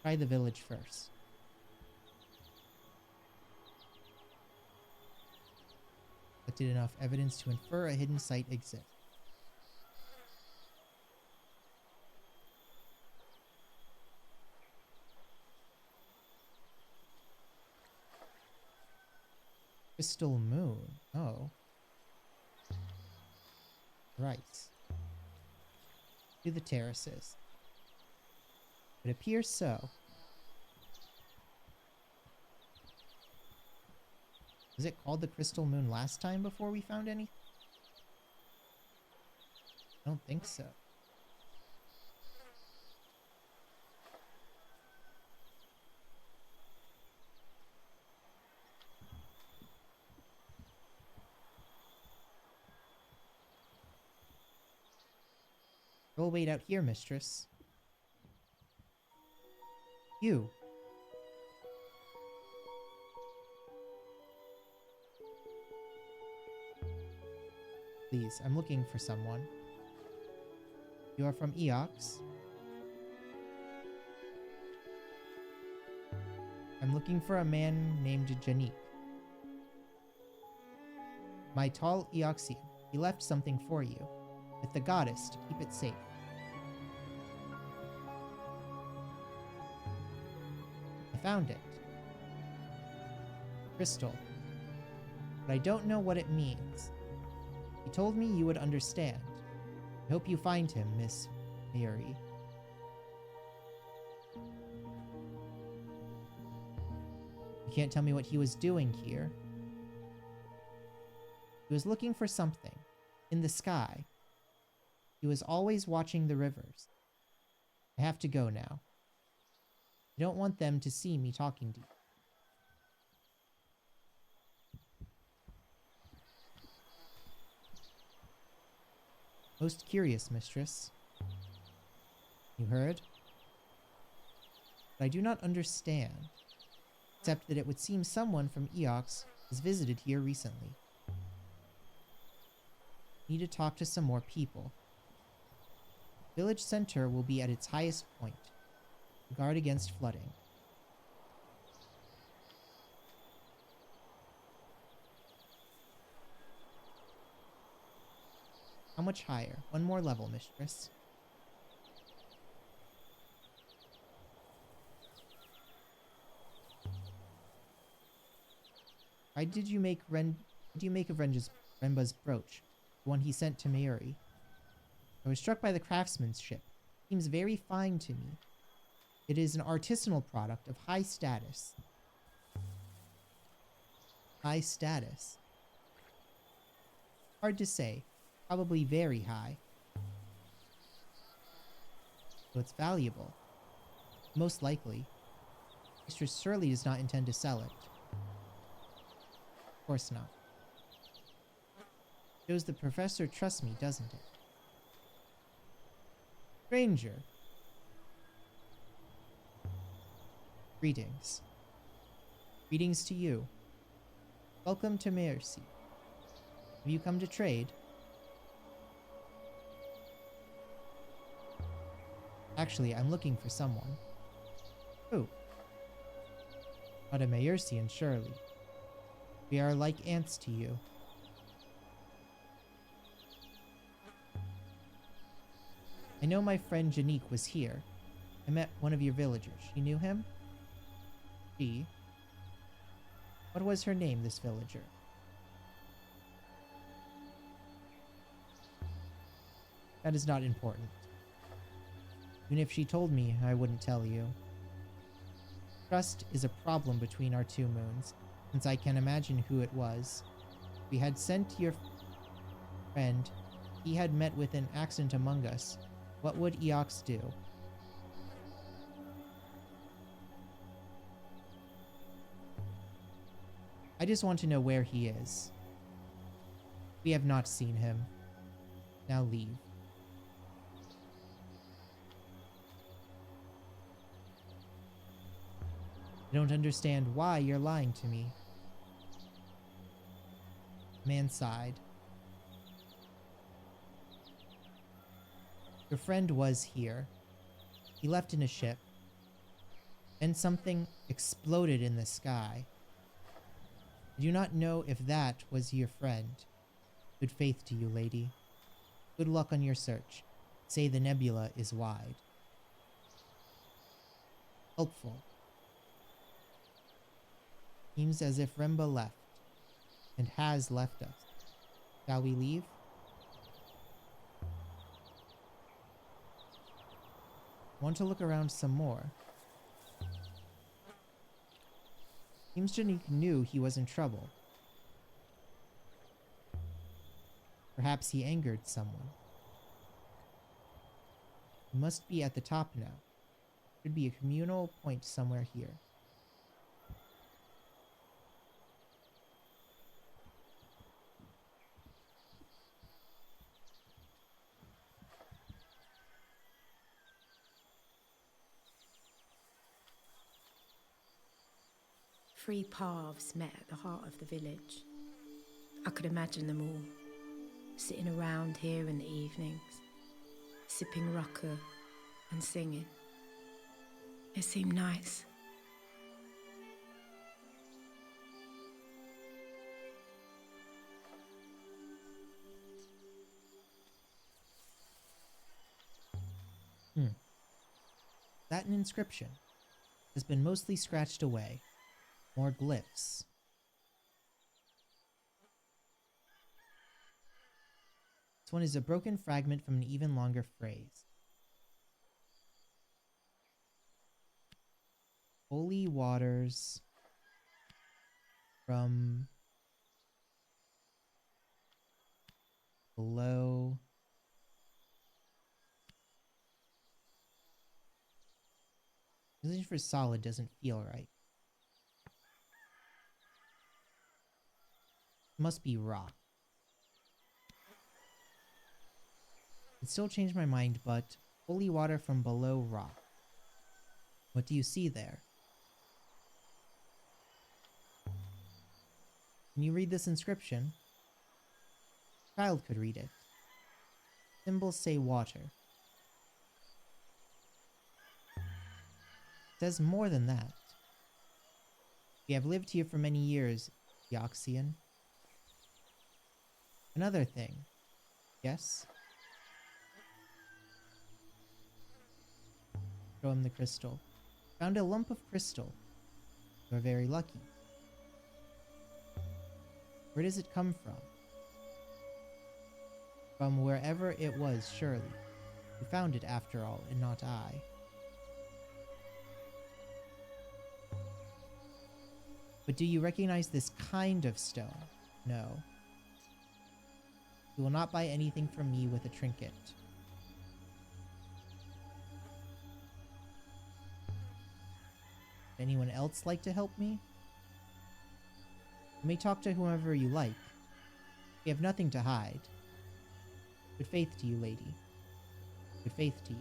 Try the village first. Collected enough evidence to infer a hidden site exists. Crystal moon. Oh. Right. To the terraces. It appears so. Was it called the Crystal Moon last time before we found any? I don't think so. We'll wait out here, mistress. You. Please, I'm looking for someone. You are from Eox? I'm looking for a man named Janik. My tall Eoxian. He left something for you. With the goddess to keep it safe. I found it. Crystal. But I don't know what it means. He told me you would understand. I hope you find him, Miss Mayuri. You can't tell me what he was doing here. He was looking for something. In the sky. He was always watching the rivers. I have to go now. I don't want them to see me talking to you. Most curious, mistress. You heard? But I do not understand. Except that it would seem someone from Eox has visited here recently. Need to talk to some more people. Village center will be at its highest point. Guard against flooding. How much higher? One more level, mistress. Why did you make what do you make of Renba's brooch? The one he sent to Mayuri? I was struck by the craftsmanship. It seems very fine to me. It is an artisanal product of high status. High status. Hard to say. Probably very high. So it's valuable. Most likely. Mistress surely does not intend to sell it. Of course not. Shows the professor trusts me, doesn't it? Stranger. Greetings. Greetings to you. Welcome to Mercy. Have you come to trade? Actually, I'm looking for someone. Who? Not a Mayursian, surely. We are like ants to you. I know my friend Janique was here. I met one of your villagers. You knew him? She? What was her name, this villager? That is not important. Even if she told me, I wouldn't tell you. Trust is a problem between our two moons, since I can imagine who it was. If we had sent your friend, he had met with an accident among us. What would Eox do? I just want to know where he is. We have not seen him. Now leave. I don't understand why you're lying to me. The man sighed. Your friend was here. He left in a ship. Then something exploded in the sky. I do not know if that was your friend. Good faith to you, lady. Good luck on your search. Say the nebula is wide. Helpful. Seems as if Remba left, and has left us. Shall we leave? Want to look around some more? Seems Janique knew he was in trouble. Perhaps he angered someone. He must be at the top now. Should be a communal point somewhere here. Three paths met at the heart of the village. I could imagine them all, sitting around here in the evenings, sipping rucker and singing. It seemed nice. That an inscription has been mostly scratched away. More glyphs. This one is a broken fragment from an even longer phrase. Holy waters from below Position for solid doesn't feel right. Must be rock. It still changed my mind, but holy water from below rock. What do you see there? Can you read this inscription? A child could read it. Symbols say water. It says more than that. We have lived here for many years, Eoxian. Another thing. Yes? Show him the crystal. Found a lump of crystal. You're very lucky. Where does it come from? From wherever it was, surely. You found it after all, and not I. But do you recognize this kind of stone? No. You will not buy anything from me with a trinket. Would anyone else like to help me? You may talk to whomever you like. We have nothing to hide. Good faith to you, lady. Good faith to you.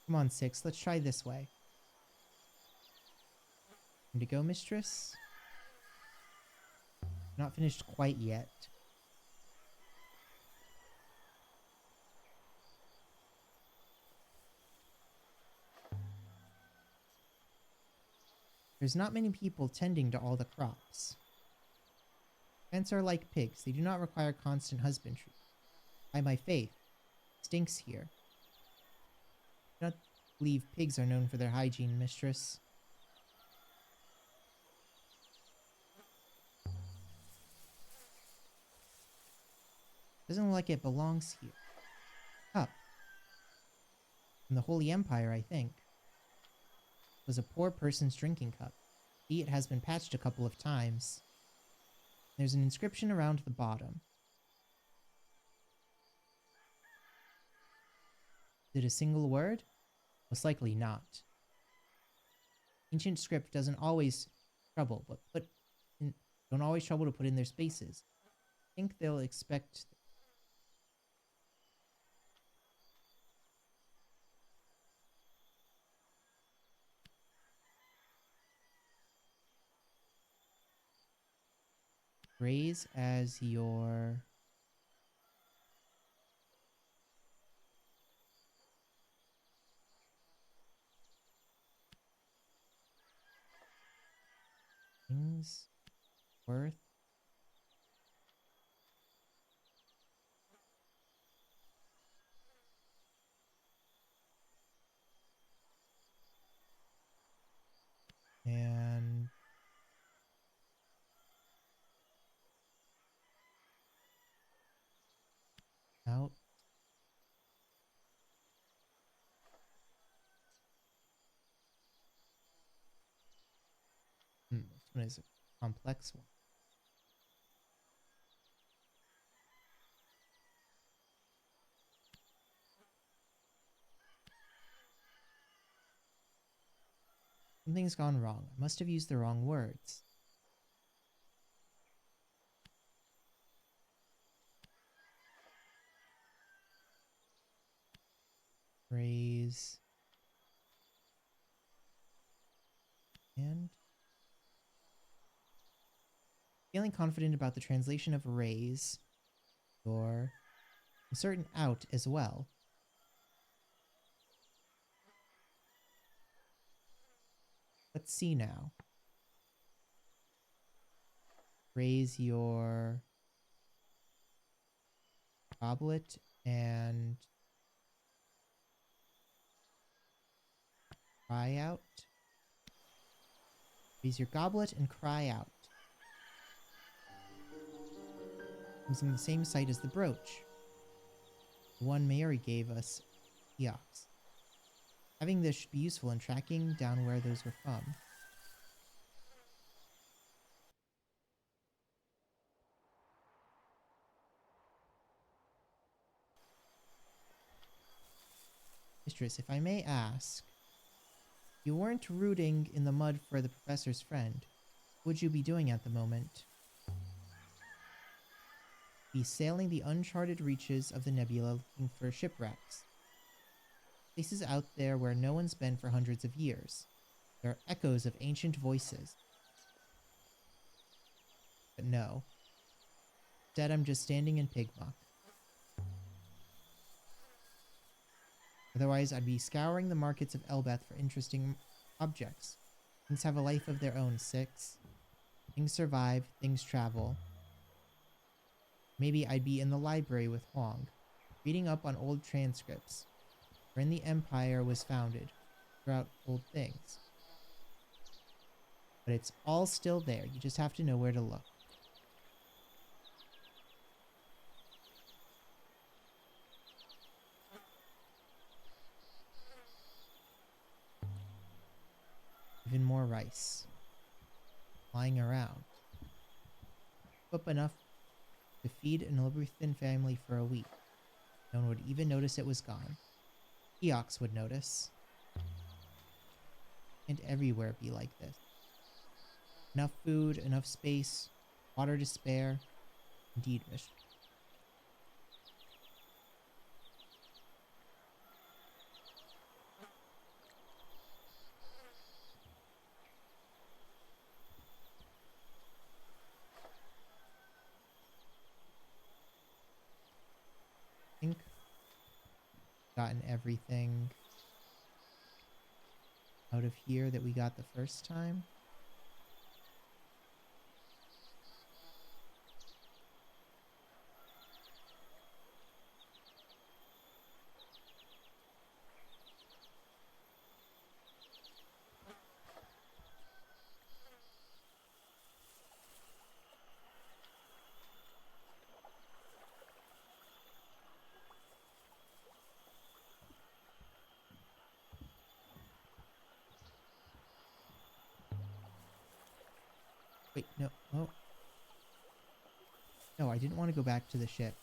Come on, Six, let's try this way. Time to go, mistress? Not finished quite yet. There's not many people tending to all the crops. Plants are like pigs. They do not require constant husbandry. By my faith, stinks here. I do not believe pigs are known for their hygiene, mistress. Doesn't look like it belongs here. Cup. From the Holy Empire, I think. It was a poor person's drinking cup. See, it has been patched a couple of times. There's an inscription around the bottom. Is it a single word? Most likely not. Ancient script doesn't always trouble, but don't always trouble to put in their spaces. I think they'll expect. Raise as your things worth. And out. This one is a complex one. Something's gone wrong. I must have used the wrong words. Raise. And feeling confident about the translation of raise, or insert an out as well. Let's see now. Raise your goblet and cry out. Raise your goblet and cry out. Using the same site as the brooch. The one Mary gave us, Eox. Having this should be useful in tracking down where those were from. Mistress, if I may ask, you weren't rooting in the mud for the professor's friend. What would you be doing at the moment? Be sailing the uncharted reaches of the nebula looking for shipwrecks. Places out there where no one's been for hundreds of years. There are echoes of ancient voices. But no. Instead, I'm just standing in pig muck. Otherwise, I'd be scouring the markets of Elbeth for interesting objects. Things have a life of their own, Six. Things survive, things travel. Maybe I'd be in the library with Huang, reading up on old transcripts, when the Empire was founded, throughout old things. But it's all still there, you just have to know where to look. Even more rice. Lying around. Up enough to feed an Ilbrithan family for a week. No one would even notice it was gone. Eox would notice. And everywhere be like this. Enough food, enough space, water to spare. Indeed, mistress. gotten everything out of here that we got the first time. Wait, no. Oh. No, I didn't want to go back to the ship.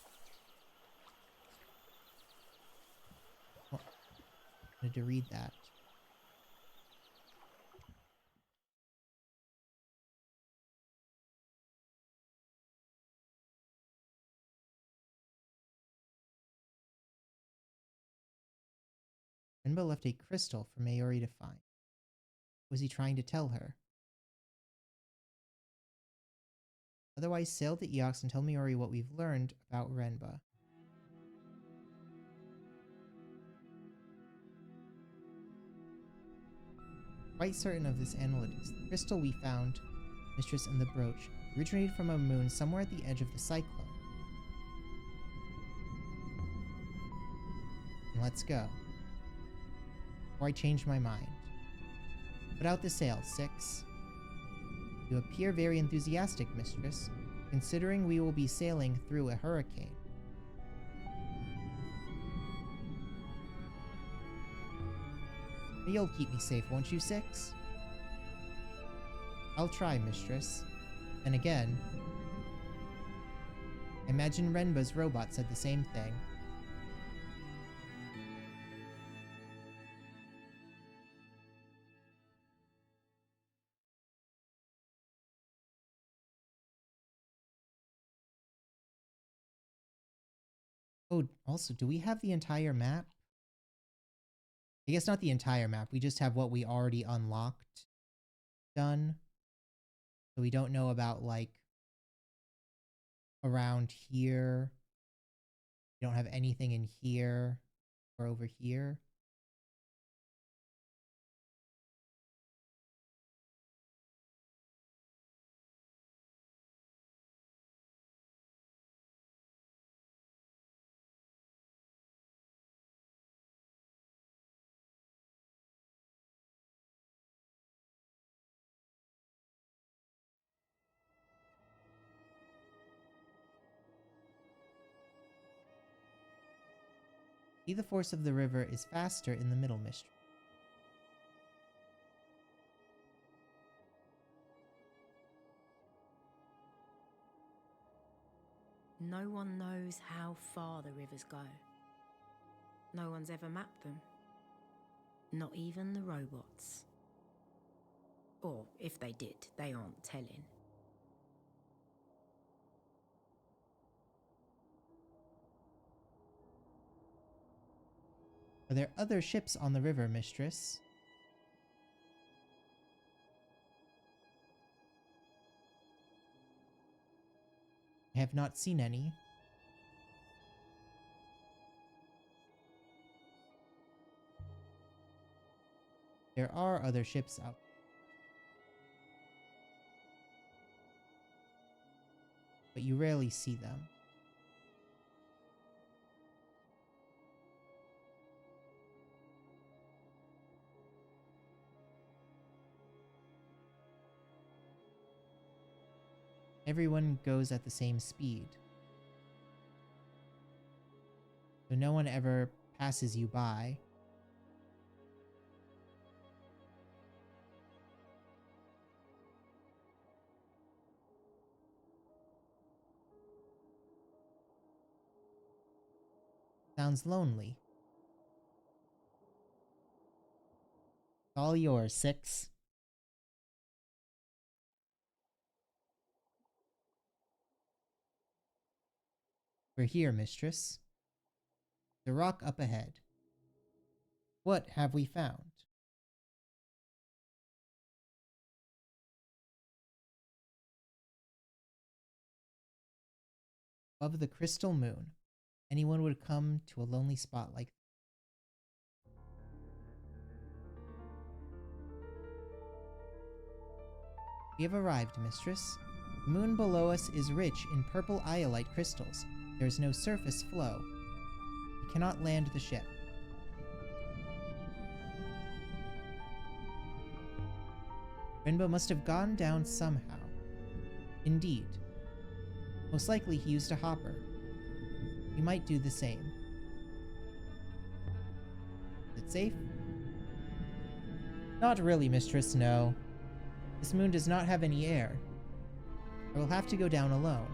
Oh, I wanted to read that. Renba left a crystal for Maori to find. Was he trying to tell her? Otherwise, sail to Eox and tell Maori what we've learned about Renba. Quite certain of this analytics. The crystal we found, Mistress, and the brooch originated from a moon somewhere at the edge of the cyclone. And let's go. Before I change my mind. Put out the sail, 6. You appear very enthusiastic, Mistress, considering we will be sailing through a hurricane. You'll keep me safe, won't you, 6? I'll try, Mistress. And again, I imagine Renba's robot said the same thing. Oh, also, do we have the entire map? I guess not the entire map. We just have what we already unlocked done. So we don't know about, like, around here. We don't have anything in here or over here. See, the force of the river is faster in the middle, Mistress. No one knows how far the rivers go. No one's ever mapped them. Not even the robots. Or if they did, they aren't telling. Are there other ships on the river, Mistress? I have not seen any. There are other ships out. But you rarely see them. Everyone goes at the same speed. So no one ever passes you by. Sounds lonely. All yours, 6. We're here, Mistress. The rock up ahead. What have we found? Above the crystal moon, anyone would come to a lonely spot like We have arrived, mistress. The moon below us is rich in purple iolite crystals. There is no surface flow. We cannot land the ship. Rainbow must have gone down somehow. Indeed. Most likely he used a hopper. We might do the same. Is it safe? Not really, mistress, no. This moon does not have any air. I will have to go down alone.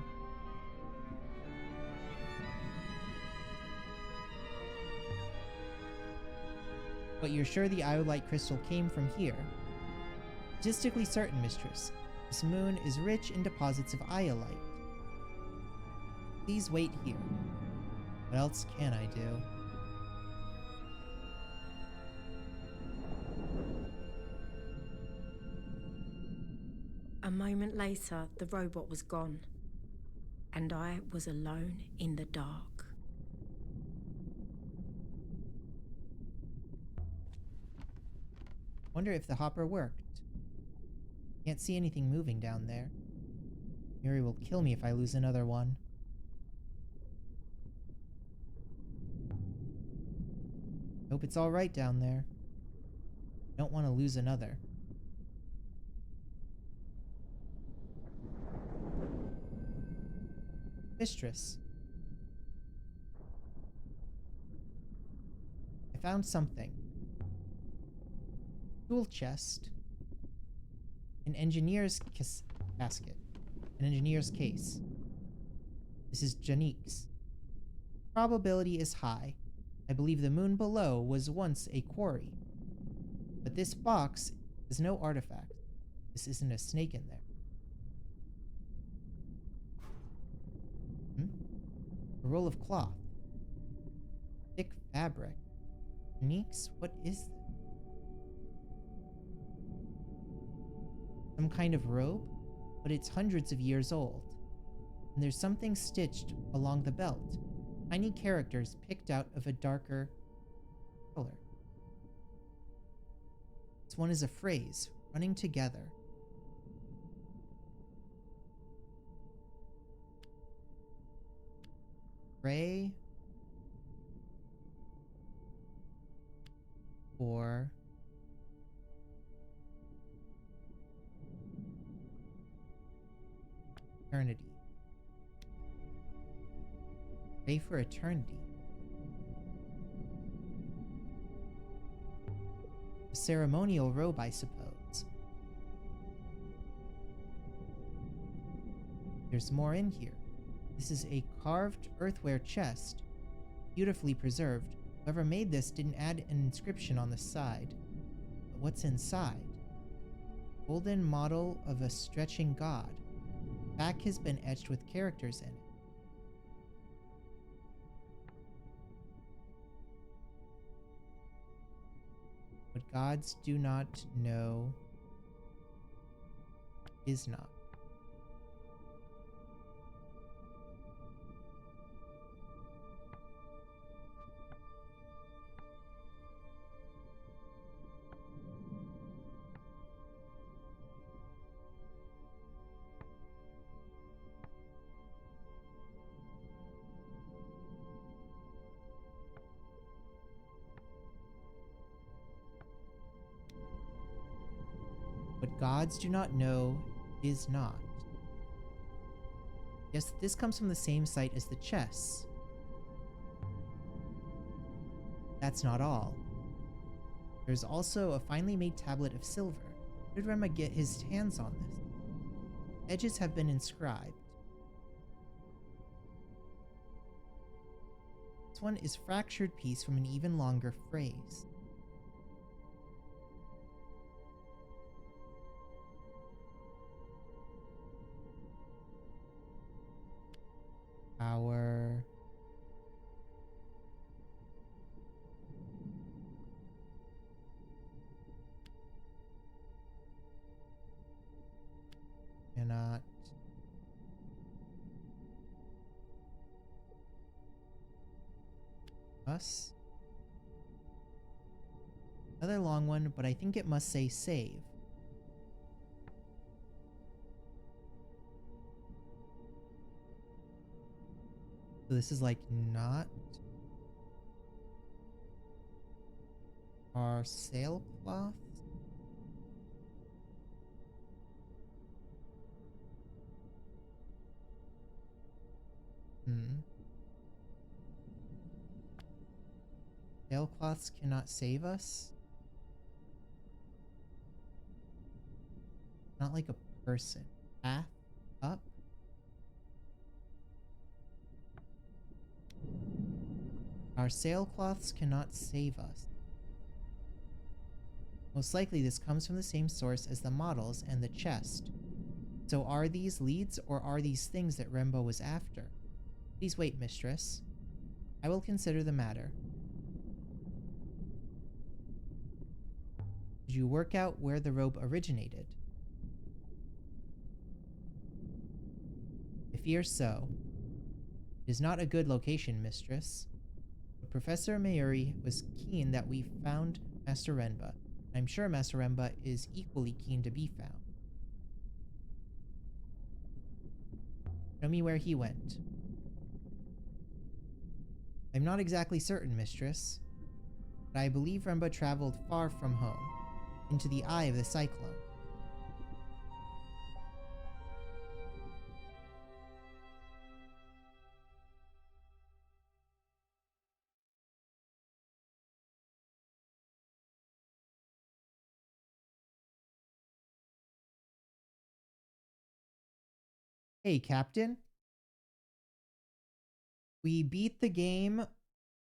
But you're sure the iolite crystal came from here? Statistically certain, mistress. This moon is rich in deposits of iolite. Please wait here. What else can I do? A moment later, the robot was gone, and I was alone in the dark. Wonder if the hopper worked. Can't see anything moving down there. Mary will kill me if I lose another one. Hope it's all right down there. Don't want to lose another. Mistress. I found something. Tool chest. An engineer's casket. An engineer's case. This is Janique's. Probability is high. I believe the moon below was once a quarry. But this box is no artifact. This isn't a snake in there. A roll of cloth. Thick fabric. Janique's? What is this? Some kind of robe? But it's hundreds of years old. And there's something stitched along the belt. Tiny characters picked out of a darker color. This one is a phrase, running together. Pray for eternity. Pray for eternity. A ceremonial robe, I suppose. There's more in here. This is a carved earthenware chest, beautifully preserved. Whoever made this didn't add an inscription on the side. But what's inside? Golden model of a stretching god. Back has been etched with characters in it. What gods do not know is not. What gods do not know is not. Yes, this comes from the same site as the chess. That's not all. There's also a finely made tablet of silver. How did Rema get his hands on this? Edges have been inscribed. This one is fractured piece from an even longer phrase. Power. Cannot. Us. Another long one, but I think it must say save. So this is like not our sailcloths. Sailcloths cannot save us. Not like a person. Path up. Our sailcloths cannot save us. Most likely this comes from the same source as the models and the chest. So are these leads or are these things that Rembo was after? Please wait, mistress. I will consider the matter. Did you work out where the robe originated? I fear so. It is not a good location, mistress. But Professor Mayuri was keen that we found Master Renba. I'm sure Master Renba is equally keen to be found. Show me where he went. I'm not exactly certain, mistress, but I believe Renba traveled far from home, into the eye of the cyclone. Hey, Captain. We beat the game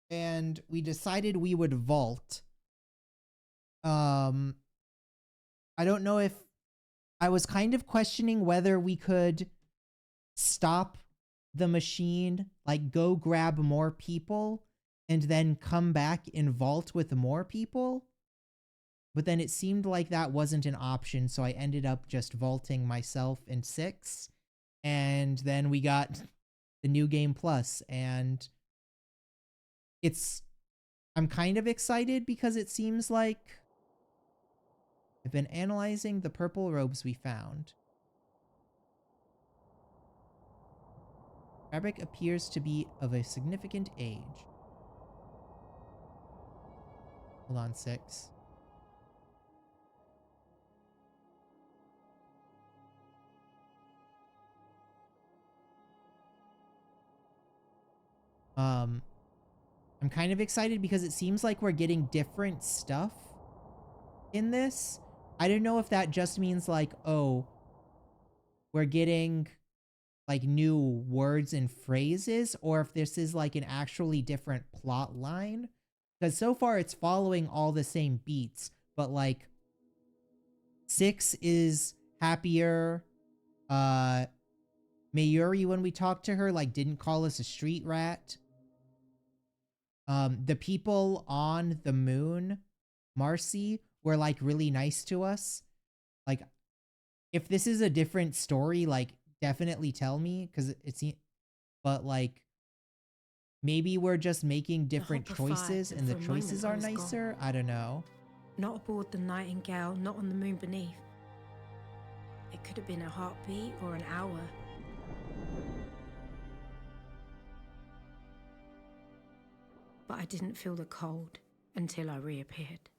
and we decided we would vault. I don't know if I was kind of questioning whether we could stop the machine, like go grab more people and then come back and vault with more people. But then it seemed like that wasn't an option, so I ended up just vaulting myself and 6. And then we got the new game plus, and I'm kind of excited because it seems like I've been analyzing the purple robes we found. Fabric appears to be of a significant age. Hold on, 6. I'm kind of excited because it seems like we're getting different stuff in this. I don't know if that just means like, oh, we're getting like new words and phrases, or if this is like an actually different plot line. Because so far it's following all the same beats, but like 6 is happier. Mayuri, when we talked to her, like didn't call us a street rat. The people on the moon, Marcy, were like really nice to us. Like, if this is a different story, like definitely tell me, because it's, but like maybe we're just making different choices and the choices are nicer. I don't know. Not aboard the Nightingale, not on the moon beneath. It could have been a heartbeat or an hour. But I didn't feel the cold until I reappeared.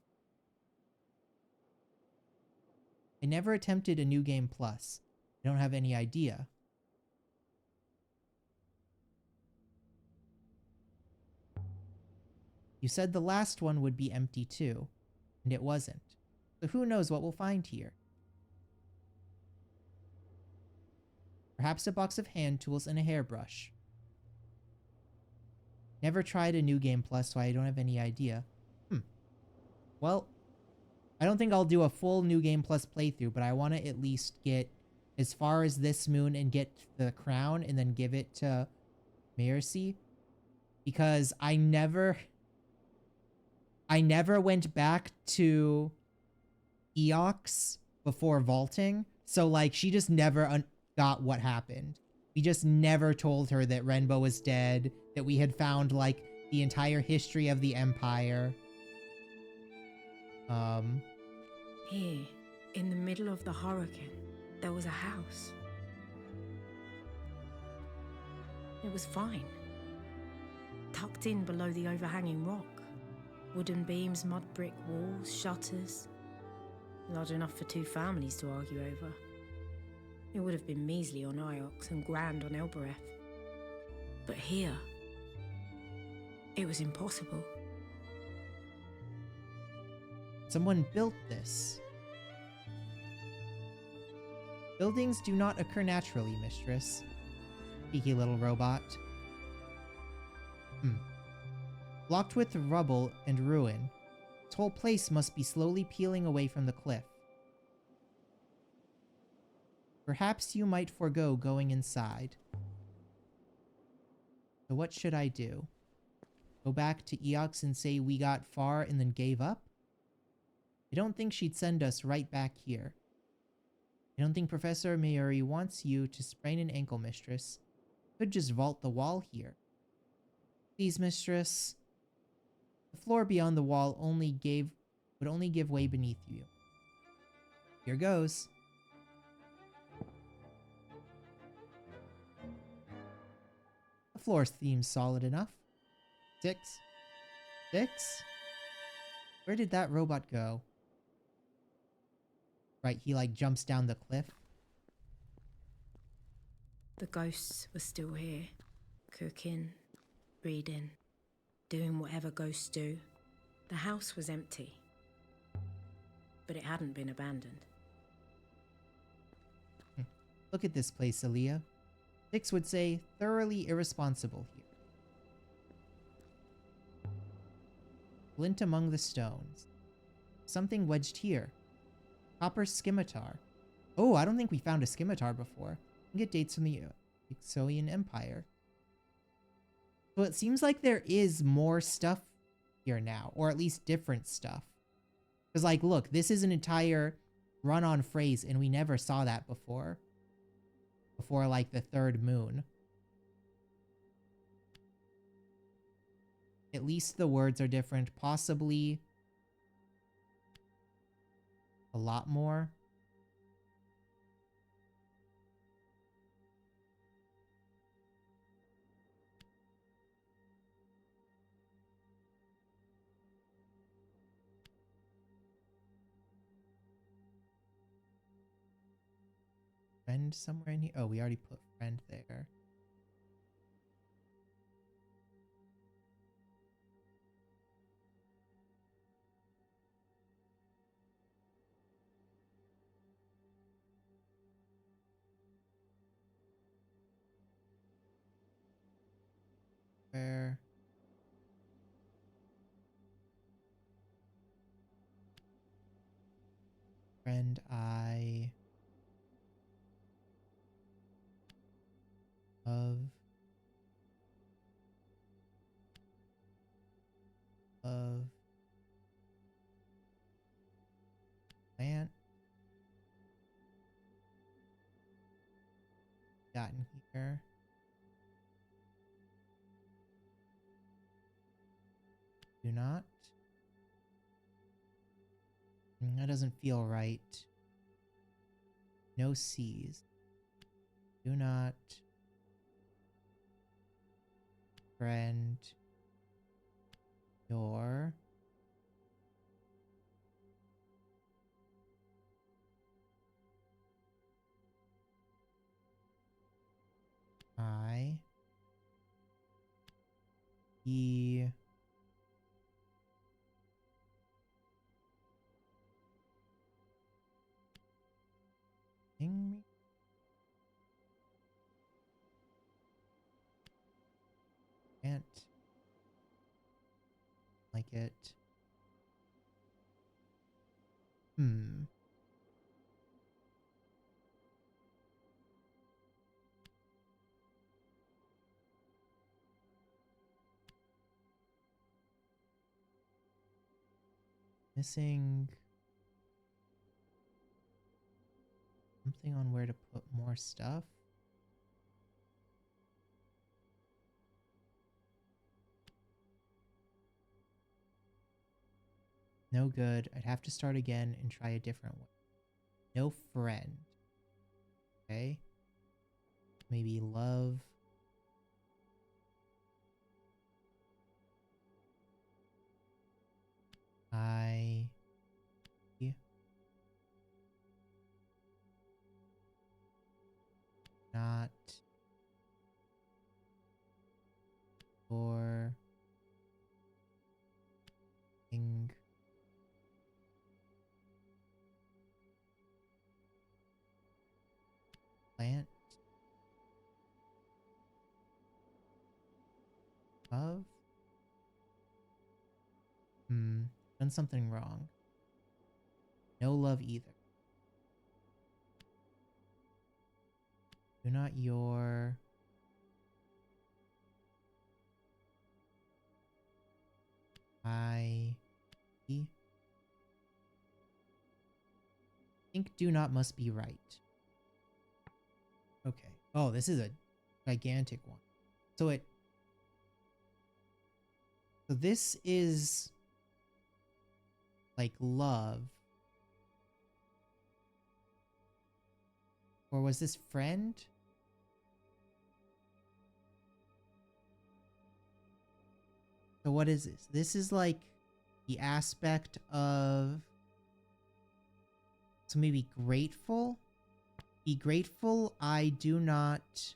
I never attempted a new game plus. I don't have any idea. You said the last one would be empty too, and it wasn't. So who knows what we'll find here? Perhaps a box of hand tools and a hairbrush. Never tried a new game plus, so I don't have any idea. Well, I don't think I'll do a full new game plus playthrough, but I want to at least get as far as this moon and get the crown and then give it to Mercy. Because I never went back to Eox before vaulting. So like she just never got what happened. We just never told her that Renbo was dead, that we had found like the entire history of the Empire. Here, in the middle of the hurricane, there was a house. It was fine. tucked in below the overhanging rock. Wooden beams, mud brick walls, shutters. Large enough for 2 families to argue over. It would have been measly on Iox and grand on Elbereth. But here, it was impossible. Someone built this. Buildings do not occur naturally, mistress. Cheeky little robot. Blocked with rubble and ruin, this whole place must be slowly peeling away from the cliff. Perhaps you might forego going inside. So what should I do? Go back to Eox and say we got far and then gave up? I don't think she'd send us right back here. I don't think Professor Mayuri wants you to sprain an ankle, mistress. Could just vault the wall here. Please, mistress. The floor beyond the wall would only give way beneath you. Here goes. The floor seems solid enough. 6. 6? Where did that robot go? Right, he like jumps down the cliff. The ghosts were still here, cooking, reading, doing whatever ghosts do. The house was empty, but it hadn't been abandoned. Look at this place, Aaliyah. Six would say thoroughly irresponsible here. Glint among the stones. Something wedged here. Copper scimitar. Oh, I don't think we found a scimitar before. I think it dates from the Ixoian Empire. So it seems like there is more stuff here now, or at least different stuff. Because like, look, this is an entire run-on phrase, and we never saw that before. Before like the third moon. At least the words are different, possibly a lot more. Friend somewhere in here? Oh, we already put friend there. Where? Friend I of plant gotten here. Do not. That doesn't feel right. No C's. Do not. Friend. Your. I. E. Me? Can't like it. Missing something on where to put more stuff. No good. I'd have to start again and try a different one. No friend. Okay. Maybe love. not your thing. Plant of done something wrong. No love either. Do not your I think do not must be right. Okay. Oh, this is a gigantic one. So this is like love. Or was this friend? So what is this? This is like the aspect of, so maybe grateful? Be grateful I do not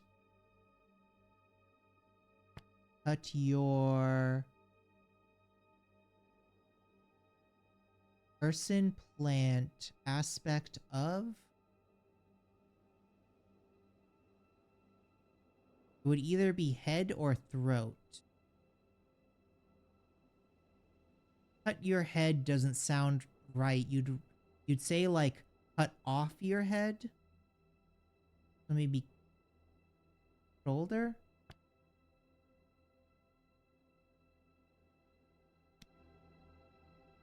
cut your person, plant, aspect of. It would either be head or throat. Cut your head doesn't sound right. You'd say like cut off your head. So maybe shoulder.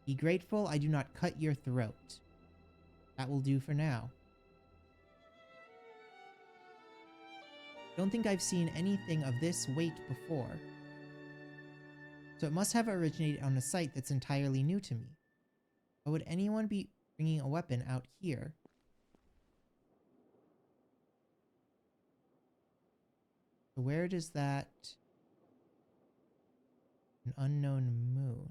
Be grateful I do not cut your throat. That will do for now. Don't think I've seen anything of this weight before. So it must have originated on a site that's entirely new to me. Why would anyone be bringing a weapon out here? So where does that... An unknown moon.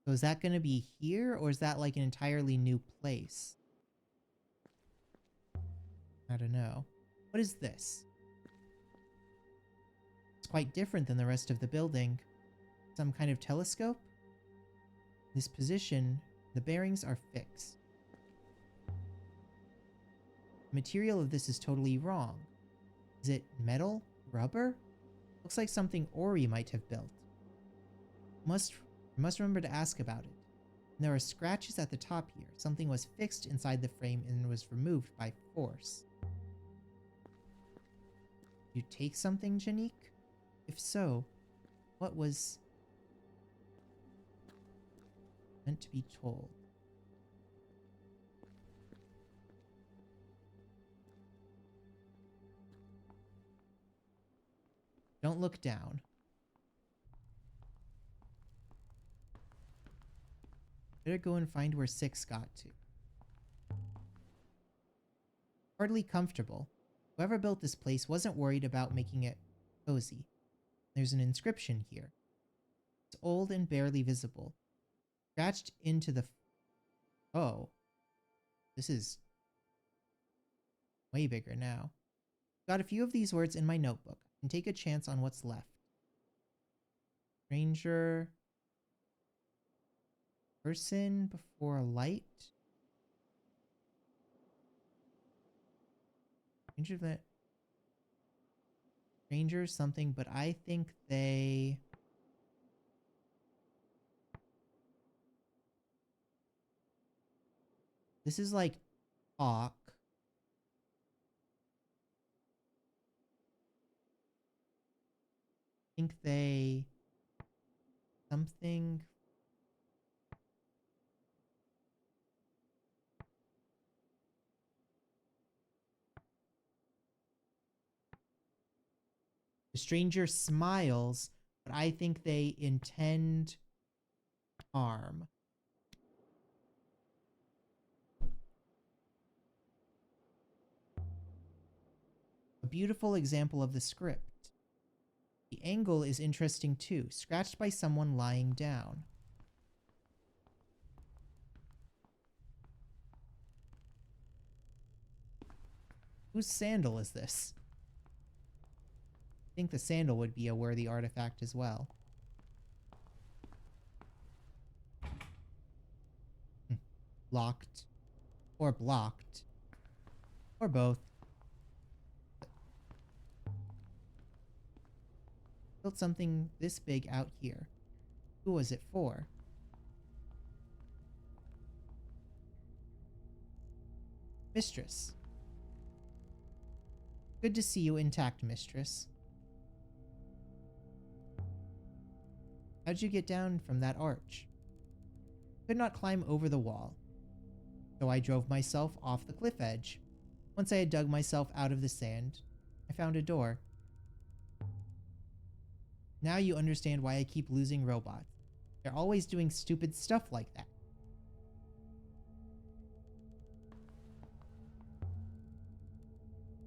So is that going to be here, or is that like an entirely new place? I don't know. What is this? It's quite different than the rest of the building. Some kind of telescope? This position, the bearings are fixed. The material of this is totally wrong. Is it metal? Rubber? Looks like something Ori might have built. Must remember to ask about it. And there are scratches at the top here. Something was fixed inside the frame and was removed by force. You take something, Janique? If so, what was meant to be told? Don't look down. Better go and find where 6 got to. Hardly comfortable. Whoever built this place wasn't worried about making it cozy. There's an inscription here. It's old and barely visible. Scratched into the... Oh. This is way bigger now. Got a few of these words in my notebook and take a chance on what's left. Stranger... Person before a light? Stranger that... Stranger something, but I think they... This is like talk. I think they... Something... The stranger smiles, but I think they intend harm. A beautiful example of the script. The angle is interesting too, scratched by someone lying down. Whose sandal is this? I think the sandal would be a worthy artifact as well. Locked. Or blocked. Or both. Built something this big out here. Who was it for? Mistress. Good to see you intact, mistress. How'd you get down from that arch? Could not climb over the wall, so I drove myself off the cliff edge. Once I had dug myself out of the sand, I found a door. Now you understand why I keep losing robots. They're always doing stupid stuff like that.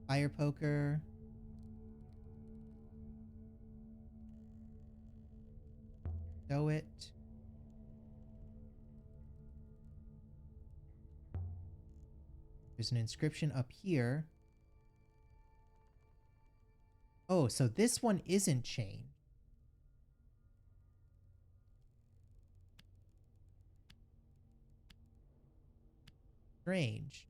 Fire poker. Show it. There's an inscription up here. Oh, so this one isn't chained. Strange.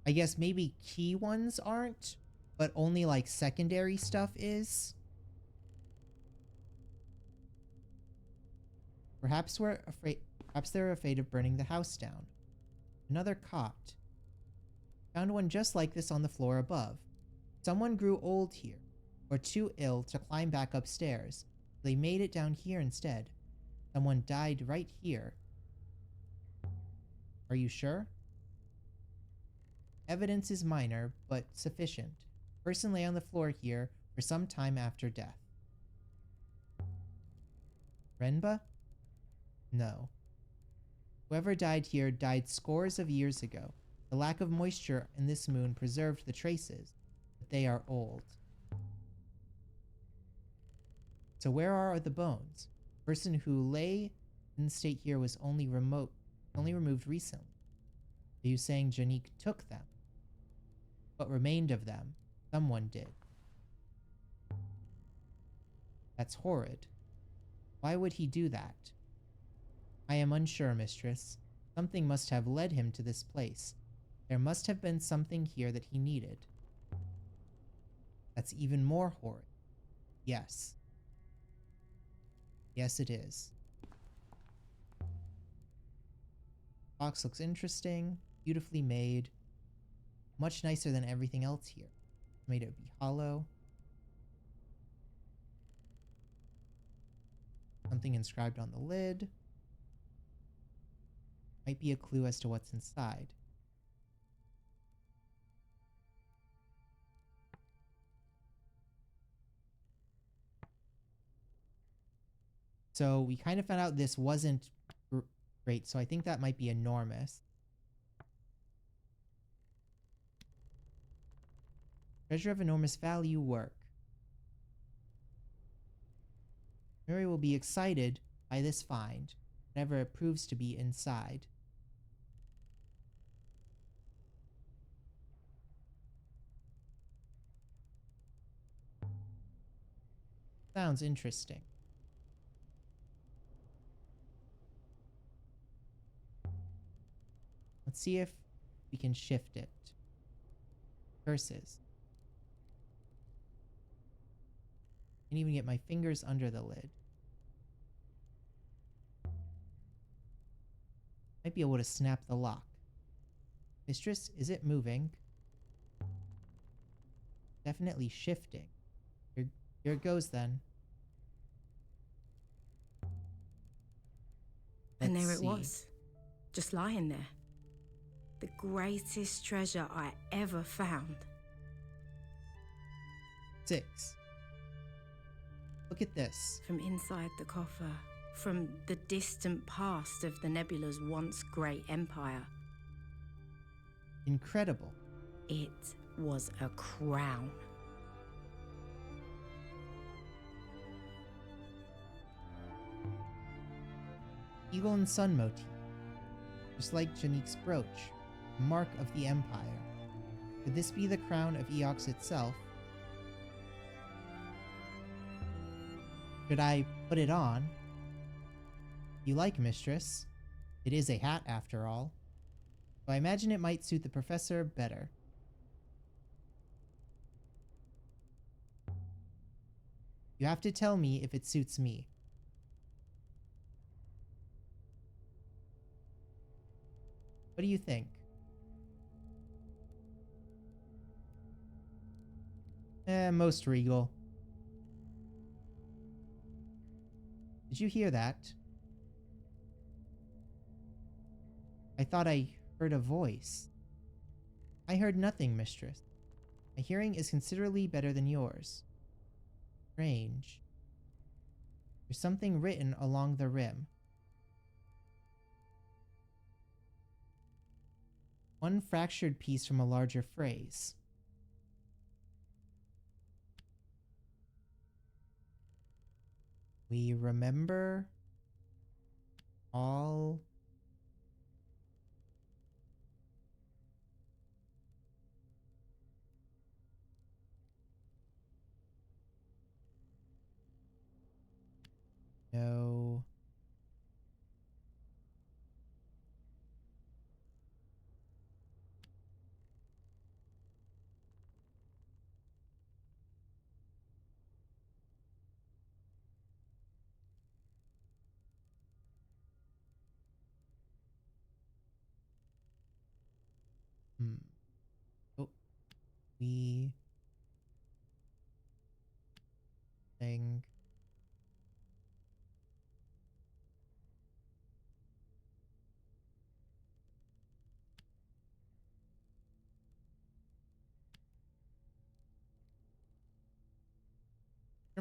I guess maybe key ones aren't, but only like secondary stuff is. Perhaps they're afraid of burning the house down. Another cot. Found one just like this on the floor above. Someone grew old here, or too ill to climb back upstairs. They made it down here instead. Someone died right here. Are you sure? Evidence is minor, but sufficient. Person lay on the floor here for some time after death. Renba? No. Whoever died here died scores of years ago. The lack of moisture in this moon preserved the traces, but they are old. So where are the bones? The person who lay in the state here was only removed recently. Are you saying Janique took them? What remained of them, someone did. That's horrid. Why would he do that? I am unsure, mistress. Something must have led him to this place. There must have been something here that he needed. That's even more horrid. Yes. Yes, it is. Box looks interesting, beautifully made. Much nicer than everything else here. Made it be hollow. Something inscribed on the lid. Might be a clue as to what's inside. So we kind of found out this wasn't great, so I think that might be enormous. Treasure of enormous value work. Mary will be excited by this find, whatever it proves to be inside. Sounds interesting. Let's see if we can shift it. Curses. Can't even get my fingers under the lid. Might be able to snap the lock. Mistress, is it moving? Definitely shifting. Here it goes then. And there Let's it see. was, just lying there. The greatest treasure I ever found. 6. Look at this. From inside the coffer, from the distant past of the nebula's once great empire. Incredible. It was a crown. Eagle and sun motif. Just like Janique's brooch. A mark of the Empire. Could this be the crown of Eox itself? Should I put it on? You like, mistress. It is a hat, after all. So I imagine it might suit the professor better. You have to tell me if it suits me. What do you think? Most regal. Did you hear that? I thought I heard a voice. I heard nothing, mistress. My hearing is considerably better than yours. Strange. There's something written along the rim. One fractured piece from a larger phrase. We remember all no. Oh, we think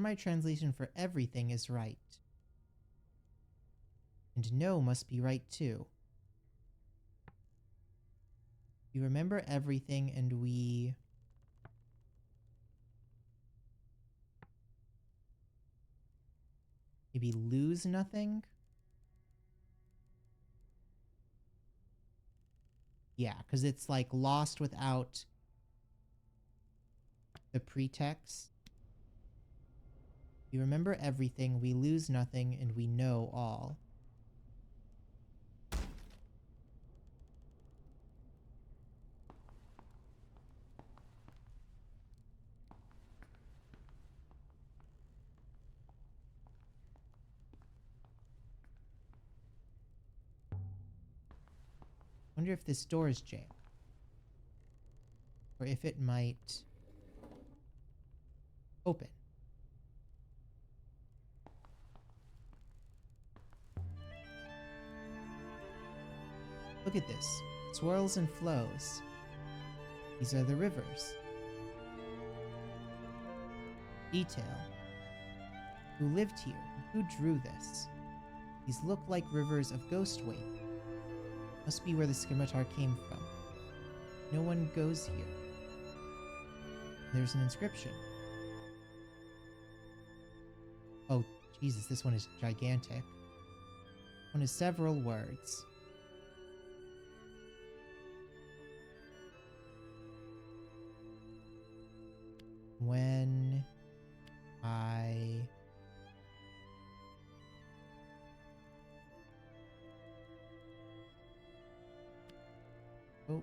my translation for everything is right. And no must be right too. We remember everything and we maybe lose nothing? Yeah, because it's like lost without the pretext. We remember everything, we lose nothing, and we know all. Wonder if this door is jammed. Or if it might open. Look at this. Swirls and flows. These are the rivers. Detail. Who lived here? Who drew this? These look like rivers of ghost weight. Must be where the scimitar came from. No one goes here. There's an inscription. Oh, Jesus, this one is gigantic. One is several words. When I oh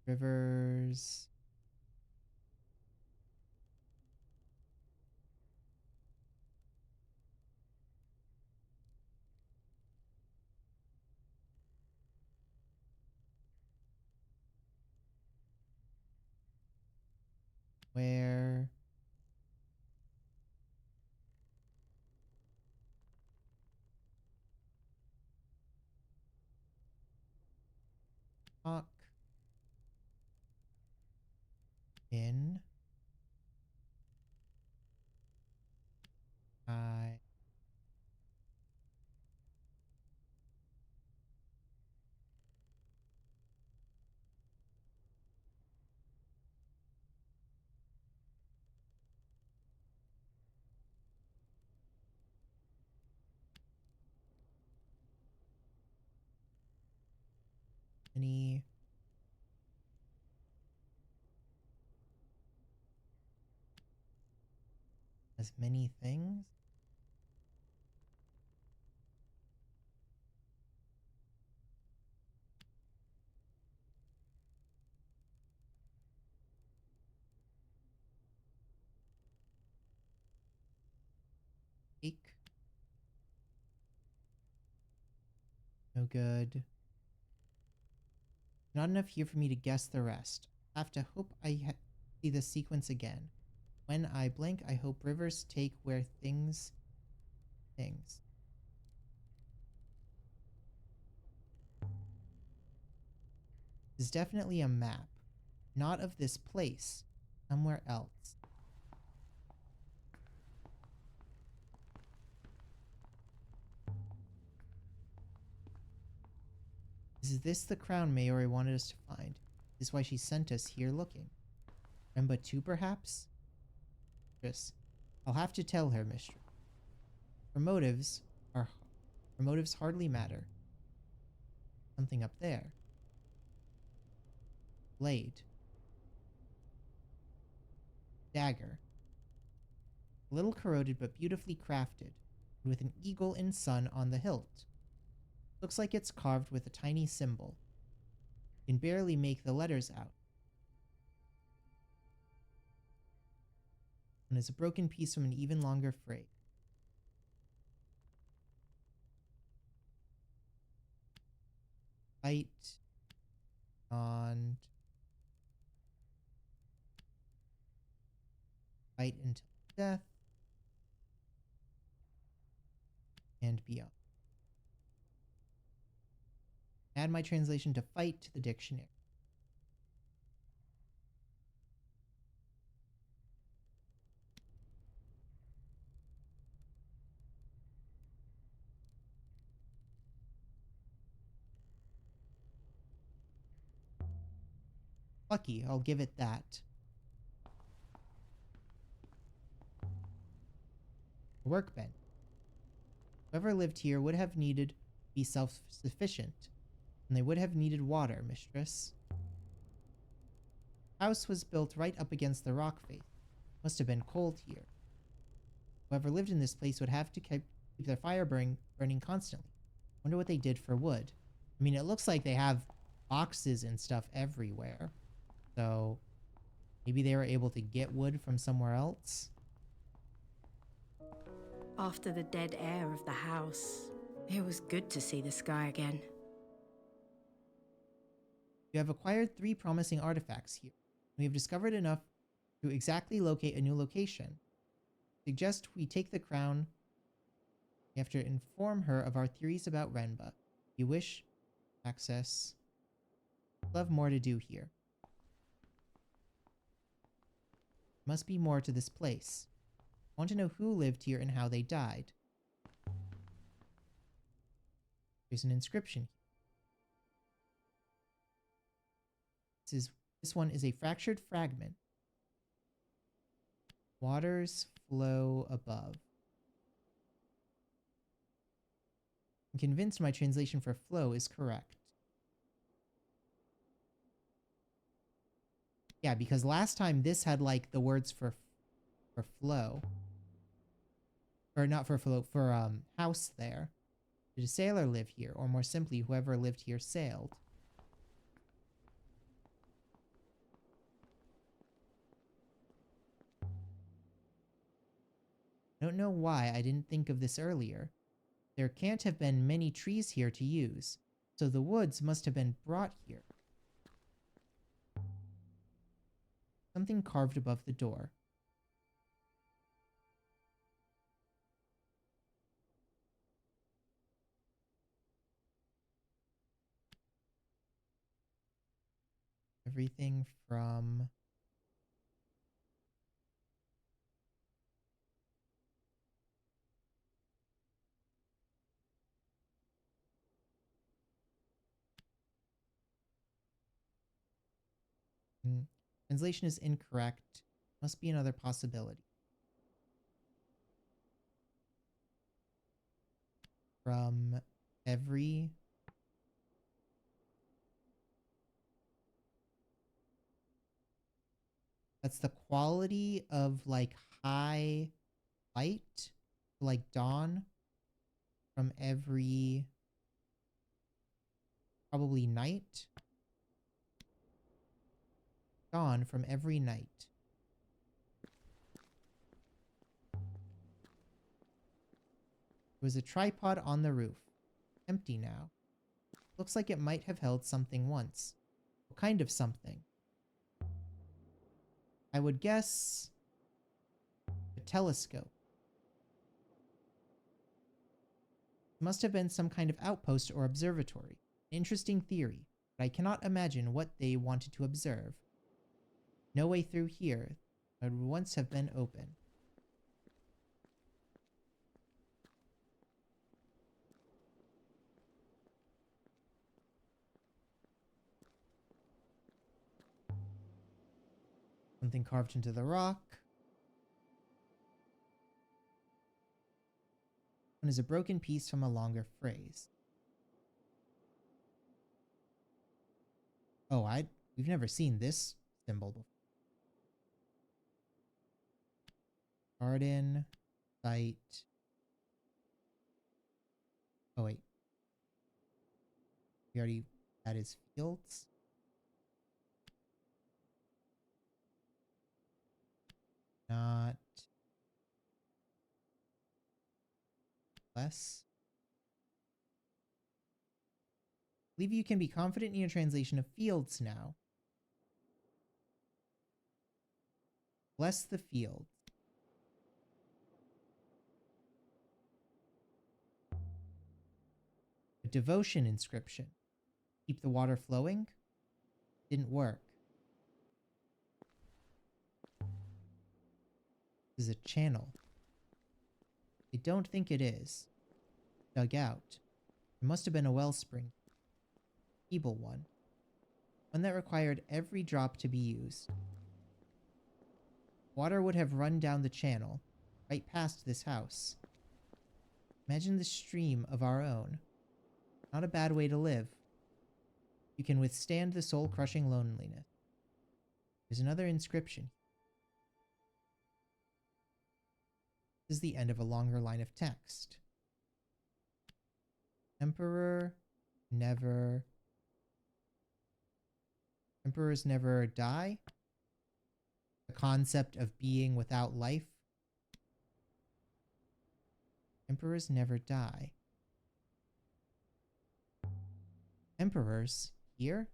rivers where talk in I as many things. Cake. No good. Not enough here for me to guess the rest. I'll have to hope I see the sequence again. When I blink, I hope rivers take where things. This is definitely a map. Not of this place. Somewhere else. Is this the crown Maori wanted us to find? This is why she sent us here looking. Remba too, perhaps? Mistress. I'll have to tell her, mistress. Her motives hardly matter. Something up there. Blade. Dagger. A little corroded but beautifully crafted, with an eagle and sun on the hilt. Looks like it's carved with a tiny symbol. You can barely make the letters out. And is a broken piece from an even longer fray. Fight on. Fight until death. And beyond. Add my translation to fight to the dictionary. Lucky, I'll give it that. Workbench. Whoever lived here would have needed to be self-sufficient, and they would have needed water, mistress. The house was built right up against the rock face. Must have been cold here. Whoever lived in this place would have to keep their fire burning constantly. Wonder what they did for wood. I mean, it looks like they have boxes and stuff everywhere. So maybe they were able to get wood from somewhere else. After the dead air of the house, it was good to see the sky again. You have acquired 3 promising artifacts here. We have discovered enough to exactly locate a new location. Suggest we take the crown. We have to inform her of our theories about Renba. If you wish access, we'll have more to do here. Must be more to this place. I want to know who lived here and how they died. There's an inscription here. This one is a fractured fragment. Waters flow above. I'm convinced my translation for flow is correct. Yeah, because last time this had like the words for flow. Or not for flow, for house there. Did a sailor live here? Or more simply, whoever lived here sailed. I don't know why I didn't think of this earlier. There can't have been many trees here to use, so the woods must have been brought here. Something carved above the door. Everything from... Translation is incorrect. Must be another possibility. From every... That's the quality of like high light, like dawn from every probably night. Dawn from every night. There was a tripod on the roof. Empty now. Looks like it might have held something once. What kind of something? I would guess a telescope. It must have been some kind of outpost or observatory. An interesting theory, but I cannot imagine what they wanted to observe. No way through here. It would once have been open. Something carved into the rock. One is a broken piece from a longer phrase. Oh, we've never seen this symbol before. Garden, site. Oh wait. We already had his fields. Not less. I believe you can be confident in your translation of fields now. Bless the fields. A devotion inscription. Keep the water flowing? Didn't work. This is a channel. I don't think it is. Dug out. It must have been a wellspring. Feeble one. One that required every drop to be used. Water would have run down the channel, right past this house. Imagine the stream of our own. Not a bad way to live. You can withstand the soul-crushing loneliness. There's another inscription. This is the end of a longer line of text. Emperors never die. The concept of being without life. Emperors never die. Emperors here?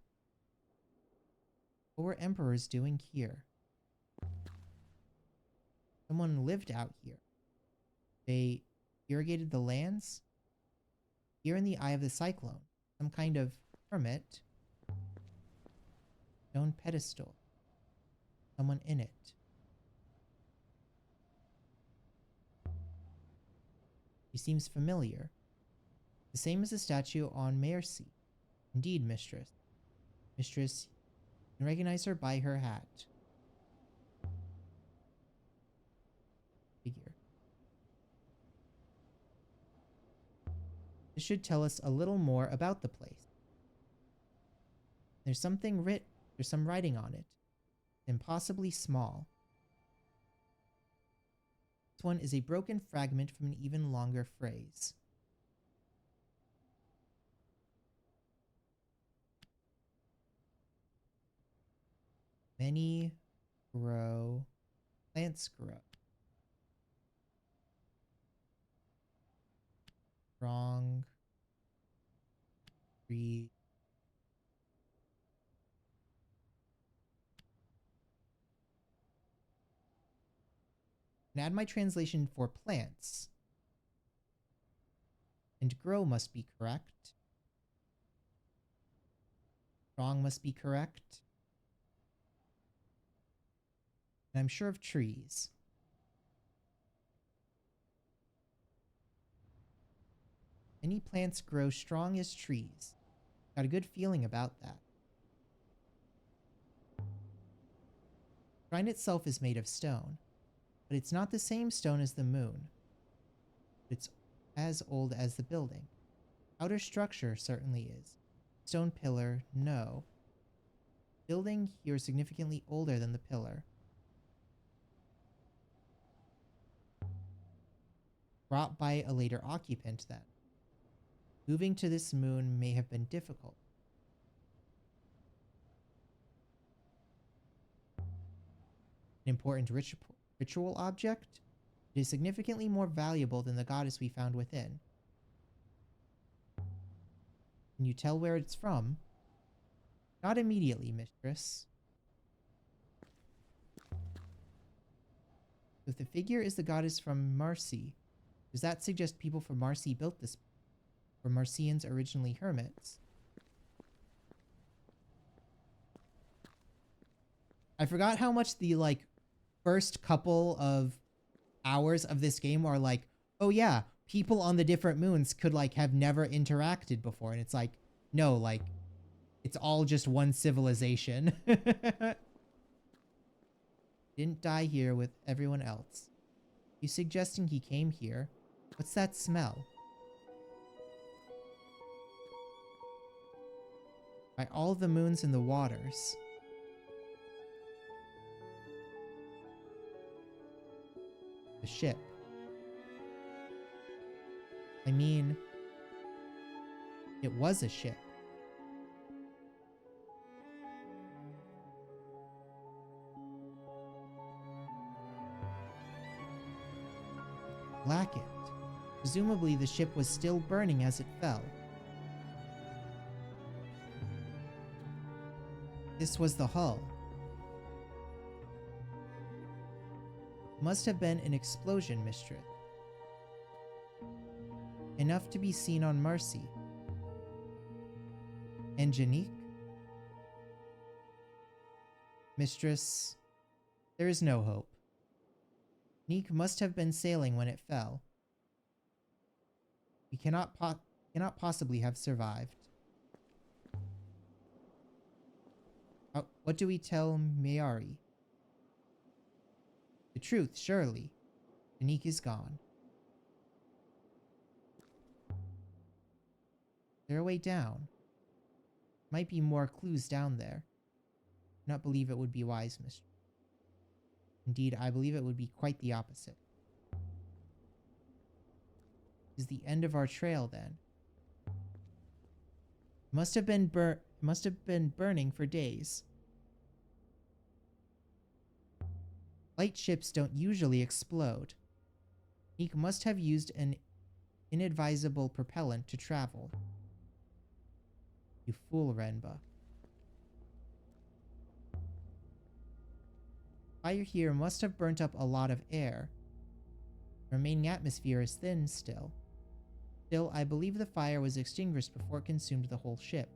What were emperors doing here? Someone lived out here. They irrigated the lands? Here in the eye of the cyclone. Some kind of hermit. Stone pedestal. Someone in it. She seems familiar. The same as the statue on Mercy. Indeed, mistress. Mistress, you can recognize her by her hat. Figure. This should tell us a little more about the place. There's some writing on it. Impossibly small. This one is a broken fragment from an even longer phrase. Many grow, plants grow. Strong tree. And add my translation for plants. And grow must be correct. Strong must be correct. And I'm sure of trees. Many plants grow strong as trees. Got a good feeling about that. The shrine itself is made of stone, but it's not the same stone as the moon. It's as old as the building. Outer structure certainly is. Stone pillar, no. Building here is significantly older than the pillar. brought by a later occupant then. Moving to this moon may have been difficult. An important ritual object? It is significantly more valuable than the goddess we found within. Can you tell where it's from? Not immediately, mistress. If the figure is the goddess from Marcy, does that suggest people from Marcy built this? Were Marcians originally hermits? I forgot how much the, like, first couple of hours of this game are like, oh yeah, people on the different moons could, like, have never interacted before. And it's like, no, like, it's all just one civilization. Didn't die here with everyone else. You suggesting he came here? What's that smell? By all the moons in the waters. The ship. I mean, it was a ship. Blackened. Presumably the ship was still burning as it fell. This was the hull. Must have been an explosion, mistress. Enough to be seen on Marcy. And Janique? Mistress, there is no hope. Janique must have been sailing when it fell. We cannot possibly have survived. What do we tell Mayari? The truth, surely. Janique is gone. Is there a way down? Might be more clues down there. Do not believe it would be wise, mistress. Indeed, I believe it would be quite the opposite. Is the end of our trail then? Must have been burning for days. Light ships don't usually explode. Nick must have used an inadvisable propellant to travel. You fool, Renba. Fire here must have burnt up a lot of air. The remaining atmosphere is thin still. Still, I believe the fire was extinguished before it consumed the whole ship.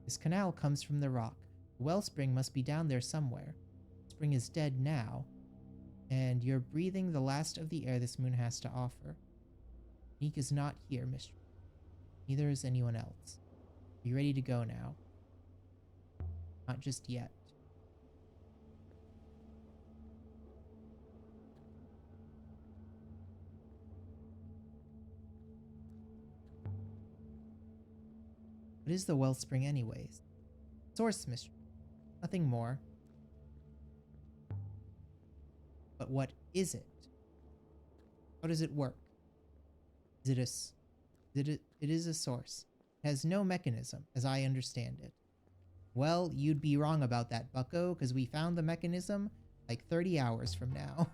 This canal comes from the rock. The wellspring must be down there somewhere. The spring is dead now, and you're breathing the last of the air this moon has to offer. Nick is not here, mistress. Neither is anyone else. Are you ready to go now? Not just yet. What is the wellspring anyways? Source, mistress. Nothing more. But what is it? How does it work? It is a source. It has no mechanism, as I understand it. Well, you'd be wrong about that, bucko, because we found the mechanism like 30 hours from now.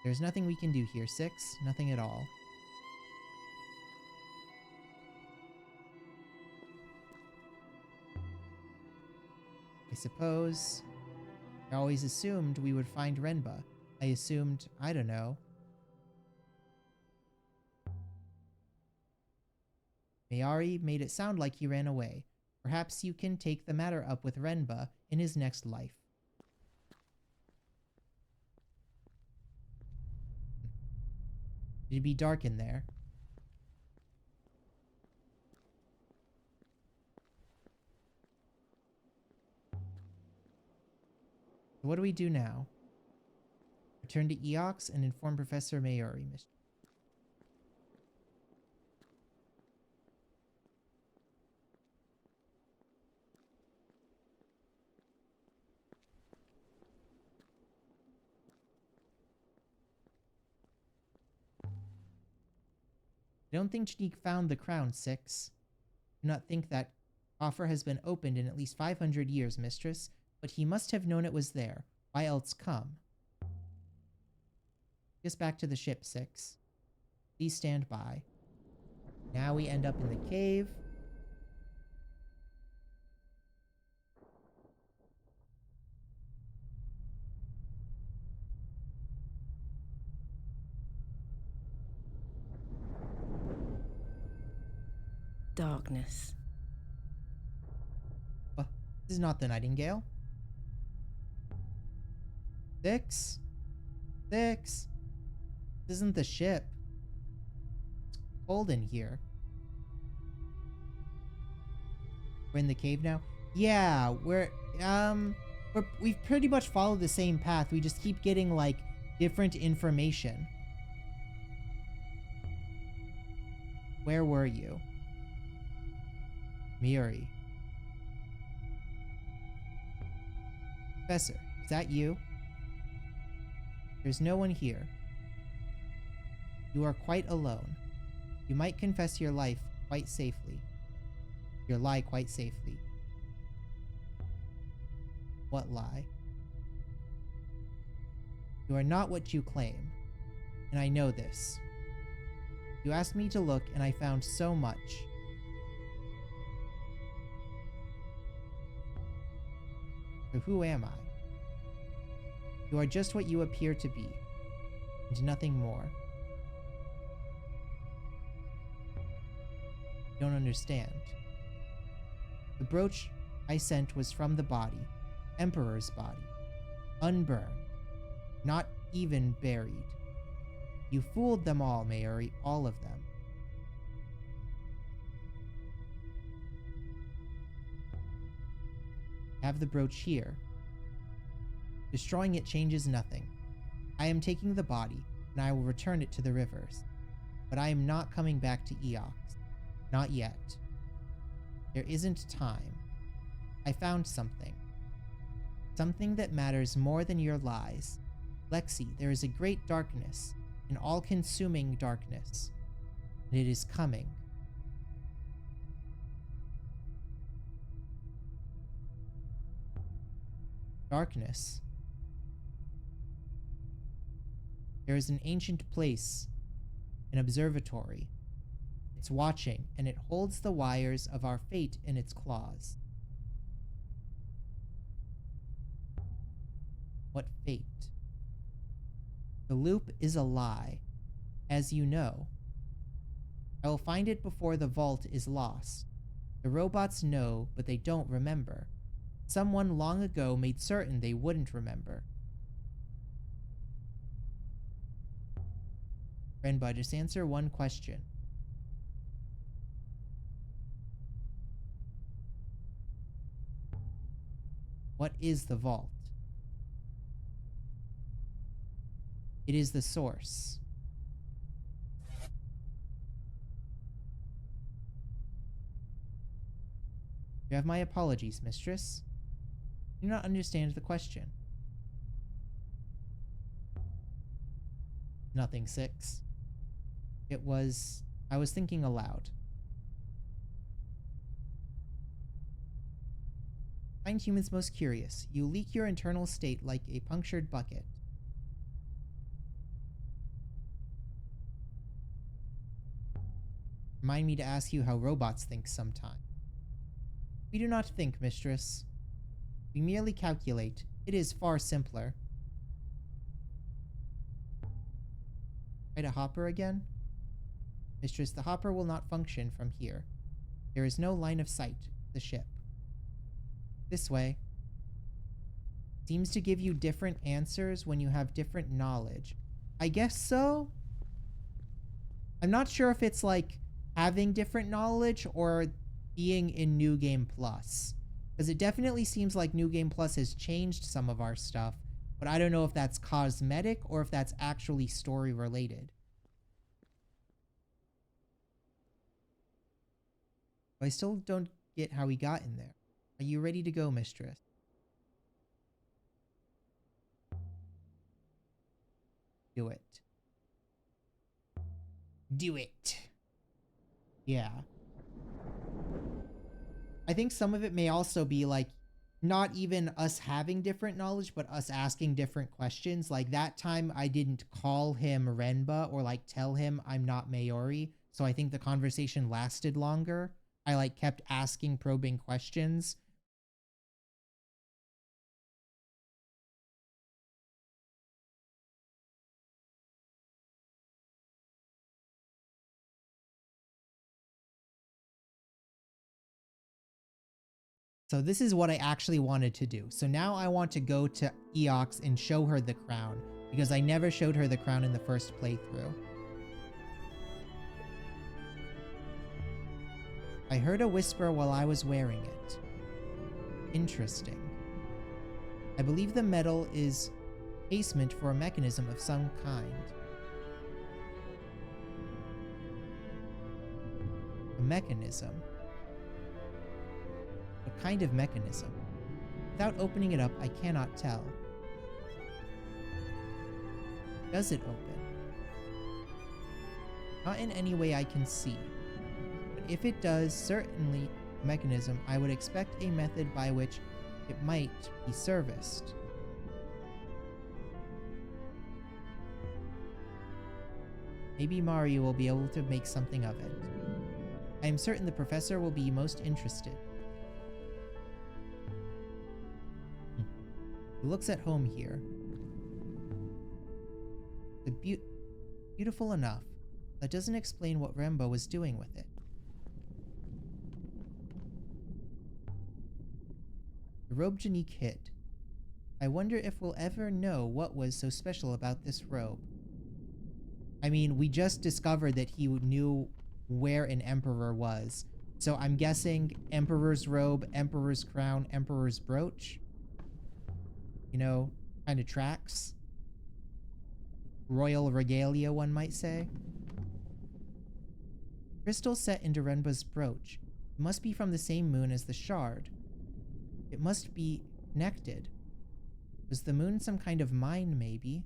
There's nothing we can do here, Six. Nothing at all. I suppose I always assumed we would find Renba. I assumed, I don't know. Mayari made it sound like he ran away. Perhaps you can take the matter up with Renba in his next life. It'd be dark in there. What do we do now? Return to Eox and inform Professor Mayuri. I don't think Janique found the crown, Six. Do not think that coffer has been opened in at least 500 years, mistress, but he must have known it was there. Why else come? Get us back to the ship, Six. Please stand by. Now we end up in the cave. Darkness. Well, this is not the Nightingale. Six? Six? This isn't the ship. It's cold in here. We're in the cave now? Yeah, we've pretty much followed the same path. We just keep getting, like, different information. Where were you? Miri. Professor, is that you? There's no one here. You are quite alone. You might confess your life quite safely. Your lie quite safely. What lie? You are not what you claim, and I know this. You asked me to look, and I found so much. So who am I? You are just what you appear to be, and nothing more. You don't understand. The brooch I sent was from the body, Emperor's body, unburned, not even buried. You fooled them all, Mayuri, all of them. Have the brooch here. Destroying it changes nothing. I am taking the body, and I will return it to the rivers. But I am not coming back to Eox. Not yet. There isn't time. I found something. Something that matters more than your lies. Lexi, there is a great darkness, an all-consuming darkness. And it is coming. Darkness. There is an ancient place, an observatory. It's watching, and it holds the wires of our fate in its claws. What fate? The loop is a lie, as you know. I will find it before the vault is lost. The robots know, but they don't remember. Someone long ago made certain they wouldn't remember. Renba, just answer one question. What is the vault? It is the source. You have my apologies, mistress. I do not understand the question. Nothing, Six. I was thinking aloud. Find humans most curious. You leak your internal state like a punctured bucket. Remind me to ask you how robots think sometime. We do not think, mistress. We merely calculate. It is far simpler. Try to hopper again? Mistress, the hopper will not function from here. There is no line of sight to the ship. This way. Seems to give you different answers when you have different knowledge. I guess so? I'm not sure if it's like having different knowledge or being in New Game Plus. Because it definitely seems like New Game Plus has changed some of our stuff, but I don't know if that's cosmetic or if that's actually story related. I still don't get how we got in there. Are you ready to go, mistress? Do it. Do it. Yeah. I think some of it may also be like not even us having different knowledge, but us asking different questions. Like that time I didn't call him Renba or like tell him I'm not Maori. So I think the conversation lasted longer. I like kept asking probing questions. So this is what I actually wanted to do. So now I want to go to Eox and show her the crown because I never showed her the crown in the first playthrough. I heard a whisper while I was wearing it. Interesting. I believe the metal is casement for a mechanism of some kind. A mechanism? What kind of mechanism? Without opening it up, I cannot tell. Does it open? Not in any way I can see. But if it does, certainly a mechanism, I would expect a method by which it might be serviced. Maybe Mario will be able to make something of it. I am certain the professor will be most interested. It looks at home here. Beautiful enough. That doesn't explain what Rembo was doing with it. The robe Janique hid. I wonder if we'll ever know what was so special about this robe. I mean, we just discovered that he knew where an emperor was. So I'm guessing emperor's robe, emperor's crown, emperor's brooch. You know, kind of tracks. Royal regalia, one might say. Crystal set into Renba's brooch. It must be from the same moon as the shard. It must be connected. Was the moon some kind of mine, maybe?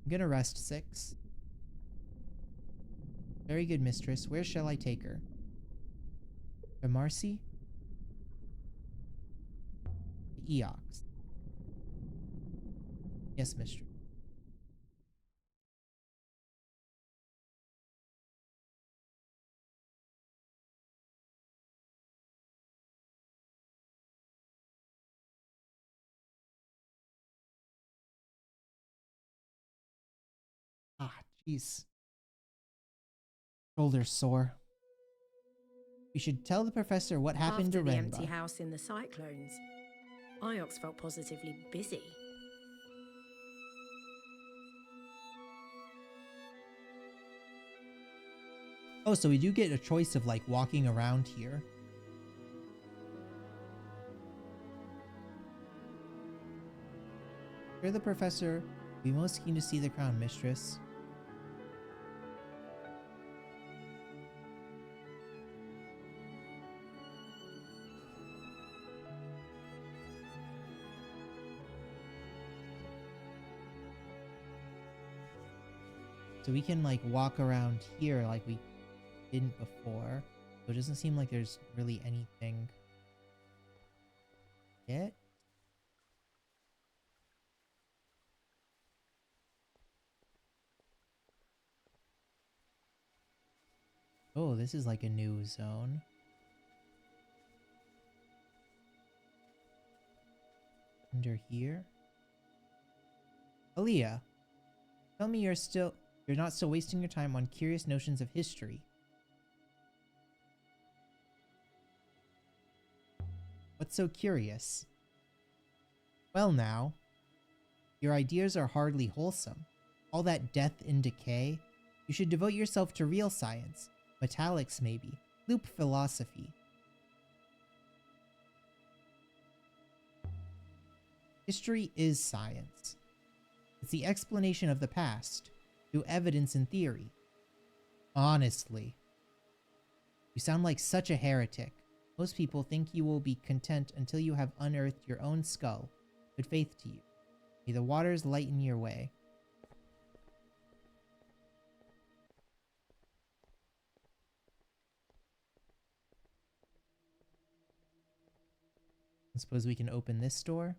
I'm gonna rest 6. Very good, mistress. Where shall I take her? To Marcy? To Eox. Yes, mistress. Ah, jeez. Shoulder's sore. We should tell the professor what happened to After the Renba. empty house in the cyclones, Iox felt positively busy. Oh, so we do get a choice of like walking around here. Sure, the professor will be most keen to see the crown, mistress. So we can like walk around here like we didn't before. So it doesn't seem like there's really anything yet. Oh, this is like a new zone. Under here. Aaliyah, tell me you're not still wasting your time on curious notions of history. What's so curious? Well now, your ideas are hardly wholesome. All that death and decay. You should devote yourself to real science. Metallics maybe. Loop philosophy. History is science. It's the explanation of the past, through evidence and theory. Honestly. You sound like such a heretic. Most people think you will be content until you have unearthed your own skull. Good faith to you. May the waters lighten your way. I suppose we can open this door.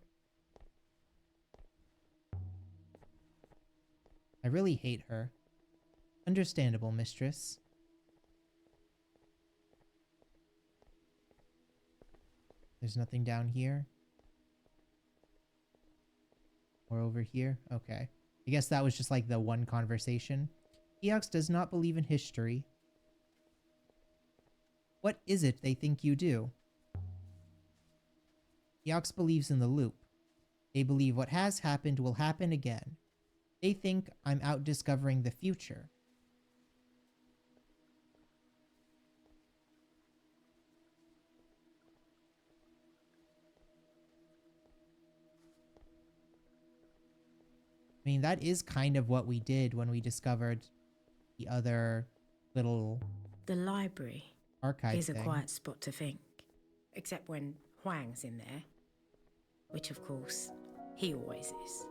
I really hate her. Understandable, mistress. There's nothing down here. Or over here? Okay. I guess that was just like the one conversation. Eox does not believe in history. What is it they think you do? Eox believes in the loop. They believe what has happened will happen again. They think I'm out discovering the future. I mean, that is kind of what we did when we discovered the other little The library archive is a thing. quiet spot to think, except when Huang's in there, which of course he always is.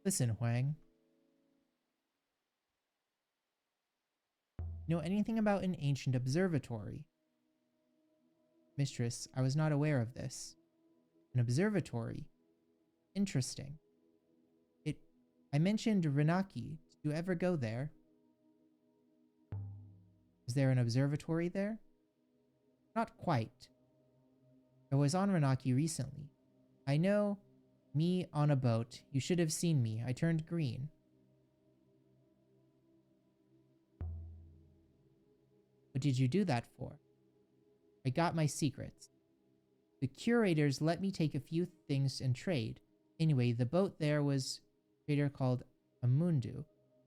Listen, Huang. Know anything about an ancient observatory? Mistress, I was not aware of this. An observatory? Interesting. I mentioned Renaki. Did you ever go there? Is there an observatory there? Not quite. I was on Renaki recently. I know, me on a boat. You should have seen me. I turned green. What did you do that for? I got my secrets. The curators let me take a few things and trade. Anyway, the boat there was a trader called Amundu.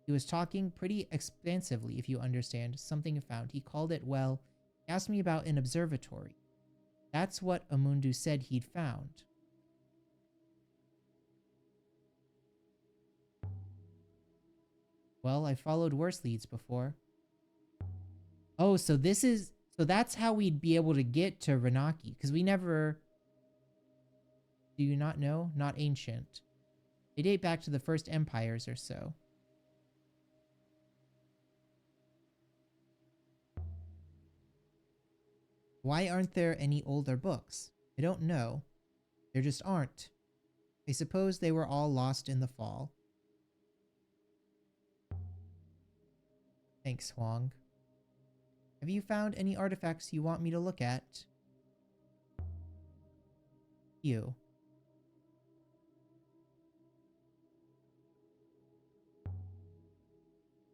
He was talking pretty expansively, if you understand, something found. He called it, well, he asked me about an observatory. That's what Amundu said he'd found. Well, I followed worse leads before. Oh, so that's how we'd be able to get to Renaki, because we never... Do you not know? Not ancient. They date back to the first empires or so. Why aren't there any older books? I don't know. There just aren't. I suppose they were all lost in the fall. Thanks, Huang. Have you found any artifacts you want me to look at? You.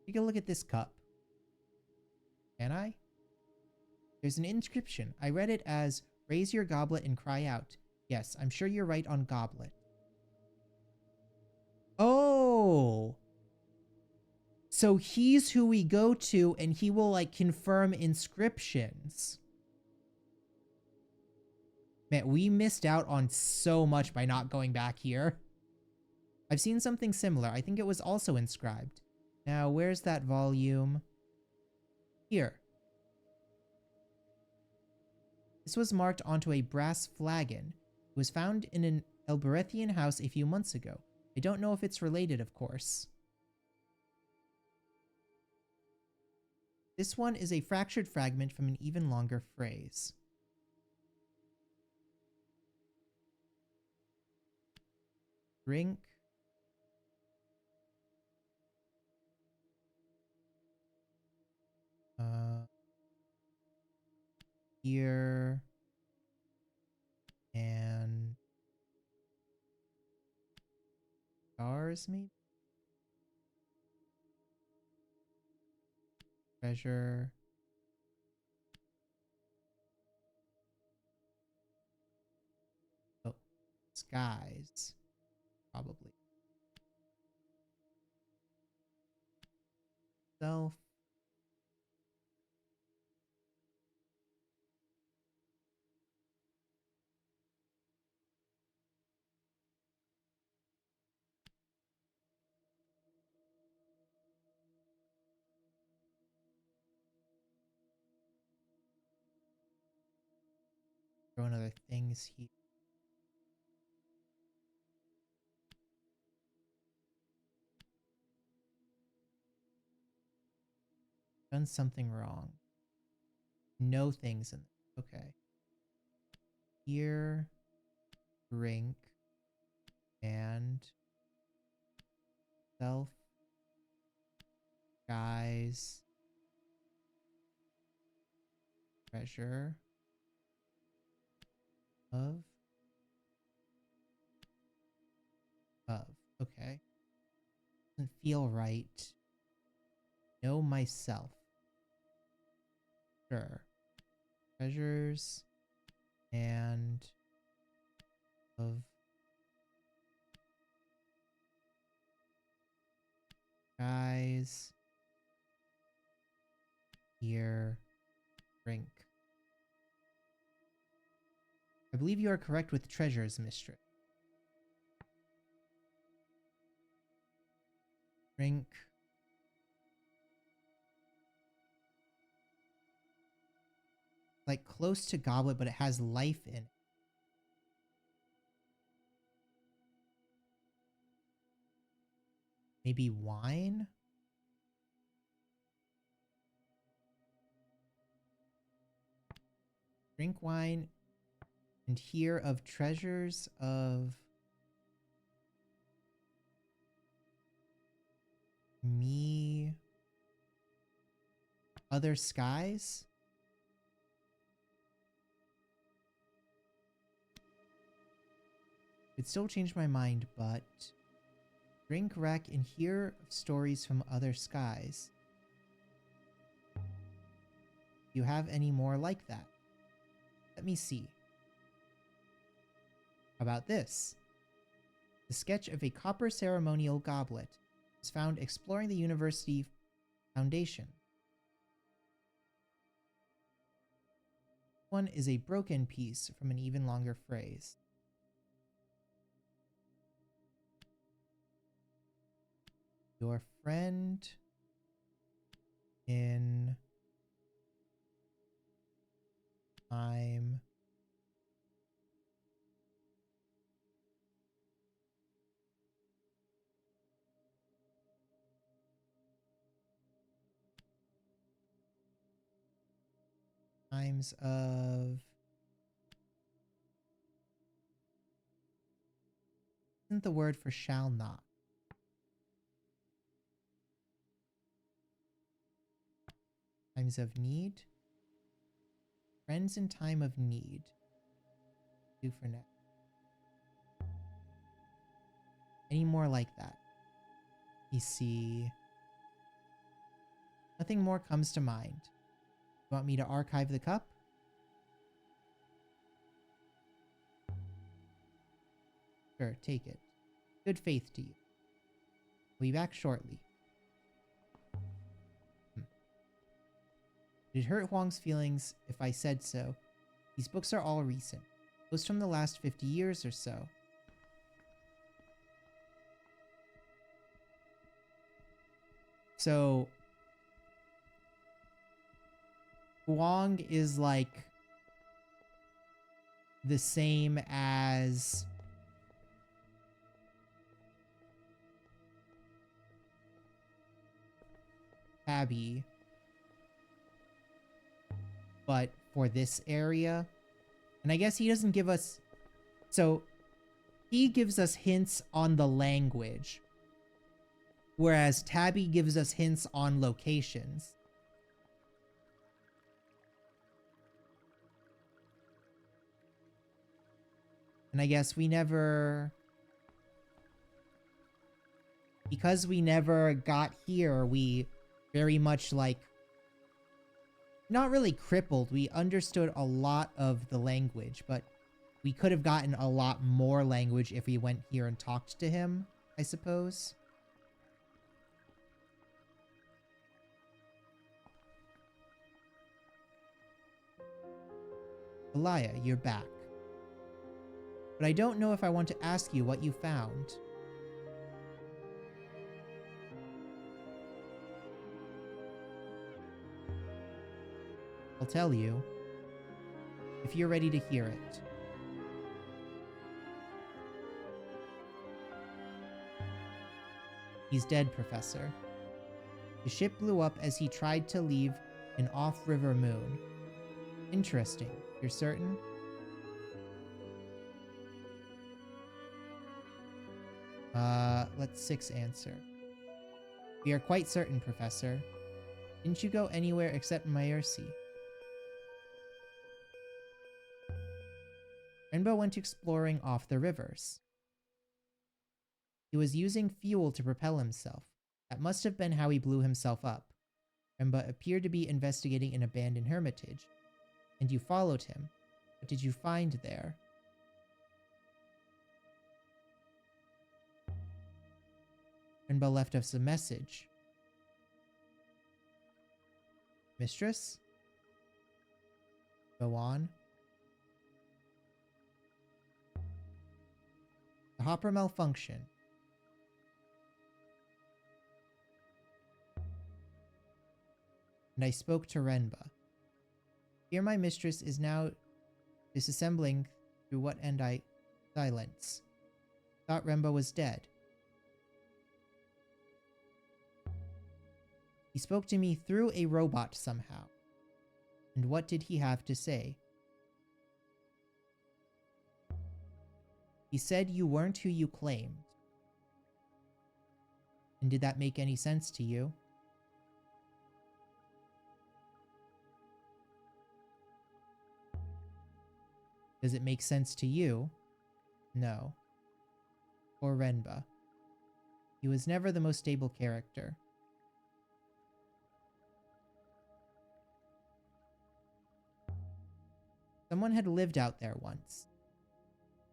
Take a look at this cup. Can I? There's an inscription. I read it as, raise your goblet and cry out. Yes, I'm sure you're right on goblet. Oh! So he's who we go to and he will like confirm inscriptions. Man, we missed out on so much by not going back here. I've seen something similar. I think it was also inscribed. Now, where's that volume? Here. This was marked onto a brass flagon. It was found in an Elberethian house a few months ago. I don't know if it's related, of course. This one is a fractured fragment from an even longer phrase. Drink. Here. And stars, maybe? Treasure. Oh, skies. Probably. Self. Throwing other things here. Done something wrong. No things in there. Okay. Here, drink, and self, guys, treasure of, okay. Doesn't feel right. Know myself. Sure. Treasures and of guys, here, drink. I believe you are correct with treasures, mistress. Drink. Like close to goblet, but it has life in it. Maybe wine? Drink wine and hear of treasures of me, other skies? Could still change my mind, but drink wreck and hear of stories from other skies. Do you have any more like that? Let me see. How about this? The sketch of a copper ceremonial goblet was found exploring the university foundation. One is a broken piece from an even longer phrase. Your friend in time times of isn't the word for shall not. Times of need. Friends in time of need. Do for now. Any more like that? You see. Nothing more comes to mind. You want me to archive the cup? Sure, take it. Good faith to you. We'll be back shortly. It'd hurt Huang's feelings if I said so. These books are all recent. Most from the last 50 years or so. So Huang is like the same as Abby, but for this area. And I guess he doesn't give us... So he gives us hints on the language, whereas Tabby gives us hints on locations. And I guess we never... Because we never got here, we very much like... Not really crippled. We understood a lot of the language, but we could have gotten a lot more language if we went here and talked to him, I suppose. Elia, you're back. But I don't know if I want to ask you what you found. I'll tell you. if you're ready to hear it. He's dead, Professor. The ship blew up as he tried to leave an off-river moon. Interesting. You're certain? Let 6 answer. We are quite certain, Professor. Didn't you go anywhere except Maersi? Renbo went exploring off the rivers. He was using fuel to propel himself. That must have been how he blew himself up. Renbo appeared to be investigating an abandoned hermitage, and you followed him. What did you find there? Renbo left us a message. Mistress? Go on. The hopper malfunctioned. And I spoke to Renba. Here my mistress is now disassembling through what end I silence. Thought Renba was dead. He spoke to me through a robot somehow. And what did he have to say? He said you weren't who you claimed. And did that make any sense to you? Does it make sense to you? No. Or Renba. He was never the most stable character. Someone had lived out there once.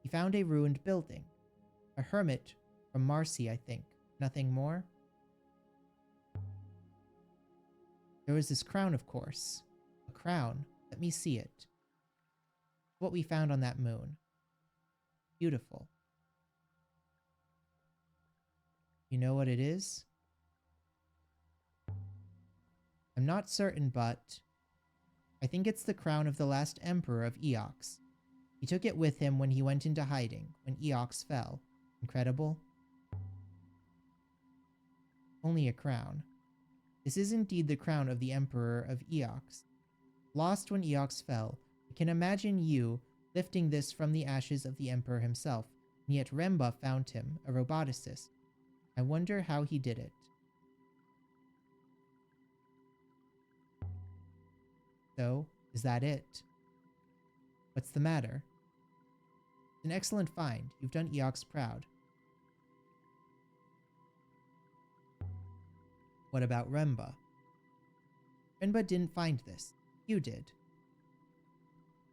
He found a ruined building. A hermit from Marcy, I think. Nothing more? There was this crown, of course. A crown. Let me see it. What we found on that moon. Beautiful. You know what it is? I'm not certain, but I think it's the crown of the last emperor of Eox. He took it with him when he went into hiding, when Eox fell. Incredible? Only a crown. This is indeed the crown of the emperor of Eox. Lost when Eox fell, I can imagine you lifting this from the ashes of the emperor himself, and yet Renba found him, a roboticist. I wonder how he did it. So, is that it? What's the matter? It's an excellent find. You've done Eox proud. What about Renba? Renba didn't find this. You did.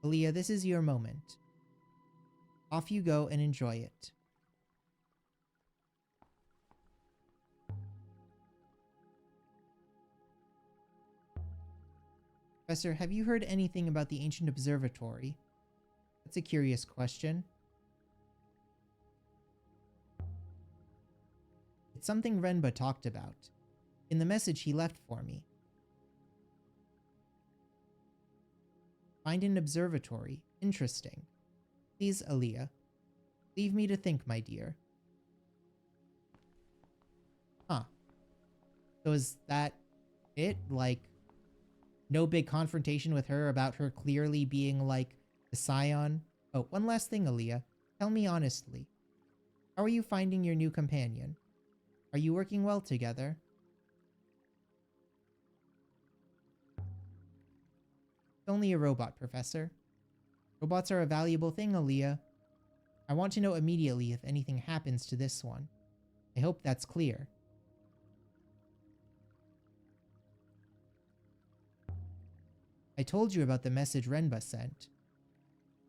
Aaliyah, this is your moment. Off you go and enjoy it. Professor, have you heard anything about the ancient observatory? That's a curious question. It's something Renba talked about. In the message he left for me. Find an observatory. Interesting. Please, Aaliyah. Leave me to think, my dear. Huh. So is that it? Like, no big confrontation with her about her clearly being like the scion? Oh, one last thing, Aaliyah. Tell me honestly. How are you finding your new companion? Are you working well together? It's only a robot, Professor. Robots are a valuable thing, Aaliyah. I want to know immediately if anything happens to this one. I hope that's clear. I told you about the message Renba sent.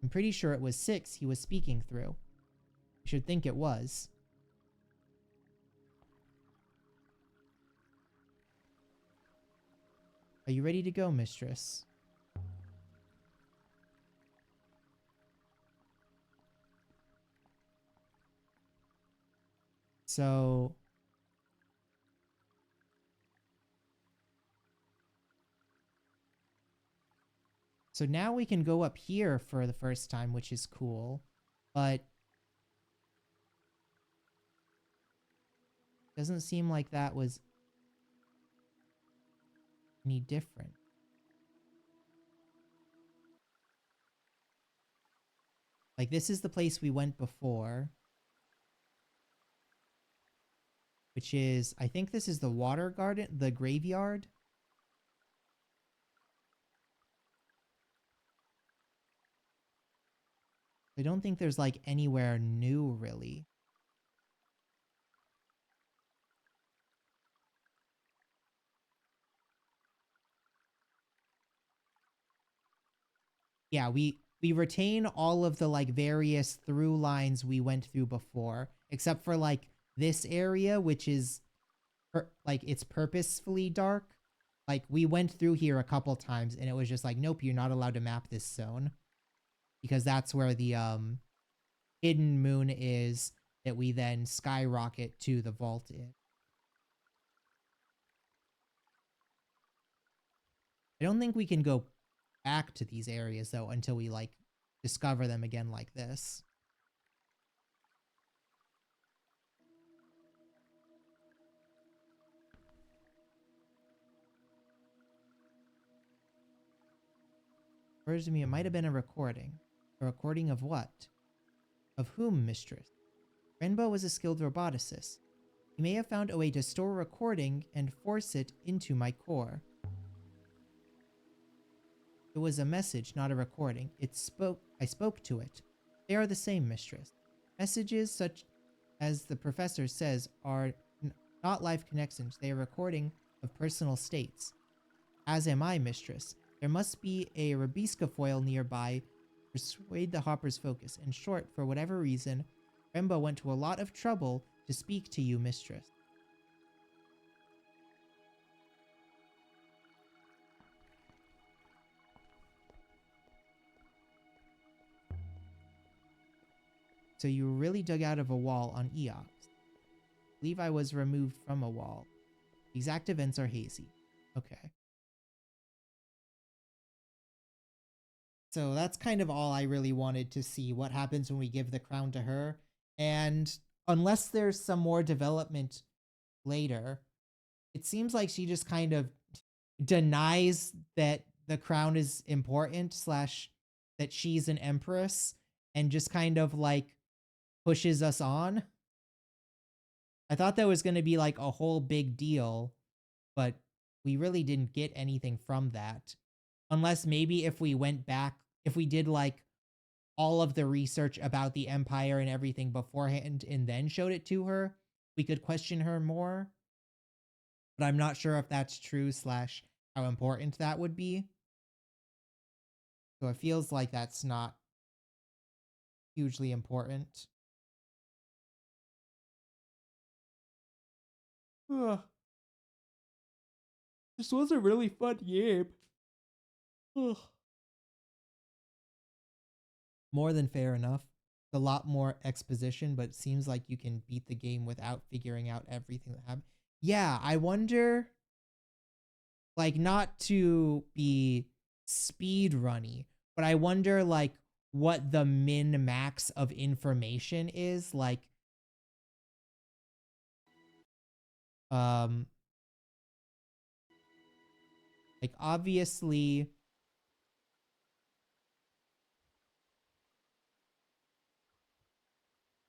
I'm pretty sure it was 6 he was speaking through. I should think it was. Are you ready to go, mistress? So So now we can go up here for the first time, which is cool. But doesn't seem like that was any different. Like, this is the place we went before. Which is, I think this is the water garden, the graveyard. I don't think there's like anywhere new really. Yeah, we retain all of the like various through lines we went through before, except for like this area, which is like it's purposefully dark. Like we went through here a couple times and it was just like, nope, you're not allowed to map this zone because that's where the hidden moon is that we then skyrocket to the vault in. I don't think we can go back to these areas though until we like discover them again like this. Occurs to me it might have been a recording. A recording of what? Of whom, mistress? Renbo was a skilled roboticist. He may have found a way to store a recording and force it into my core. It was a message, not a recording. I spoke to it. They are the same, mistress. Messages such as the professor says are not live connections. They are recording of personal states. As am I, mistress. There must be a Rabiska foil nearby. Persuade the Hopper's focus. In short, for whatever reason, Rembo went to a lot of trouble to speak to you, mistress. So you were really dug out of a wall on Eox. I believe I was removed from a wall. The exact events are hazy. Okay. So that's kind of all I really wanted to see. What happens when we give the crown to her. And unless there's some more development later, it seems like she just kind of denies that the crown is important / that she's an empress and just kind of like pushes us on. I thought that was going to be like a whole big deal, but we really didn't get anything from that. Unless maybe if we went back, if we did like all of the research about the Empire and everything beforehand and then showed it to her, we could question her more. But I'm not sure if that's true / how important that would be. So it feels like that's not hugely important. Ugh. This was a really fun game. Ugh. More than fair enough. A lot more exposition, but it seems like you can beat the game without figuring out everything that happened. Yeah, I wonder, like, not to be speed runny, but I wonder like what the min max of information is. Like, like obviously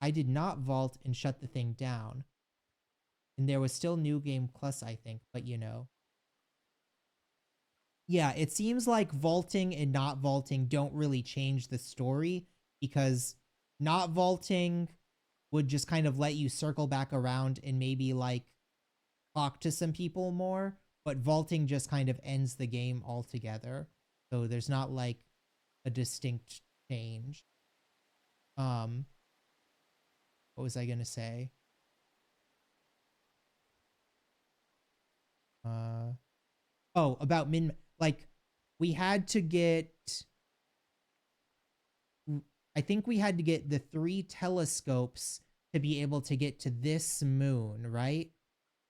I did not vault and shut the thing down. And there was still New Game Plus, I think, but you know. Yeah, it seems like vaulting and not vaulting don't really change the story because not vaulting would just kind of let you circle back around and maybe like talk to some people more, but vaulting just kind of ends the game altogether. So there's not like a distinct change. What was I gonna say? Oh, about like we had to get, I think we had to get the 3 telescopes to be able to get to this moon, right?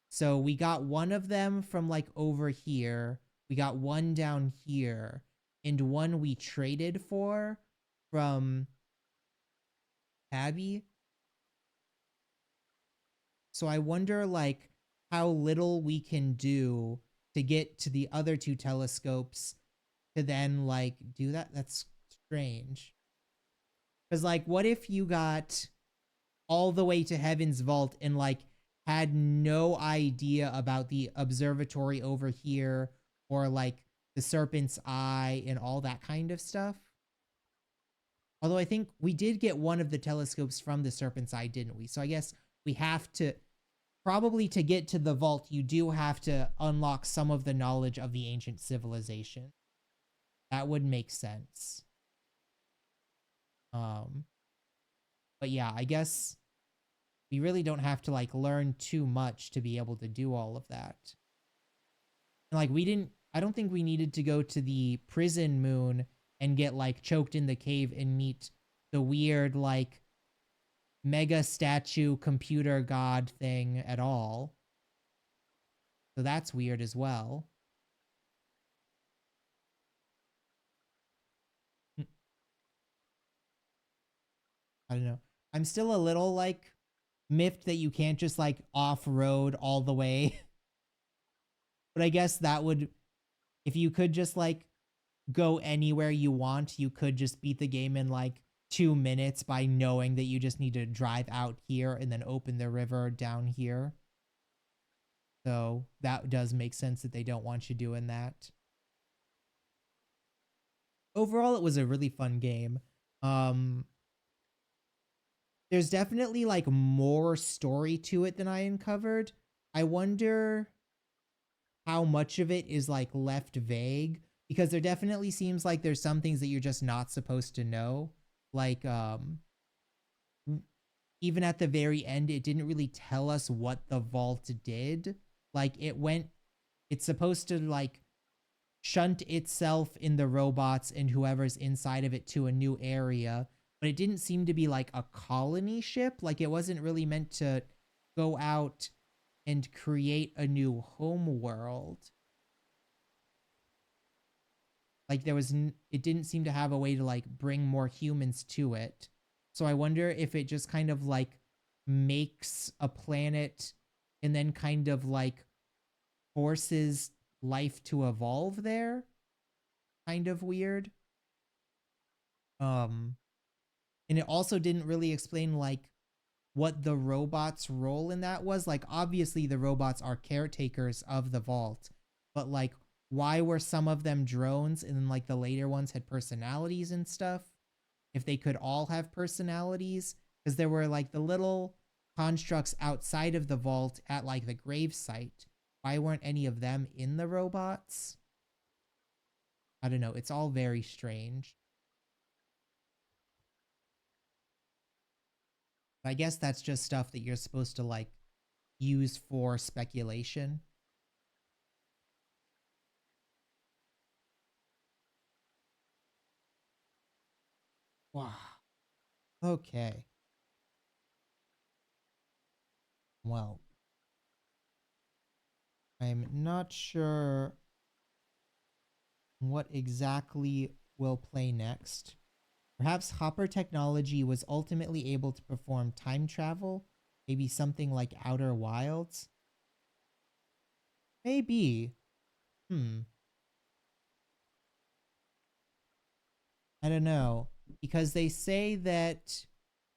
So we got one of them from like over here. We got one down here. and one we traded for from Abby. So I wonder like how little we can do to get to the other two telescopes to then like do that. That's strange. Cuz like what if you got all the way to Heaven's Vault and like had no idea about the observatory over here or like the Serpent's Eye and all that kind of stuff? Although I think we did get one of the telescopes from the Serpent's Eye, didn't we? So I guess we have to probably to get to the vault, you do have to unlock some of the knowledge of the ancient civilization. That would make sense. Um, but yeah, I guess we really don't have to like learn too much to be able to do all of that. And like I don't think we needed to go to the prison moon and get like choked in the cave and meet the weird like mega statue computer god thing at all. So that's weird as well. I don't know. I'm still a little like miffed that you can't just like off-road all the way. But I guess that would, if you could just like go anywhere you want, you could just beat the game in like 2 minutes by knowing that you just need to drive out here and then open the river down here. So that does make sense that they don't want you doing that. Overall, it was a really fun game. Um, there's definitely like more story to it than I uncovered. I wonder how much of it is like left vague because there definitely seems like there's some things that you're just not supposed to know. Like even at the very end it didn't really tell us what the vault did. Like it's supposed to like shunt itself in the robots and whoever's inside of it to a new area, but it didn't seem to be like a colony ship. Like it wasn't really meant to go out and create a new home world. Like it didn't seem to have a way to like bring more humans to it. So I wonder if it just kind of like makes a planet and then kind of like forces life to evolve there. Kind of weird. Um and it also didn't really explain like what the robots' role in that was. Like obviously the robots are caretakers of the vault, but like why were some of them drones and then like the later ones had personalities and stuff? If they could all have personalities, because there were like the little constructs outside of the vault at like the grave site. Why weren't any of them in the robots? I don't know. It's all very strange. I guess that's just stuff that you're supposed to like use for speculation. Wow. Okay. Well, I'm not sure what exactly we'll play next. Perhaps Hopper technology was ultimately able to perform time travel, maybe something like Outer Wilds. Maybe. Hmm. I don't know. Because they say that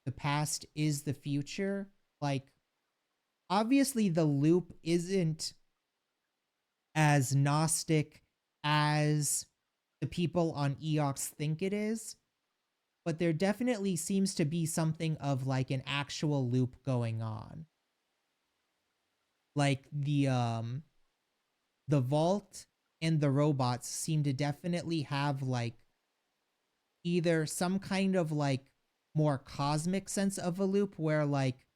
the past is the future. Like, obviously, the loop isn't as Gnostic as the people on Eox think it is, but there definitely seems to be something of like an actual loop going on. Like the vault and the robots seem to definitely have like either some kind of like more cosmic sense of a loop where like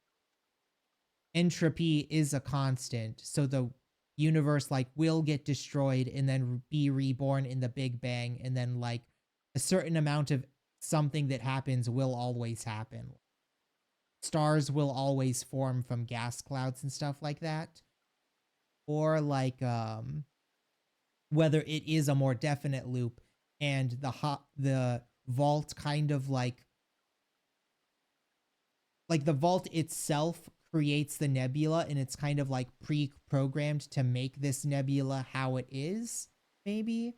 entropy is a constant, so the universe like will get destroyed and then be reborn in the Big Bang, and then like a certain amount of something that happens will always happen. Stars will always form from gas clouds and stuff like that. Or like whether it is a more definite loop and the vault kind of like the vault itself creates the nebula, and it's kind of like pre-programmed to make this nebula how it is, maybe.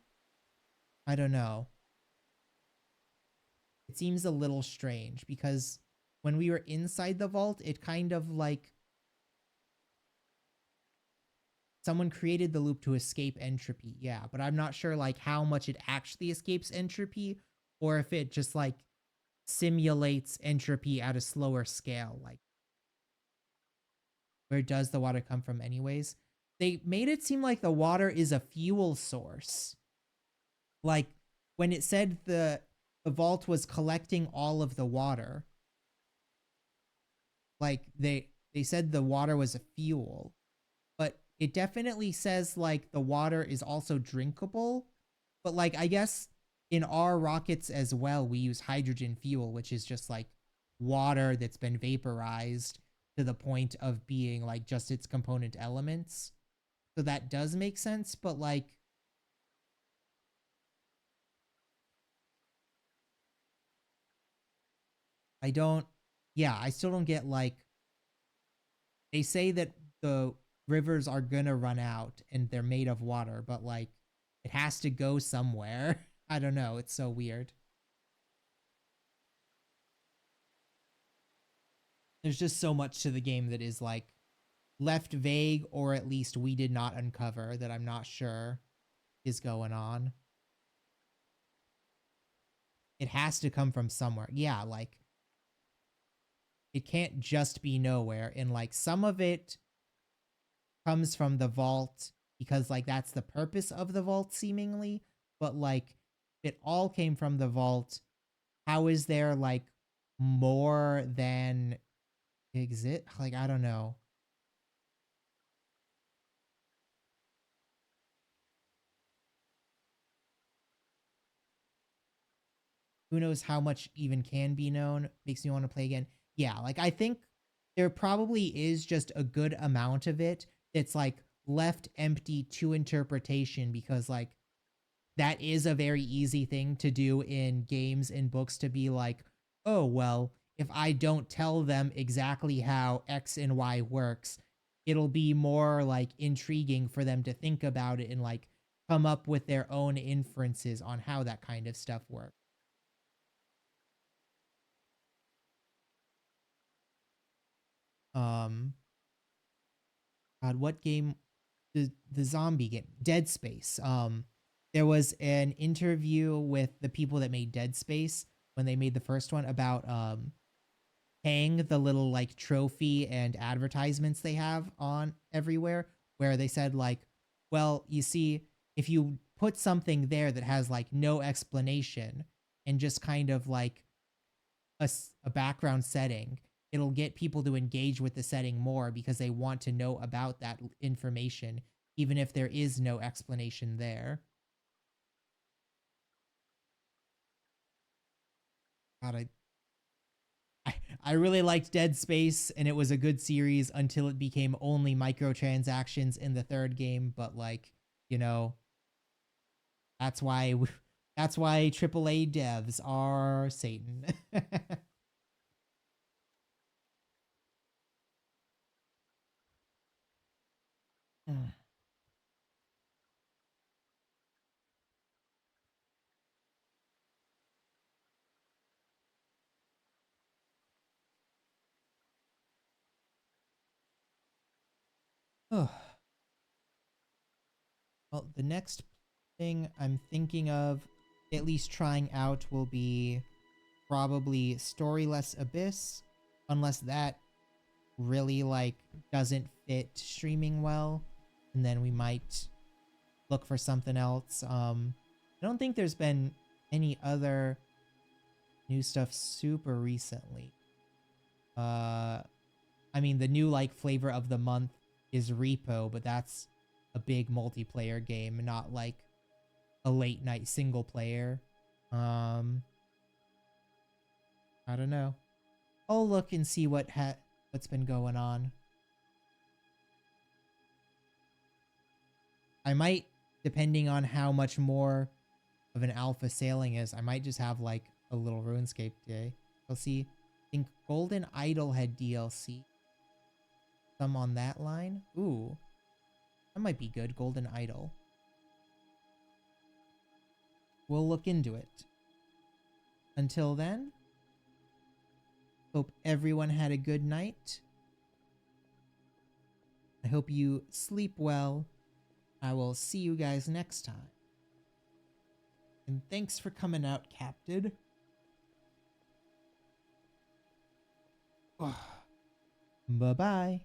I don't know. It seems a little strange because when we were inside the vault, it kind of like someone created the loop to escape entropy. Yeah, but I'm not sure like how much it actually escapes entropy, or if it just like simulates entropy at a slower scale. Like, where does the water come from anyways? They made it seem like the water is a fuel source. Like when it said the vault was collecting all of the water, like they said the water was a fuel, but it definitely says like the water is also drinkable. But like I guess in our rockets as well, we use hydrogen fuel, which is just like water that's been vaporized to the point of being like just its component elements. So that does make sense, but like I don't, yeah, I still don't get like, they say that the rivers are gonna run out and they're made of water, but like it has to go somewhere. I don't know. It's so weird. There's just so much to the game that is like left vague, or at least we did not uncover, that I'm not sure is going on. It has to come from somewhere. Yeah, like it can't just be nowhere. And like some of it comes from the vault because like that's the purpose of the vault seemingly, but like it all came from the vault. How is there like more than exist? Like I don't know. Who knows how much even can be known? Makes me want to play again. Yeah, like I think there probably is just a good amount of it that's like left empty to interpretation, because like that is a very easy thing to do in games and books, to be like, oh, well, if I don't tell them exactly how X and Y works, it'll be more like intriguing for them to think about it and like come up with their own inferences on how that kind of stuff works. Um, God, what game? The zombie game, Dead Space. There was an interview with the people that made Dead Space when they made the first one about Hang, the little like trophy and advertisements they have on everywhere, where they said like, well, you see, if you put something there that has like no explanation and just kind of like a background setting, it'll get people to engage with the setting more because they want to know about that information, even if there is no explanation there. God, I, I really liked Dead Space, and it was a good series until it became only microtransactions in the third game. But like, you know, that's why that's why AAA devs are Satan. Oh, well, the next thing I'm thinking of at least trying out will be probably Storyless Abyss, unless that really like doesn't fit streaming well, and then we might look for something else. I don't think there's been any other new stuff super recently. Uh I mean, the new like flavor of the month is Repo, but that's a big multiplayer game, not like a late night single player. Um I don't know. I'll look and see what's been going on. I might, depending on how much more of an alpha sailing is. I might just have like a little RuneScape day. We'll see. I think Golden Idol had DLC. Some on that line. Ooh, that might be good. Golden Idol. We'll look into it. Until then, hope everyone had a good night. I hope you sleep well. I will see you guys next time. And thanks for coming out, Captain. Bye-bye.